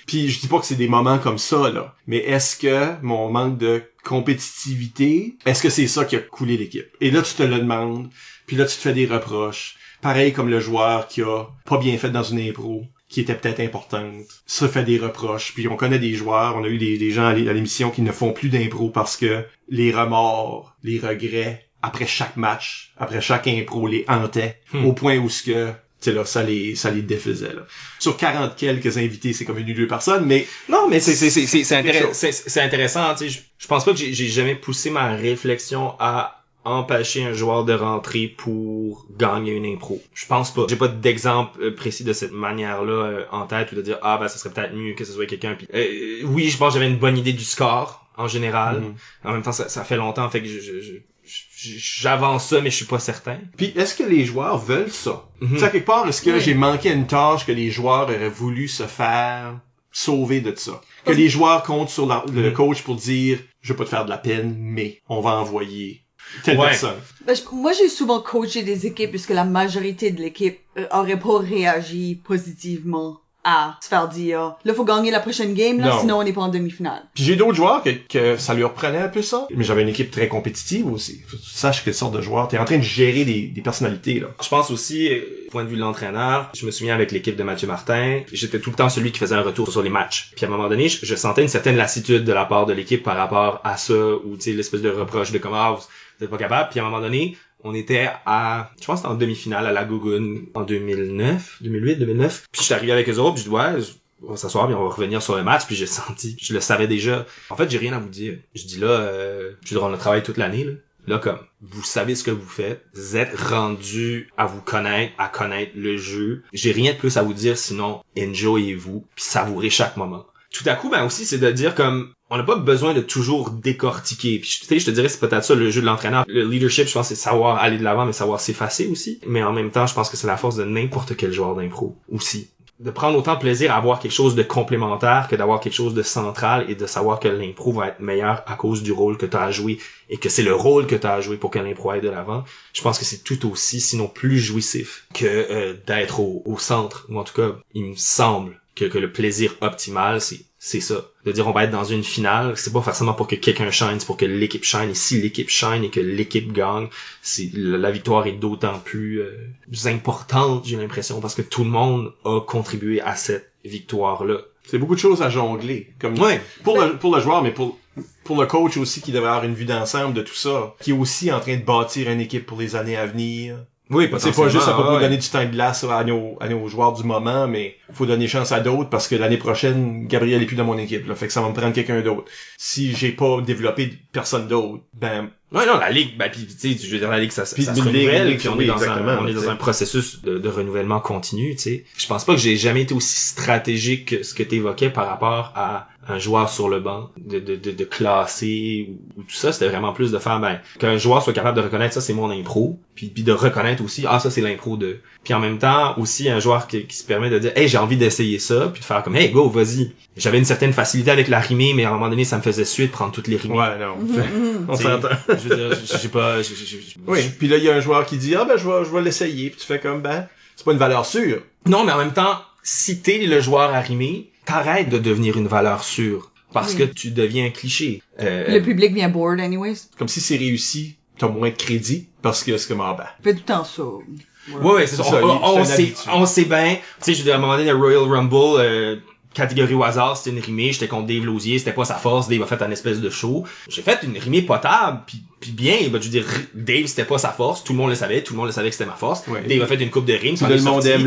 Puis je dis pas que c'est des moments comme ça, là. Mais est-ce que mon manque de compétitivité, est-ce que c'est ça qui a coulé l'équipe? Et là, tu te le demandes, puis là, tu te fais des reproches. Pareil comme le joueur qui a pas bien fait dans une impro, qui était peut-être importante, se fait des reproches. Puis on connaît des joueurs, on a eu des gens à l'émission qui ne font plus d'impro parce que les remords, les regrets, après chaque match, après chaque impro, les hantaient, au point où ce que... Tu sais, là, ça les défaisait, là. Sur 40 quelques invités, c'est comme 1 ou 2 personnes, mais... Non, mais c'est intéressant, tu sais. Je pense pas que j'ai jamais poussé ma réflexion à empêcher un joueur de rentrer pour gagner une impro. Je pense pas. J'ai pas d'exemple précis de cette manière-là en tête ou de dire, ça serait peut-être mieux que ce soit quelqu'un. Puis, oui, je pense que j'avais une bonne idée du score, en général. En même temps, ça fait longtemps, fait que j'avance ça, mais je suis pas certain. Puis, est-ce que les joueurs veulent ça? Tu sais, quelque part, est-ce que j'ai manqué une tâche que les joueurs auraient voulu se faire sauver de ça? Que les joueurs comptent sur le coach pour dire, je vais pas te faire de la peine, mais on va envoyer telle personne. Moi, j'ai souvent coaché des équipes puisque la majorité de l'équipe aurait pas réagi positivement à se faire dire, là, faut gagner la prochaine game, là, sinon on n'est pas en demi-finale. Puis j'ai d'autres joueurs que ça leur prenait un peu ça. Mais j'avais une équipe très compétitive aussi. Faut que tu saches quelle sorte de joueur. T'es en train de gérer des personnalités, là. Je pense aussi, point de vue de l'entraîneur, je me souviens avec l'équipe de Mathieu Martin, j'étais tout le temps celui qui faisait un retour sur les matchs. Puis à un moment donné, je sentais une certaine lassitude de la part de l'équipe par rapport à ça, ou tu sais, l'espèce de reproche de comment vous êtes pas capable. Puis à un moment donné, on était je pense que c'était en demi-finale à la Gougoune en 2009. Puis j'étais arrivé avec eux autres, puis je dis, on va s'asseoir, puis on va revenir sur le match, puis j'ai senti, je le savais déjà. En fait, j'ai rien à vous dire. Je dis là, on a travaillé toute l'année, là. Là, comme, vous savez ce que vous faites, vous êtes rendu à vous connaître, à connaître le jeu. J'ai rien de plus à vous dire, sinon, enjoyez-vous, puis savourez chaque moment. Tout à coup, aussi, c'est de dire comme, on n'a pas besoin de toujours décortiquer. Puis tu sais, je te dirais, c'est peut-être ça le jeu de l'entraîneur. Le leadership, je pense, c'est savoir aller de l'avant, mais savoir s'effacer aussi. Mais en même temps, je pense que c'est la force de n'importe quel joueur d'impro aussi. De prendre autant de plaisir à avoir quelque chose de complémentaire que d'avoir quelque chose de central et de savoir que l'impro va être meilleur à cause du rôle que tu as à jouer et que c'est le rôle que tu as à jouer pour que l'impro aille de l'avant. Je pense que c'est tout aussi, sinon plus jouissif que d'être au centre. Ou en tout cas, il me semble que le plaisir optimal, c'est ça. De dire on va être dans une finale, c'est pas forcément pour que quelqu'un shine, c'est pour que l'équipe shine. Et si l'équipe shine et que l'équipe gagne, la victoire est d'autant plus importante, j'ai l'impression, parce que tout le monde a contribué à cette victoire-là. C'est beaucoup de choses à jongler. Comme pour le joueur, mais pour le coach aussi qui devrait avoir une vue d'ensemble de tout ça, qui est aussi en train de bâtir une équipe pour les années à venir. Oui, c'est pas juste à propos de donner du temps de glace à nos joueurs du moment, mais faut donner chance à d'autres parce que l'année prochaine, Gabriel est plus dans mon équipe, là. Fait que ça va me prendre quelqu'un d'autre. Si j'ai pas développé personne d'autre, ben... Ouais, non, la ligue, ben, pis, tu sais, je veux dire, la ligue, ça se renouvelle, puis on est dans un processus de renouvellement continu, tu sais. Je pense pas que j'ai jamais été aussi stratégique que ce que t'évoquais par rapport à un joueur sur le banc, de classer ou tout ça. C'était vraiment plus de faire, qu'un joueur soit capable de reconnaître ça, c'est mon impro, puis de reconnaître aussi, ça, c'est l'impro de... Puis en même temps, aussi, un joueur qui se permet de dire, hey, j'ai envie d'essayer ça, puis de faire comme, hey, go, vas-y. J'avais une certaine facilité avec la rimée, mais à un moment donné, ça me faisait suer de prendre toutes les rimées. Ouais, non. On s'entend. Je veux dire, j'ai pas... Oui, puis là, il y a un joueur qui dit, je vais l'essayer, puis tu fais comme, c'est pas une valeur sûre. Non, mais en même temps, si t'es le joueur arrimé, t'arrêtes de devenir une valeur sûre. Parce que tu deviens un cliché. Le public vient bored anyways. Comme si c'est réussi, t'as moins de crédit, parce que c'est comme, fait tout le temps ça. Ouais, c'est ça. On sait bien. Tu sais, je veux dire, à un moment donné, le Royal Rumble, catégorie au hasard, c'était une rimée, j'étais contre Dave Lausier, c'était pas sa force, Dave a fait un espèce de show. J'ai fait une rimée potable, puis bien, je veux dire, Dave c'était pas sa force, tout le monde le savait que c'était ma force. Ouais. Dave a fait une coupe de rimes, le monde aime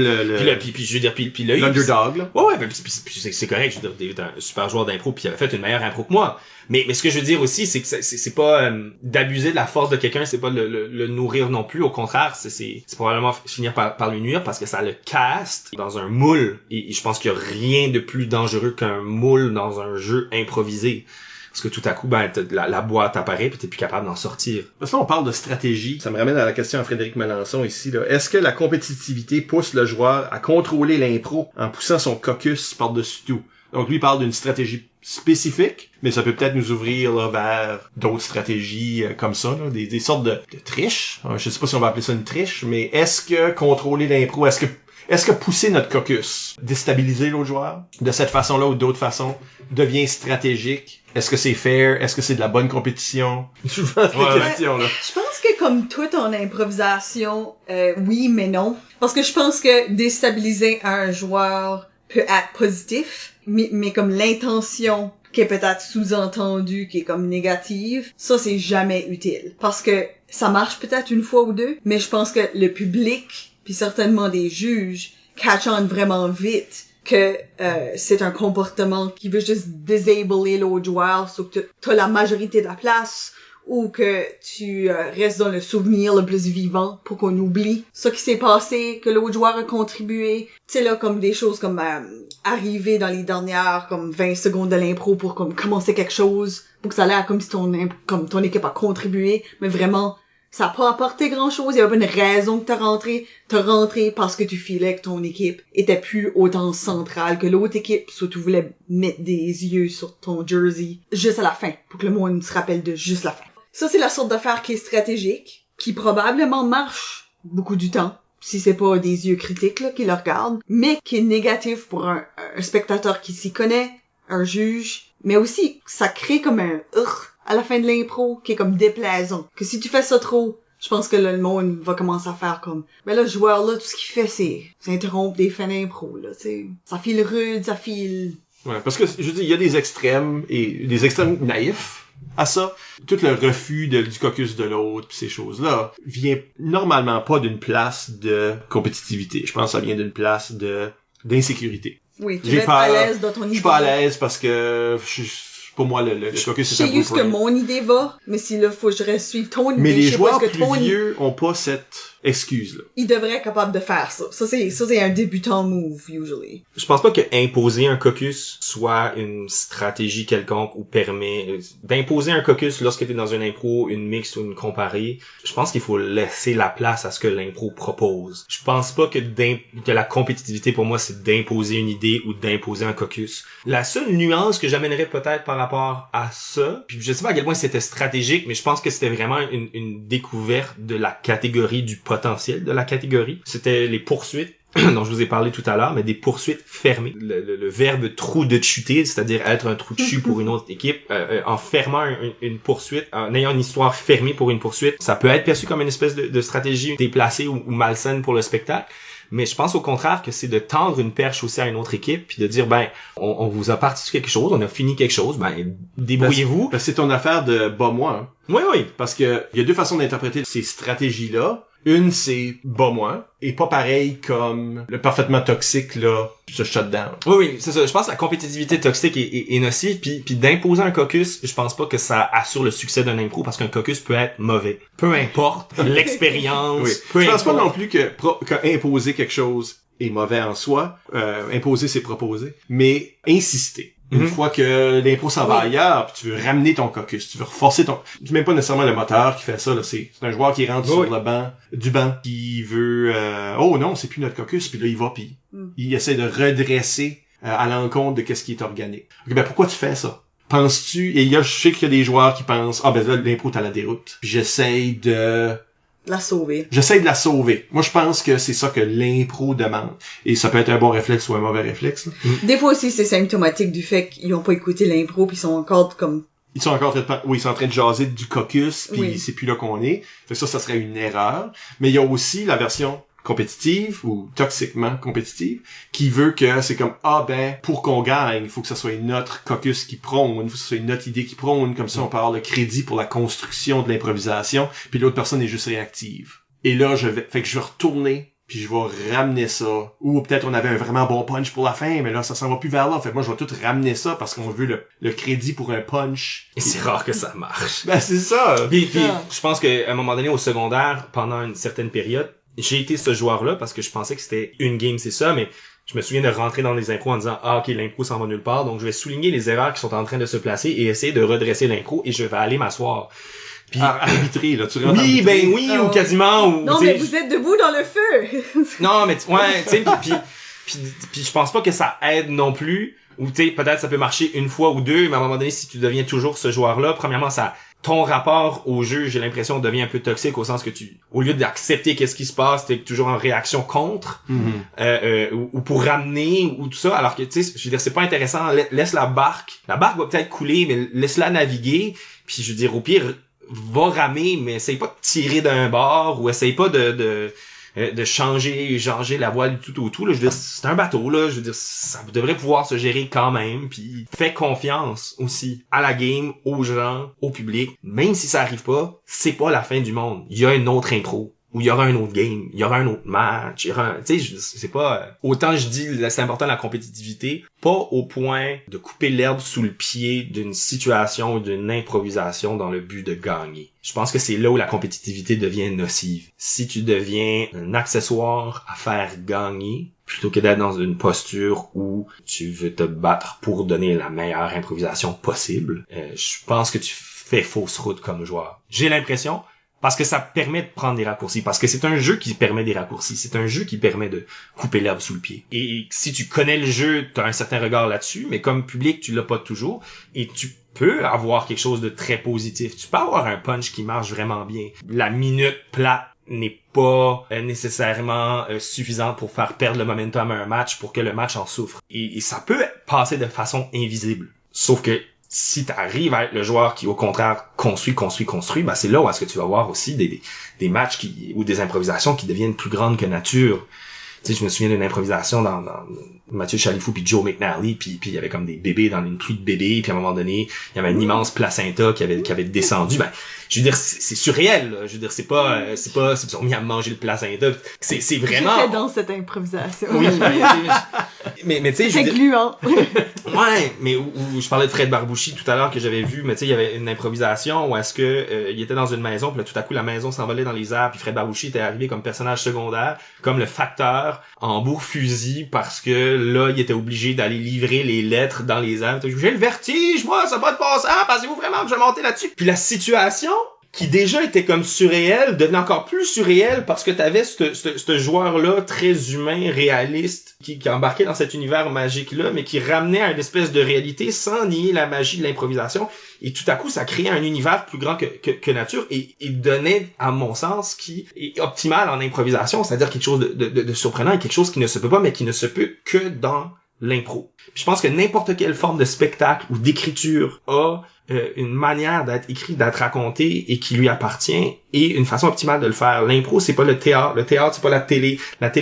puis je veux dire, puis là, l'underdog, là. Ouais, puis c'est correct, je veux dire, Dave est un super joueur d'impro, puis il avait fait une meilleure impro que moi. Mais ce que je veux dire aussi, c'est que c'est pas d'abuser de la force de quelqu'un, c'est pas le nourrir non plus. Au contraire, c'est probablement finir par lui nuire parce que ça le caste dans un moule. Et je pense qu'il y a rien de plus dangereux qu'un moule dans un jeu improvisé. Parce que tout à coup, la boîte apparaît puis t'es plus capable d'en sortir. Parce que là, on parle de stratégie. Ça me ramène à la question à Frédéric Melançon ici, là. Est-ce que la compétitivité pousse le joueur à contrôler l'impro en poussant son caucus par-dessus tout? Donc lui, il parle d'une stratégie spécifique, mais ça peut peut-être nous ouvrir là, vers d'autres stratégies comme ça, là, des sortes de triches. Je sais pas si on va appeler ça une triche, mais est-ce que contrôler l'impro, est-ce que pousser notre caucus, déstabiliser l'autre joueur, de cette façon-là ou d'autres façons, devient stratégique? Est-ce que c'est fair? Est-ce que c'est de la bonne compétition? Je vous pose les questions, là. Je pense que comme tout en improvisation, oui, mais non. Parce que je pense que déstabiliser un joueur peut être positif, mais comme l'intention qui est peut-être sous-entendue, qui est comme négative, ça c'est jamais utile. Parce que ça marche peut-être une fois ou deux, mais je pense que le public, puis certainement des juges, catch on vraiment vite que c'est un comportement qui veut juste disabler l'autre joueur, sauf que t'as la majorité de la place, ou que tu restes dans le souvenir le plus vivant pour qu'on oublie ce qui s'est passé, que l'autre joueur a contribué. Tu sais là, comme des choses comme arriver dans les dernières comme 20 secondes de l'impro pour comme commencer quelque chose, pour que ça a l'air comme si ton équipe a contribué, mais vraiment ça n'a pas apporté grand-chose, il y avait pas une raison que t'as rentré parce que tu filais que ton équipe était plus autant centrale que l'autre équipe, surtout voulais mettre des yeux sur ton jersey juste à la fin, pour que le monde se rappelle de juste la fin. Ça, c'est la sorte d'affaire qui est stratégique, qui probablement marche beaucoup du temps, si c'est pas des yeux critiques là, qui le regardent, mais qui est négatif pour un spectateur qui s'y connaît, un juge, mais aussi ça crée comme un à la fin de l'impro qui est comme déplaisant. Que si tu fais ça trop, je pense que là, le monde va commencer à faire comme là, le joueur là, tout ce qu'il fait c'est interrompre des fins d'impro là, tu sais. Ça file rude, ça file... Ouais, parce que je dis il y a des extrêmes et des extrêmes naïfs à ça. Tout le refus du caucus de l'autre pis ces choses-là vient normalement pas d'une place de compétitivité. Je pense que ça vient d'une place d'insécurité. Oui, tu veux être à l'aise dans ton idée. Je suis pas à l'aise parce que pour moi, le caucus, c'est un peu juste que mon idée va, mais si là, faut que je suivre ton idée. Mais les joueurs plus vieux ont pas cette excuse-là. Ils devraient être capables de faire ça. Ça, c'est un débutant move, usually. Je pense pas que imposer un caucus soit une stratégie quelconque ou permet d'imposer un caucus lorsque t'es dans une impro, une mixte ou une comparée. Je pense qu'il faut laisser la place à ce que l'impro propose. Je pense pas que la compétitivité pour moi, c'est d'imposer une idée ou d'imposer un caucus. La seule nuance que j'amènerais peut-être par rapport à ça, puis je sais pas à quel point c'était stratégique, mais je pense que c'était vraiment une découverte de la catégorie, du potentiel de la catégorie. C'était les poursuites dont je vous ai parlé tout à l'heure, mais des poursuites fermées. Le verbe trou de chuter, c'est-à-dire être un trou de chute pour une autre équipe, en fermant une poursuite, en ayant une histoire fermée pour une poursuite, ça peut être perçu comme une espèce de stratégie déplacée ou malsaine pour le spectacle. Mais je pense au contraire que c'est de tendre une perche aussi à une autre équipe puis de dire on vous a parti sur quelque chose, on a fini quelque chose, débrouillez-vous. Parce que c'est ton affaire de bas-moi, hein. Oui. Parce que il y a deux façons d'interpréter ces stratégies-là. Une, c'est bas-moi, et pas pareil comme le parfaitement toxique, là, ce shutdown. Oui, c'est ça. Je pense que la compétitivité toxique est nocive, puis d'imposer un caucus, je pense pas que ça assure le succès d'un impro, parce qu'un caucus peut être mauvais. Peu importe l'expérience, Oui. peu Je pense importe. pas non plus que imposer quelque chose est mauvais en soi. Imposer, c'est proposer. Mais insister. Une fois que l'impro s'en va ailleurs, puis tu veux ramener ton caucus, tu veux reforcer ton... C'est même pas nécessairement le moteur qui fait ça, là. C'est un joueur qui rentre sur le banc, qui veut... oh non, c'est plus notre caucus, puis là, il va, puis il essaie de redresser à l'encontre de qu'est-ce qui est organique. Ok, pourquoi tu fais ça? Penses-tu... Et je sais qu'il y a des joueurs qui pensent, là, l'impro est à la déroute. Puis j'essaie de la sauver. Moi, je pense que c'est ça que l'impro demande. Et ça peut être un bon réflexe ou un mauvais réflexe. Des fois aussi, c'est symptomatique du fait qu'ils ont pas écouté l'impro pis ils sont encore comme... Ils sont encore ils sont en train de jaser du caucus, puis c'est plus là qu'on est. Fait que ça serait une erreur. Mais il y a aussi la version compétitive ou toxiquement compétitive qui veut que c'est comme pour qu'on gagne, il faut que ce soit notre caucus qui prône, il faut que ce soit notre idée qui prône, comme ça on peut avoir le crédit pour la construction de l'improvisation, puis l'autre personne est juste réactive. Et là je vais retourner puis je vais ramener ça. Ou peut-être on avait un vraiment bon punch pour la fin, mais là ça s'en va plus vers là. Fait que moi je vais tout ramener ça parce qu'on veut le crédit pour un punch. Et c'est rare que ça marche. C'est ça. Puis je pense qu'à un moment donné au secondaire, pendant une certaine période, j'ai été ce joueur-là parce que je pensais que c'était une game, c'est ça, mais je me souviens de rentrer dans les impros en disant ok, l'impro s'en va nulle part, donc je vais souligner les erreurs qui sont en train de se placer et essayer de redresser l'impro et je vais aller m'asseoir. Puis arbitrer, là, tu rentres oui, ou quasiment, ou non, mais vous êtes debout dans le feu. Non, mais tu sais, puis je pense pas que ça aide non plus, ou tu sais, peut-être ça peut marcher une fois ou deux, mais à un moment donné, si tu deviens toujours ce joueur-là, premièrement, ton rapport au jeu, j'ai l'impression, devient un peu toxique au sens que au lieu d'accepter qu'est-ce qui se passe, t'es toujours en réaction contre, ou pour ramener, ou tout ça, alors que, tu sais, je veux dire, c'est pas intéressant, laisse la barque va peut-être couler, mais laisse-la naviguer, puis je veux dire, au pire, va ramer, mais essaye pas de tirer d'un bord, ou essaye pas de changer la voile du tout au tout, là. Je veux dire, c'est un bateau, là. Je veux dire, ça devrait pouvoir se gérer quand même, puis fais confiance aussi à la game, aux gens, au public. Même si ça arrive pas, c'est pas la fin du monde. Il y a une autre impro, ou il y aura un autre game, il y aura un autre match, tu sais, c'est pas... Autant je dis, c'est important la compétitivité, pas au point de couper l'herbe sous le pied d'une situation ou d'une improvisation dans le but de gagner. Je pense que c'est là où la compétitivité devient nocive. Si tu deviens un accessoire à faire gagner, plutôt que d'être dans une posture où tu veux te battre pour donner la meilleure improvisation possible, je pense que tu fais fausse route comme joueur. J'ai l'impression... Parce que ça permet de prendre des raccourcis. Parce que c'est un jeu qui permet des raccourcis. C'est un jeu qui permet de couper l'herbe sous le pied. Et si tu connais le jeu, tu as un certain regard là-dessus, mais comme public, tu l'as pas toujours. Et tu peux avoir quelque chose de très positif. Tu peux avoir un punch qui marche vraiment bien. La minute plate n'est pas nécessairement suffisante pour faire perdre le momentum à un match pour que le match en souffre. Et ça peut passer de façon invisible. Sauf que si t'arrives à être le joueur qui, au contraire, construit, c'est là où est-ce que tu vas voir aussi des matchs ou des improvisations qui deviennent plus grandes que nature. Tu sais, je me souviens d'une improvisation dans Mathieu Chalifou puis Joe McNally, puis il y avait comme des bébés dans une pluie de bébés, puis à un moment donné, il y avait un immense placenta qui avait descendu. Je veux dire, c'est surréel, là. Je veux dire, c'est pas, ils sont mis à manger le placenta. C'est vraiment... J'étais dans cette improvisation. Oui, mais tu sais, c'est gluant. Ouais, mais où je parlais de Fred Barbouchi tout à l'heure que j'avais vu, mais tu sais, il y avait une improvisation où est-ce que il était dans une maison, puis là, tout à coup, la maison s'envolait dans les airs, puis Fred Barbouchi était arrivé comme personnage secondaire, comme le facteur en bourre-fusil, parce que là, il était obligé d'aller livrer les lettres dans les airs. J'ai le vertige, moi, ça va pas de bon sens, pensez-vous vraiment que je vais monter là-dessus? Puis la situation qui déjà était comme surréel, devenait encore plus surréel parce que t'avais ce joueur-là très humain, réaliste, qui embarquait dans cet univers magique-là, mais qui ramenait à une espèce de réalité sans nier la magie de l'improvisation. Et tout à coup, ça créait un univers plus grand que nature et donnait, à mon sens, qui est optimal en improvisation, c'est-à-dire quelque chose de surprenant et quelque chose qui ne se peut pas, mais qui ne se peut que dans l'impro. Puis je pense que n'importe quelle forme de spectacle ou d'écriture a une manière d'être écrit, d'être raconté et qui lui appartient et une façon optimale de le faire. L'impro, c'est pas le théâtre c'est pas la télé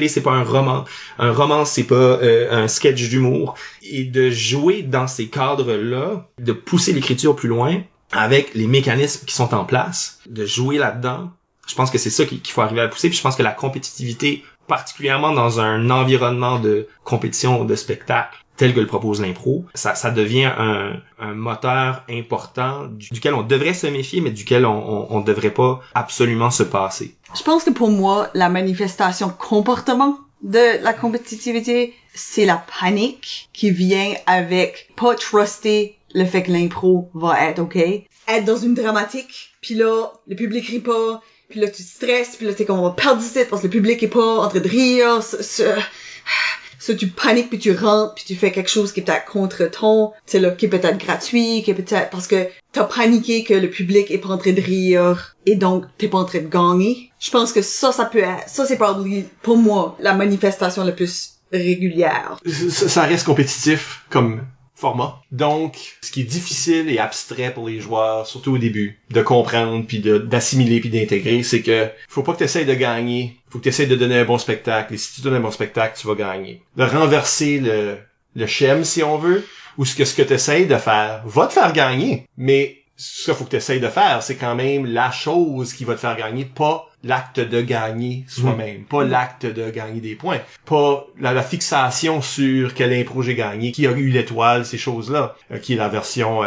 c'est pas un roman c'est pas un sketch d'humour. Et de jouer dans ces cadres-là, de pousser l'écriture plus loin avec les mécanismes qui sont en place, de jouer là-dedans, je pense que c'est ça qu'il faut arriver à pousser. Puis je pense que la compétitivité, particulièrement dans un environnement de compétition, de spectacle, tel que le propose l'impro, ça devient un moteur important duquel on devrait se méfier, mais duquel on devrait pas absolument se passer. Je pense que pour moi, la manifestation comportement de la compétitivité, c'est la panique qui vient avec pas truster le fait que l'impro va être OK. Être dans une dramatique, puis là, le public rit pas, puis là, tu stresses, puis là, t'es comme, on va perdre du site parce que le public est pas en train de rire, tu paniques, puis tu rentres, puis tu fais quelque chose qui est peut-être contre ton, c'est là, qui est peut-être gratuit, qui est peut-être parce que t'as paniqué que le public est pas en train de rire, et donc t'es pas en train de gagner. Je pense que ça peut être, ça c'est probablement, pour moi, la manifestation la plus régulière. Ça reste compétitif comme format. Donc, ce qui est difficile et abstrait pour les joueurs, surtout au début, de comprendre, puis d'assimiler, puis d'intégrer, c'est que faut pas que tu essaies de gagner, faut que tu essaies de donner un bon spectacle, et si tu donnes un bon spectacle, tu vas gagner. De renverser le schème, si on veut, ou ce que tu essaies de faire va te faire gagner, mais ce qu'il faut que tu essaies de faire, c'est quand même la chose qui va te faire gagner, pas l'acte de gagner soi-même, pas l'acte de gagner des points, pas la fixation sur quelle impro j'ai gagné, qui a eu l'étoile, ces choses-là, qui est la version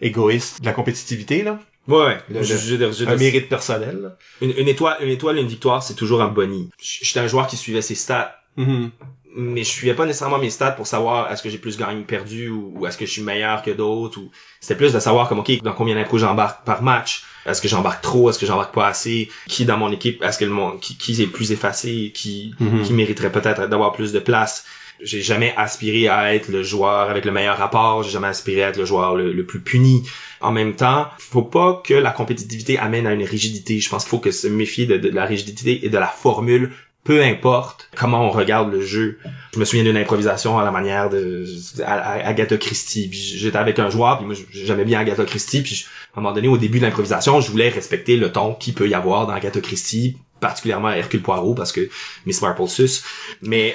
égoïste de la compétitivité, là. Ouais, un mérite personnel, là. Une étoile, une victoire, c'est toujours un boni. J'étais un joueur qui suivait ses stats. Mm-hmm. Mais je suivais pas nécessairement mes stats pour savoir est-ce que j'ai plus gagné ou perdu ou est-ce que je suis meilleur que d'autres ou c'était plus de savoir comme OK, dans combien d'impro j'embarque par match, est-ce que j'embarque trop, est-ce que j'embarque pas assez, qui dans mon équipe, est-ce que qui est le plus effacé, qui mériterait peut-être d'avoir plus de place. J'ai jamais aspiré à être le joueur avec le meilleur rapport, j'ai jamais aspiré à être le joueur le plus puni. En même temps, faut pas que la compétitivité amène à une rigidité. Je pense qu'il faut que se méfier de la rigidité et de la formule. Peu importe comment on regarde le jeu. Je me souviens d'une improvisation à la manière de Agatha Christie. Puis j'étais avec un joueur, puis moi j'aimais bien Agatha Christie. Puis à un moment donné, au début de l'improvisation, je voulais respecter le ton qu'il peut y avoir dans Agatha Christie, particulièrement Hercule Poirot, parce que Miss Marple sus. Mais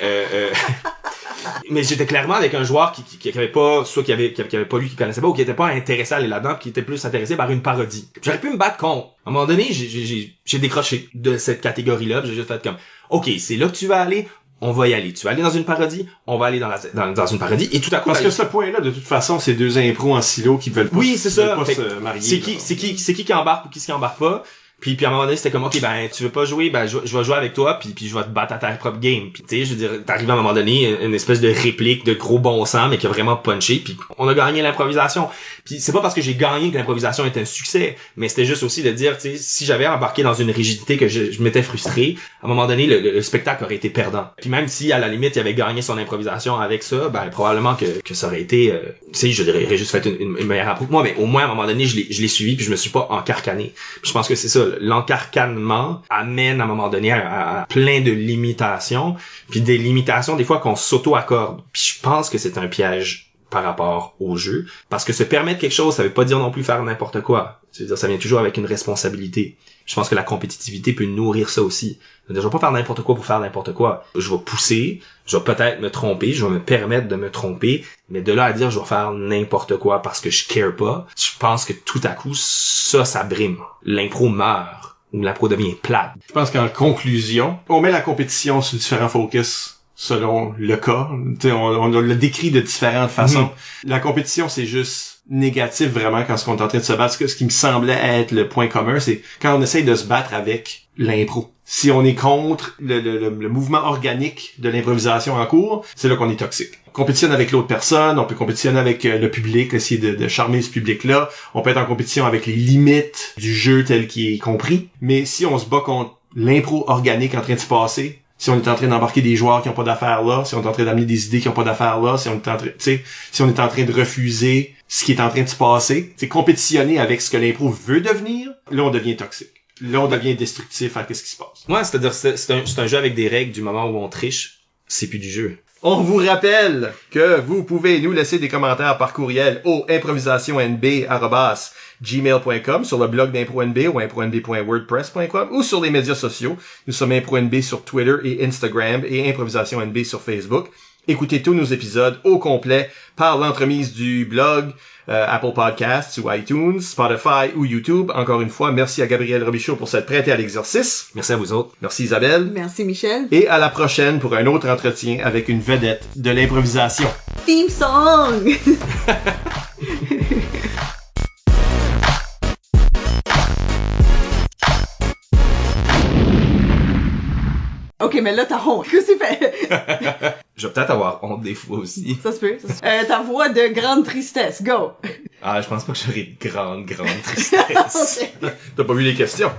mais j'étais clairement avec un joueur qui avait pas, soit qui avait pas lu, qui connaissait pas, ou qui était pas intéressé à aller là-dedans, qui était plus intéressé par une parodie. J'aurais pu me battre contre. À un moment donné, j'ai décroché de cette catégorie-là, j'ai juste fait comme, OK, c'est là que tu vas aller, on va y aller. Tu vas aller dans une parodie, on va aller dans une parodie, et tout à coup... Parce que ce point-là, de toute façon, c'est deux impros en silo qui veulent pas, se marier. C'est qui embarque ou qui embarque pas. Puis à un moment donné, c'était comme, OK, ben, tu veux pas jouer, ben, je vais jouer avec toi, puis je vais te battre à ta propre game. Puis tu sais, je veux dire, t'arrives à un moment donné, une espèce de réplique de gros bon sens, mais qui a vraiment punché, puis on a gagné l'improvisation. Puis c'est pas parce que j'ai gagné que l'improvisation est un succès, mais c'était juste aussi de dire, tu sais, si j'avais embarqué dans une rigidité que je m'étais frustré, à un moment donné, le spectacle aurait été perdant. Puis même si, à la limite, il avait gagné son improvisation avec ça, ben, probablement que ça aurait été, tu sais, je dirais, il aurait juste fait une meilleure impro que moi, mais au moins, à un moment donné, je l'ai suivi, puis je me suis pas encarcané. Puis je pense que c'est ça. L'encarcanement amène à un moment donné à plein de limitations, puis des limitations des fois qu'on s'auto-accorde. Puis je pense que c'est un piège par rapport au jeu, parce que se permettre quelque chose, ça veut pas dire non plus faire n'importe quoi. C'est-à-dire, ça vient toujours avec une responsabilité. Je pense que la compétitivité peut nourrir ça aussi. C'est-à-dire, je vais pas faire n'importe quoi pour faire n'importe quoi. Je vais pousser, je vais peut-être me tromper, je vais me permettre de me tromper, mais de là à dire je vais faire n'importe quoi parce que je care pas, je pense que tout à coup, ça brime. L'impro meurt, ou l'impro devient plate. Je pense qu'en conclusion, on met la compétition sur différents focus selon le cas. T'sais, on le décrit de différentes façons. La compétition, c'est juste négatif vraiment quand on est en train de se battre. Ce qui me semblait être le point commun, c'est quand on essaye de se battre avec l'impro. Si on est contre le mouvement organique de l'improvisation en cours, c'est là qu'on est toxique. On compétitionne avec l'autre personne, on peut compétitionner avec le public, essayer de charmer ce public-là. On peut être en compétition avec les limites du jeu tel qu'il est compris. Mais si on se bat contre l'impro organique en train de se passer, si on est en train d'embarquer des joueurs qui ont pas d'affaires là, si on est en train d'amener des idées qui ont pas d'affaires là, si on est en train, si on est en train de refuser ce qui est en train de se passer, c'est compétitionner avec ce que l'impro veut devenir, là on devient toxique. Là on devient destructif à qu'est-ce qui se passe. Ouais, c'est-à-dire c'est un jeu avec des règles. Du moment où on triche, c'est plus du jeu. On vous rappelle que vous pouvez nous laisser des commentaires par courriel au improvisationnb@gmail.com, sur le blog d'ImproNB ou impronb.wordpress.com ou sur les médias sociaux. Nous sommes ImproNB sur Twitter et Instagram et ImprovisationNB sur Facebook. Écoutez tous nos épisodes au complet par l'entremise du blog, Apple Podcasts ou iTunes, Spotify ou YouTube. Encore une fois, merci à Gabriel Robichaud pour s'être prêté à l'exercice. Merci à vous autres. Merci Isabelle. Merci Michel. Et à la prochaine pour un autre entretien avec une vedette de l'improvisation. Theme song! Ok, mais là, t'as honte. Qu'est-ce que tu fais? Je vais peut-être avoir honte des fois aussi. Ça se peut. Ta voix de grande tristesse, go! Ah, je pense pas que j'aurai de grande tristesse. Ok. T'as pas vu les questions?